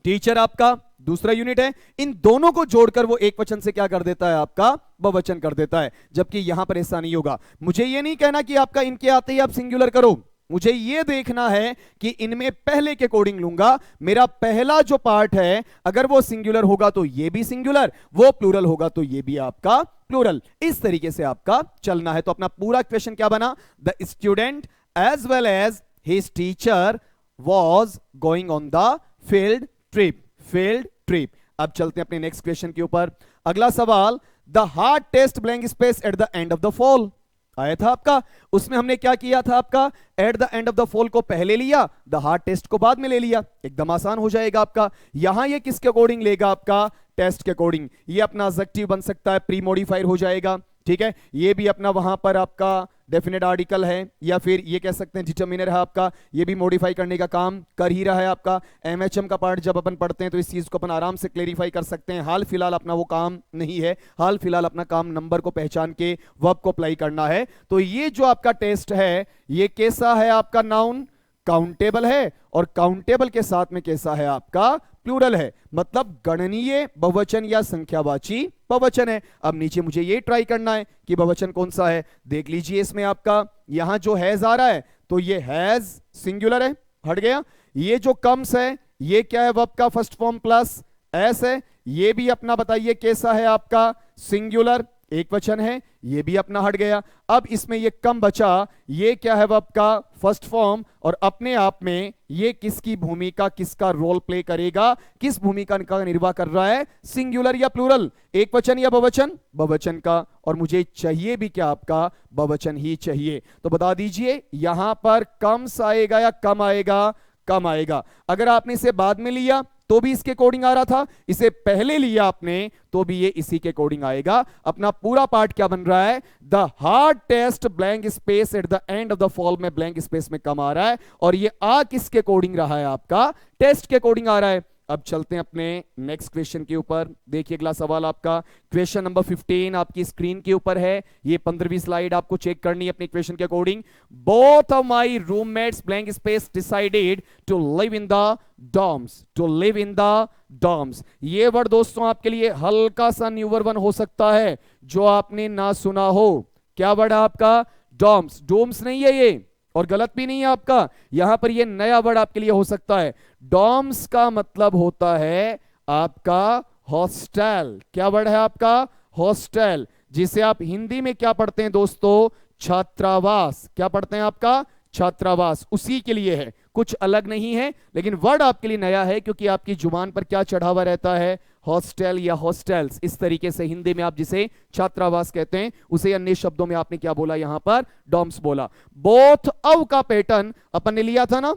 S1: टीचर आपका दूसरा यूनिट है, इन दोनों को जोड़कर वो एक वचन से क्या कर देता है, आपका बहुवचन कर देता है। जबकि यहां पर ऐसा नहीं होगा। मुझे ये नहीं कहना कि आपका इनके आते ही आप सिंगुलर करो, मुझे ये देखना है कि इनमें पहले के अकॉर्डिंग लूंगा। मेरा पहला जो पार्ट है अगर वो सिंगुलर होगा तो ये भी सिंगुलर, वो प्लूरल होगा तो ये भी आपका प्लूरल। इस तरीके से आपका चलना है। तो अपना पूरा क्वेश्चन क्या बना, the student as well as his teacher was going on the field trip, field trip. अब चलते हैं अपने नेक्स्ट क्वेश्चन के ऊपर। अगला सवाल, the hard test blank space at the end of the fall आया था आपका। उसमें हमने क्या किया था, आपका at the end of the fall को पहले लिया, द हार्ड टेस्ट को बाद में ले लिया, एकदम आसान हो जाएगा आपका। यहां ये किसके अकॉर्डिंग लेगा, आपका टेस्ट के अकॉर्डिंग। ये अपना एडजेक्टिव बन सकता है, प्री मॉडिफायर हो जाएगा, ठीक है, ये भी अपना वहां पर आपका डेफिनेट आर्टिकल है, या फिर ये कह सकते हैं डिटर्मिनर है आपका, ये भी मॉडिफाई करने का काम कर ही रहा है आपका। एमएचएम का पार्ट जब अपन पढ़ते हैं तो इस चीज को अपन आराम से क्लेरिफाई कर सकते हैं। हाल फिलहाल अपना वो काम नहीं है, हाल फिलहाल अपना काम नंबर को पहचान के वर्ब को अप्लाई करना है। तो ये जो आपका टेस्ट है ये कैसा है आपका, नाउन काउंटेबल है, और काउंटेबल के साथ में कैसा है आपका, प्लूरल है, मतलब गणनीय बहुवचन या संख्यावाची बहुवचन है। अब नीचे मुझे ये ट्राई करना है कि बहुवचन कौन सा है। देख लीजिए इसमें आपका यहां जो हैज आ रहा है तो ये हैज सिंगुलर है, हट गया। ये जो कम्स है ये क्या है, वर्ब का फर्स्ट फॉर्म प्लस एस है, ये भी अपना बताइए कैसा है आपका, सिंगुलर एक वचन है, ये भी अपना हट गया। अब इसमें ये कम बचा, ये क्या है वर्ब का फर्स्ट फॉर्म, और अपने आप में ये किसकी भूमिका, किसका रोल प्ले करेगा, किस भूमिका का निर्वाह कर रहा है, सिंगुलर या प्लूरल, एक वचन या बहुवचन, बहुवचन का। और मुझे चाहिए भी क्या आपका, बहुवचन ही चाहिए। तो बता दीजिए यहां पर कम्स आएगा या कम आएगा, कम आएगा। अगर आपने इसे बाद में लिया तो भी इसके अकॉर्डिंग आ रहा था, इसे पहले लिया आपने तो भी ये इसी के अकॉर्डिंग आएगा। अपना पूरा पार्ट क्या बन रहा है, the hard test blank space at the end of the fall में ब्लैंक स्पेस में कम आ रहा है, और ये आ किसके अकॉर्डिंग रहा है आपका, टेस्ट के अकॉर्डिंग आ रहा है। अब चलते हैं अपने नेक्स्ट क्वेश्चन के ऊपर। देखिए अगला सवाल आपका क्वेश्चन नंबर 15 आपकी स्क्रीन के ऊपर है। ये 15वीं स्लाइड आपको चेक करनी है अपने क्वेश्चन के according. Both of my roommates blank space decided to live in the dorms, to live in the dorms. ये वर्ड दोस्तों आपके लिए हल्का सा न्यूवर वन हो सकता है जो आपने ना सुना हो। क्या वर्ड है आपका, डॉर्म्स। डोम्स नहीं है ये, और गलत भी नहीं है आपका, यहां पर ये नया वर्ड आपके लिए हो सकता है। डॉर्म्स का मतलब होता है आपका हॉस्टल। क्या वर्ड है आपका, हॉस्टल, जिसे आप हिंदी में क्या पढ़ते हैं दोस्तों, छात्रावास। क्या पढ़ते हैं आपका, छात्रावास, उसी के लिए है, कुछ अलग नहीं है। लेकिन वर्ड आपके लिए नया है क्योंकि आपकी जुबान पर क्या चढ़ा हुआ रहता है, हॉस्टल या हॉस्टल्स। इस तरीके से हिंदी में आप जिसे छात्रावास कहते हैं उसे अन्य शब्दों में आपने क्या बोला, यहां पर डॉर्म्स बोला। बोथ ऑफ का पैटर्न अपन ने लिया था ना,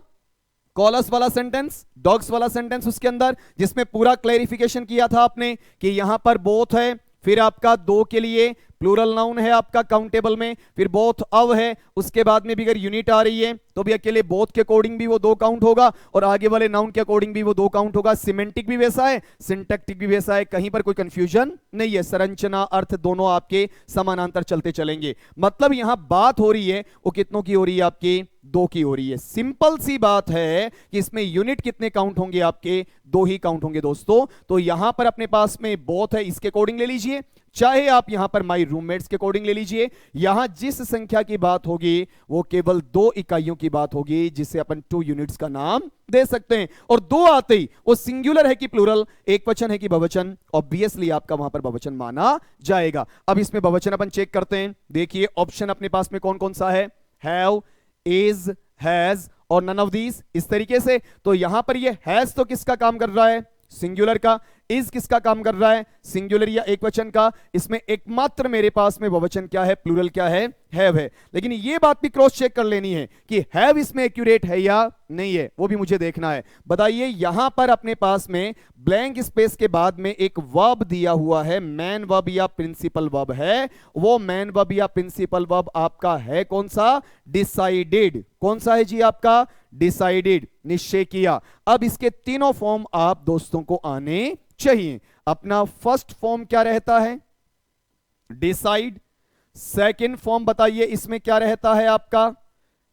S1: कॉलस वाला सेंटेंस, डॉग्स वाला सेंटेंस, उसके अंदर जिसमें पूरा क्लैरिफिकेशन किया था आपने कि यहां पर बोथ है, फिर आपका दो के लिए प्लूरल नाउन है आपका काउंटेबल में, फिर बोथ अव है, उसके बाद में भी अगर यूनिट आ रही है तो भी अकेले बोथ के अकॉर्डिंग भी वो दो काउंट होगा, और आगे वाले नाउन के अकॉर्डिंग भी वो दो काउंट होगा। सिमेंटिक भी वैसा है, सिंटैक्टिक भी वैसा है, कहीं पर कोई कंफ्यूजन नहीं है। संरचना अर्थ दोनों आपके समानांतर चलते चलेंगे। मतलब यहां बात हो रही है वो कितनों की हो रही है, आपकी दो की हो रही है। सिंपल सी बात है कि इसमें यूनिट कितने काउंट होंगे, आपके दो ही काउंट होंगे दोस्तों। तो यहां पर अपने पास में बोथ है, इसके अकॉर्डिंग ले लीजिए, चाहे आप यहां पर माई रूममेट्स के अकॉर्डिंग ले लीजिए। यहां जिस संख्या की बात होगी वो केवल दो इकाइयों की बात होगी, जिसे अपन 2 यूनिट्स का नाम दे सकते हैं। और दो आते ही वो सिंगुलर है कि प्लूरल, एक वचन है कि बहुवचन, ऑब्वियसली आपका वहां पर बहुवचन माना जाएगा। अब इसमें बहुवचन अपन चेक करते हैं। देखिए ऑप्शन अपने पास में कौन कौन सा है, हैव, इज, हैज और नन ऑफ दीज, इस तरीके से। तो यहां पर ये हैज तो किसका काम कर रहा है, सिंगुलर का। इज किसका काम कर रहा है, सिंगुलर या एक वचन का। इसमें एकमात्र मेरे पास में बहुवचन क्या है, प्लूरल क्या है, हैव है। लेकिन ये बात भी क्रॉस चेक कर लेनी है कि हैव इसमें एक्यूरेट है या नहीं है, वो भी मुझे देखना है। बताइए यहां पर अपने पास में ब्लैंक स्पेस के बाद में एक वर्ब दिया हुआ है, मैन वर्ब या प्रिंसिपल वर्ब है। वो मैन वर्ब या प्रिंसिपल वर्ब आपका है कौन सा, डिसाइडेड। कौन सा है जी आपका, डिसाइडेड, निश्चय किया। अब इसके तीनों फॉर्म आप दोस्तों को आने चाहिए। अपना फर्स्ट फॉर्म क्या रहता है, डिसाइड। सेकंड फॉर्म बताइए इसमें क्या रहता है आपका,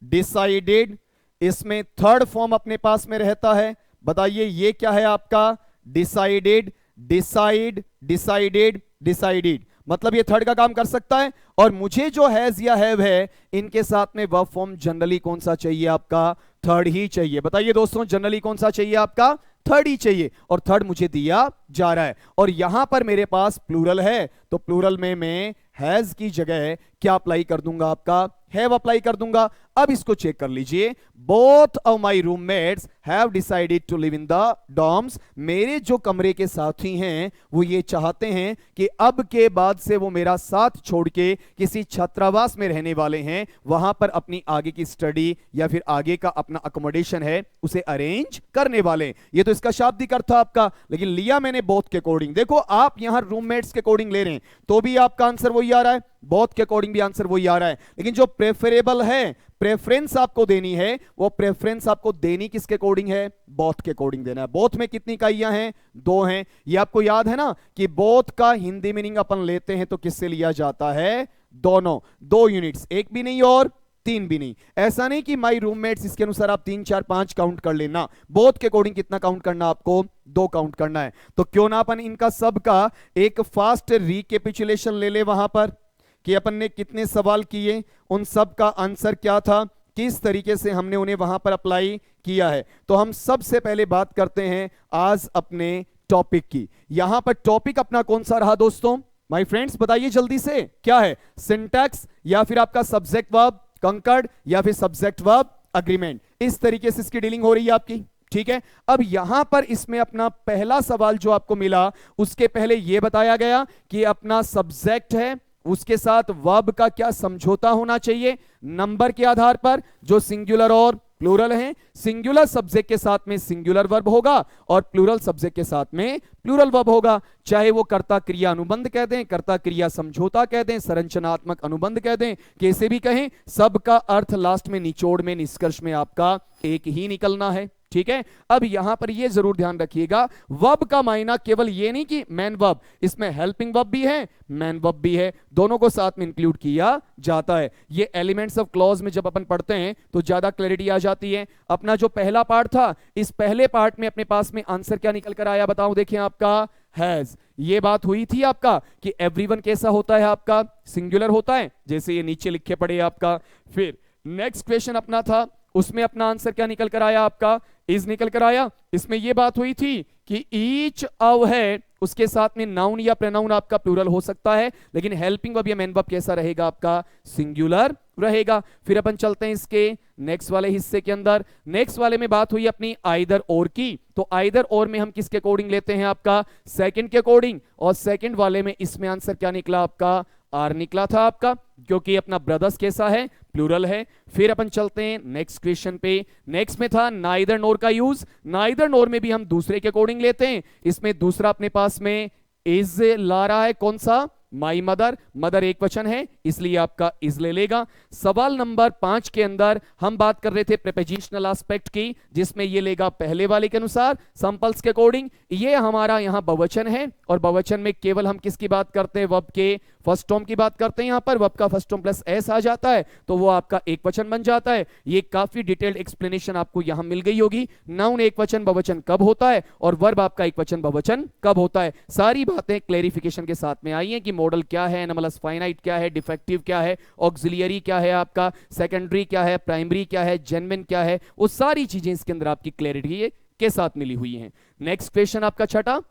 S1: डिसाइडेड। इसमें थर्ड फॉर्म अपने पास में रहता है, बताइए ये क्या है आपका, डिसाइडेड, डिसाइड, डिसाइडेड, डिसाइडेड। मतलब ये थर्ड का काम कर सकता है। और मुझे जो हैज या हैव है इनके साथ में वर्ब फॉर्म जनरली कौन सा चाहिए आपका, थर्ड ही चाहिए। बताइए दोस्तों जनरली कौन सा चाहिए आपका, थर्ड ही चाहिए। और थर्ड मुझे दिया जा रहा है। और यहां पर मेरे पास प्लूरल है तो प्लूरल में मैं हैज की जगह क्या अप्लाई कर दूंगा, आपका हैव अप्लाई कर दूंगा। अब इसको चेक कर लीजिए, both of my roommates have decided to live in the dorms. मेरे जो कमरे के साथी हैं वो ये चाहते हैं कि अब के बाद से वो मेरा साथ छोड़ के किसी छात्रावास में रहने वाले हैं, वहां पर अपनी आगे की स्टडी या फिर आगे का अपना अकोमोडेशन है उसे अरेंज करने वाले। ये तो इसका शाब्दिक अर्थ था आपका, लेकिन लिया मैंने बोथ के अकॉर्डिंग। देखो आप यहां रूममेट्स के अकॉर्डिंग ले रहे हैं तो भी आपका आंसर वही वही आ रहा है, बोथ के अकॉर्डिंग भी आंसर वही आ रहा है, लेकिन जो प्रेफरेबल है, प्रेफरेंस आपको देनी है, वो प्रेफरेंस आपको देनी किसके अकॉर्डिंग है, बोथ के अकॉर्डिंग देना है। बोथ में कितनी इकाइयां हैं, 2 हैं। ये आपको याद है ना कि बोथ का हिंदी मीनिंग अपन लेते हैं तो किससे लिया जाता है, दोनों, 2 यूनिट्स, एक भी नहीं और 3 भी नहीं। ऐसा नहीं कि माई रूममेट्स इसके अनुसार आप 3 4 5 काउंट कर लेना, बोथ के अकॉर्डिंग कितना काउंट करना, आपको 2 काउंट करना है। तो क्यों ना अपन इनका सबका एक फास्ट रिकेपिचुलेशन ले ले वहां पर कि अपन ने कितने सवाल किए, उन सब का आंसर क्या था, किस तरीके से हमने उन्हें वहां पर अप्लाई किया है। तो हम सबसे पहले बात करते हैं आज अपने टॉपिक की। यहां पर टॉपिक अपना कौन सा रहा दोस्तों, माय फ्रेंड्स बताइए जल्दी से, क्या है, सिंटैक्स या फिर आपका सब्जेक्ट वर्ब कंकर्ड या फिर सब्जेक्ट वर्ब अग्रीमेंट, इस तरीके से इसकी डीलिंग हो रही है आपकी। ठीक है, अब यहां पर इसमें अपना पहला सवाल जो आपको मिला, उसके पहले यह बताया गया कि अपना सब्जेक्ट है, उसके साथ वर्ब का क्या समझौता होना चाहिए, नंबर के आधार पर जो सिंगुलर और प्लूरल हैं, सिंगुलर सब्जेक्ट के साथ में सिंगुलर वर्ब होगा और प्लूरल सब्जेक्ट के साथ में प्लूरल वर्ब होगा। चाहे वो कर्ता क्रिया अनुबंध कह दें, कर्ता क्रिया समझौता कह दें, संरचनात्मक अनुबंध कह दें, कैसे भी कहें, सबका अर्थ लास्ट में निचोड़ में निष्कर्ष में आपका एक ही निकलना है। ठीक है, अब यहां पर यह जरूर ध्यान रखिएगा, वर्ब का मायना केवल ये नहीं कि मैन वर्ब, इसमें हेल्पिंग वर्ब भी है, मैन वर्ब भी है, दोनों को साथ में इंक्लूड किया जाता है। ये एलिमेंट्स ऑफ क्लॉज में जब अपन पढ़ते हैं तो ज्यादा क्लैरिटी आ जाती है। अपना जो पहला पार्ट था, इस पहले पार्ट में अपने पास में आंसर क्या निकल कर आया बताऊं, देखिए आपका हैज, ये बात हुई थी आपका कि एवरीवन कैसा होता है, आपका सिंगुलर होता है, जैसे ये नीचे लिखे पड़े आपका। फिर नेक्स्ट क्वेश्चन अपना था, उसमें अपना आंसर क्या निकल कर आया, आपका इज निकल कर आया। इसमें यह बात हुई थी कि ईच ऑफ है, उसके साथ में नाउन या प्रोनाउन आपका प्लूरल हो सकता है, लेकिन हेल्पिंग वर्ब या मेन वर्ब कैसा रहेगा, आपका सिंगुलर रहेगा। फिर अपन चलते हैं इसके नेक्स्ट वाले हिस्से के अंदर। नेक्स्ट वाले में बात हुई अपनी आइदर और की, तो आइदर और में हम किसके अकॉर्डिंग लेते हैं, आपका सेकंड के अकॉर्डिंग, और सेकंड वाले में इसमें आंसर क्या निकला, आपका आर निकला था आपका, क्योंकि अपना ब्रदर्स कैसा है, प्लूरल है। फिर अपन चलते हैं नेक्स्ट क्वेश्चन पे। नेक्स्ट में था नाइदर नोर का यूज, नाइदर नोर में भी हम दूसरे के अकॉर्डिंग लेते हैं। इसमें दूसरा अपने पास में इज ला रहा है, कौन सा, माई मदर, मदर एक वचन है इसलिए आपका इज ले लेगा। सवाल नंबर 5 के अंदर हम बात कर रहे थे प्रीपोजिशनल एस्पेक्ट की, जिसमें ये लेगा पहले वाले के अनुसार सैंपल्स के अकॉर्डिंग। ये हमारा यहां बहुवचन है और बहुवचन में केवल हम किसकी बात करते हैं, वर्ब के फर्स्ट फॉर्म की बात करते हैं। यहां पर वर्ब का फर्स्ट फॉर्म प्लस एस आ जाता है तो वो आपका एक वचन बन जाता है। ये काफी डिटेल्ड एक्सप्लेनेशन आपको यहां मिल गई होगी, नाउन एक वचन बहुवचन कब होता है और वर्ब आपका एक वचन बहुवचन कब होता है। सारी बातें क्लेरिफिकेशन के साथ में आई हैं कि मॉडल क्या है, एनोमलस फाइनाइट क्या है, डिफेक्टिव क्या है, ऑक्सिलियरी क्या है, आपका सेकेंडरी क्या है, प्राइमरी क्या है, जेन्युइन क्या है, वो सारी चीजें इसके अंदर आपकी क्लैरिटी के साथ मिली हुई हैं। नेक्स्ट क्वेश्चन आपका छठा,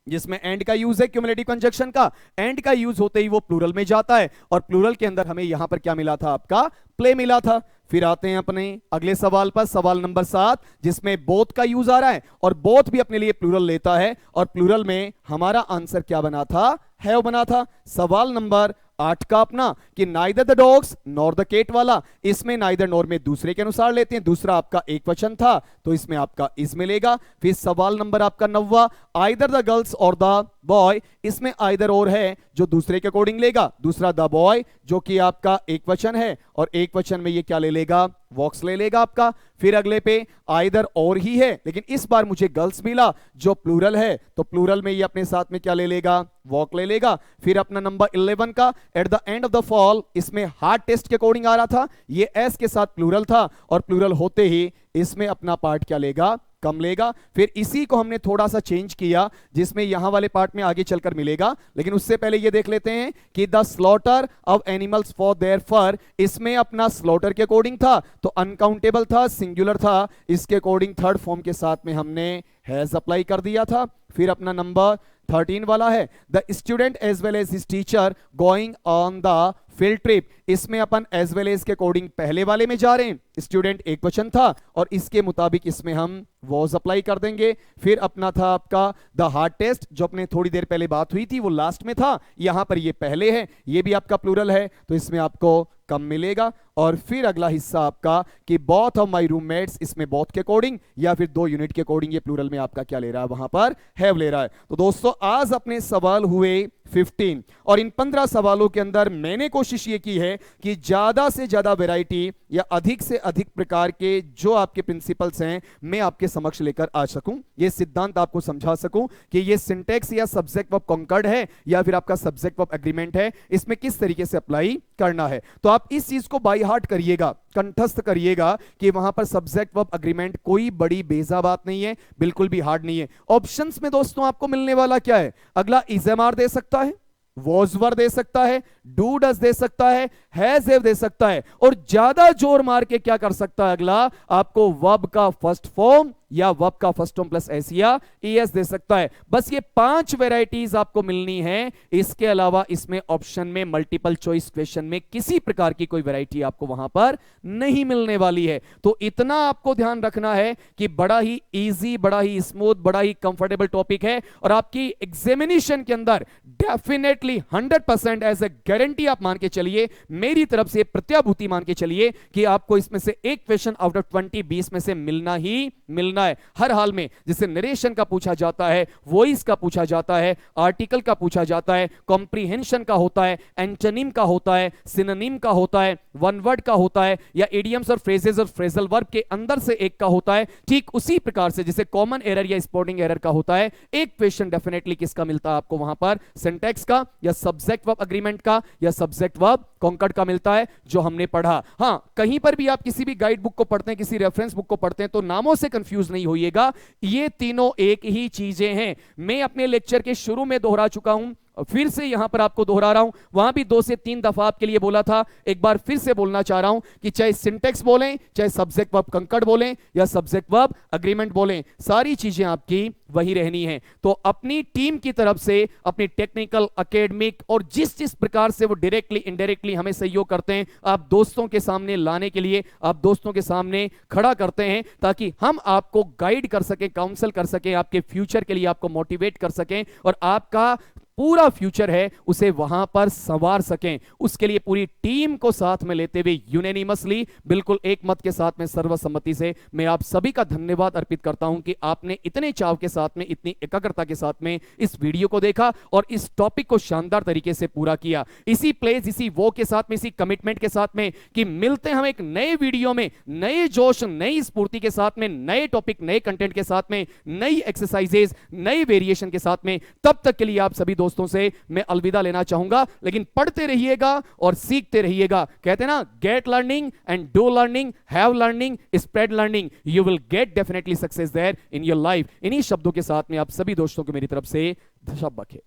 S1: जिसमें एंड का यूज है क्यूमुलेटिव कंजक्शन का। एंड का यूज होते ही वो प्लूरल में जाता है और प्लूरल के अंदर हमें यहां पर क्या मिला था, आपका प्ले मिला था। फिर आते हैं अपने अगले सवाल पर, सवाल नंबर 7, जिसमें बोथ का यूज आ रहा है और बोथ भी अपने लिए प्लूरल लेता है और प्लूरल में हमारा आंसर क्या बना था, हैव बना था। सवाल नंबर 8 का अपना कि neither the dogs nor the cat वाला, इसमें नाइदर नॉर में दूसरे के अनुसार लेते हैं, दूसरा आपका एक वचन था तो इसमें आपका इज मिलेगा। फिर सवाल नंबर आपका 9, आइदर द गर्ल्स और द बॉय, इसमें आइदर और है जो दूसरे के अकॉर्डिंग लेगा, दूसरा द बॉय जो कि आपका एक वचन है और एक वचन में ये क्या ले लेगा, वॉक्स ले लेगा आपका। फिर अगले पे आइदर और ही है, लेकिन इस बार मुझे गर्ल्स मिला जो प्लूरल है तो प्लूरल में ये अपने साथ में क्या ले लेगा, वॉक ले लेगा। फिर अपना नंबर 11 का eight the end of the fall, इसमें हार्ड टेस्ट के अकॉर्डिंग आ रहा था, ये एस के साथ प्लूरल था और प्लूरल होते ही इसमें अपना पार्ट क्या लेगा, कम लेगा। फिर इसी को हमने थोड़ा सा चेंज किया जिसमें यहां वाले पार्ट में आगे चलकर मिलेगा, लेकिन उससे पहले ये देख लेते हैं कि the slaughter of animals for their fur, इसमें अपना स्लॉटर के अकॉर्डिंग था तो अनकाउंटेबल था, सिंगुलर था, इसके अकॉर्डिंग थर्ड फॉर्म के साथ में हमने हैज अप्लाई कर दिया था। फिर अपना नंबर 13 वाला है the student as well as his teacher going on the field trip, इसमें अपन एज वेल एज के अकॉर्डिंग पहले वाले में जा रहे हैं, स्टूडेंट एक वचन था और इसके मुताबिक इसमें हम वॉज अप्लाई कर देंगे। फिर अपना था आपका द हार्ड टेस्ट, जो अपने थोड़ी देर पहले बात हुई थी वो लास्ट में था, यहां पर ये पहले है, ये भी आपका प्लूरल है तो इसमें आपको कम मिलेगा। और फिर अगला हिस्सा आपका कि बोथ ऑफ माय रूममेट्स, इसमें बोथ के अकॉर्डिंग या फिर 2 यूनिट के अकॉर्डिंग ये प्लूरल में आपका क्या ले रहा है, वहां पर हैव ले रहा है। तो दोस्तों आज अपने सवाल हुए 15 और इन 15 सवालों के अंदर मैंने कोशिश ये की है कि ज्यादा से ज्यादा वैरायटी या अधिक से अधिक प्रकार के जो आपके प्रिंसिपल्स हैं मैं आपके समक्ष लेकर आ सकूं, ये सिद्धांत आपको समझा सकूं कि ये सिंटेक्स या सब्जेक्ट वर्ब कॉन्कर्ड है या फिर आपका सब्जेक्ट वर्ब एग्रीमेंट है, इसमें किस तरीके से अप्लाई करना है। तो आप इस चीज को बाय हार्ट करिएगा, कंठस्थ करिएगा कि वहां पर सब्जेक्ट वर्ब एग्रीमेंट कोई बड़ी बेजा बात नहीं है, बिल्कुल भी हार्ड नहीं है। ऑप्शंस में दोस्तों आपको मिलने वाला क्या है, अगला इज एम आर दे सकता है, वॉज वर दे सकता है, डू डज दे सकता है, हैज हैव दे सकता है, और ज्यादा जोर मार के क्या कर सकता है अगला, आपको वर्ब का फर्स्ट फॉर्म या वर्ब का फर्स्ट फॉर्म प्लस एस या ईएस दे सकता है। बस ये 5 वैरायटीज आपको मिलनी है, इसके अलावा इसमें ऑप्शन में मल्टीपल चॉइस क्वेश्चन में किसी प्रकार की कोई वैरायटी आपको वहां पर नहीं मिलने वाली है। तो इतना आपको ध्यान रखना है कि बड़ा ही इजी, बड़ा ही स्मूथ, बड़ा ही कंफर्टेबल टॉपिक है और आपकी एग्जामिनेशन के अंदर डेफिनेटली 100% एज ए गारंटी आप मान के चलिए, मेरी तरफ से प्रत्याभूति मान के चलिए कि आपको इसमें से एक क्वेश्चन आउट ऑफ 20 में से मिलना ही मिलना है हर हाल में। जिसे नरेशन का पूछा जाता है, वॉइस का पूछा जाता है, आर्टिकल का पूछा जाता है, कॉम्प्रिहेंशन का होता है, एंटोनिम का होता है, सिनोनिम का होता है, वन वर्ड का होता है, या इडियम्स और फ्रेजेस और फ्रेजल वर्ब के अंदर से एक का होता है। ठीक उसी प्रकार से जैसे कॉमन एरर या स्पोर्टिंग एरर का होता है, एक क्वेश्चन डेफिनेटली किसका मिलता है आपको वहां पर, सिंटैक्स का या सब्जेक्ट वर्ब एग्रीमेंट का या सब्जेक्ट वर्ब कॉन्कर्ड का मिलता है, जो हमने पढ़ा। हां, कहीं पर भी आप किसी भी गाइड बुक को पढ़ते हैं, किसी रेफरेंस बुक को पढ़ते हैं तो नामों से कंफ्यूज नहीं होइएगा, ये तीनों एक ही चीजें हैं। मैं अपने लेक्चर के शुरू में दोहरा चुका हूं, फिर से यहां पर आपको दोहरा रहा हूं, वहां भी 2 से 3 दफा आपके लिए बोला था, एक बार फिर से बोलना चाह रहा हूं कि चाहे सिंटेक्स बोलें, चाहे सब्जेक्ट वर्ब कंकर्ड बोलें या सब्जेक्ट वर्ब एग्रीमेंट बोलें, सारी चीजें आपकी वही रहनी है। तो अपनी टीम की तरफ से, अपनी टेक्निकल, एकेडमिक और जिस जिस प्रकार से वो डायरेक्टली इनडायरेक्टली हमें सहयोग करते हैं, आप दोस्तों के सामने लाने के लिए, आप दोस्तों के सामने खड़ा करते हैं ताकि हम आपको गाइड कर सकें, काउंसल कर सकें, आपके फ्यूचर के लिए आपको मोटिवेट कर सकें और आपका पूरा फ्यूचर है उसे वहां पर संवार सकें। उसके लिए पूरी टीम को साथ में लेते हुए यूनानिमसली, बिल्कुल एक मत के साथ में, सर्वसम्मति से मैं आप सभी का धन्यवाद अर्पित करता हूं कि आपने इतने चाव के साथ में, इतनी एकाग्रता के साथ में इस वीडियो को देखा और इस टॉपिक को शानदार तरीके से पूरा किया। इसी प्लेस, इसी वो के साथ में, इसी कमिटमेंट के साथ में कि मिलते हैं हम एक नए वीडियो में, नए जोश, नई स्फूर्ति के साथ में, नए टॉपिक, नए कंटेंट के साथ में, नई एक्सरसाइजेज, नई वेरिएशन के साथ में। तब तक के लिए आप सभी दोस्तों से मैं अलविदा लेना चाहूंगा, लेकिन पढ़ते रहिएगा और सीखते रहिएगा। कहते हैं ना, get learning and do learning, have learning, spread learning, you will get definitely success there in your life. इन्हीं शब्दों के साथ में आप सभी दोस्तों को मेरी तरफ से शब्बक है।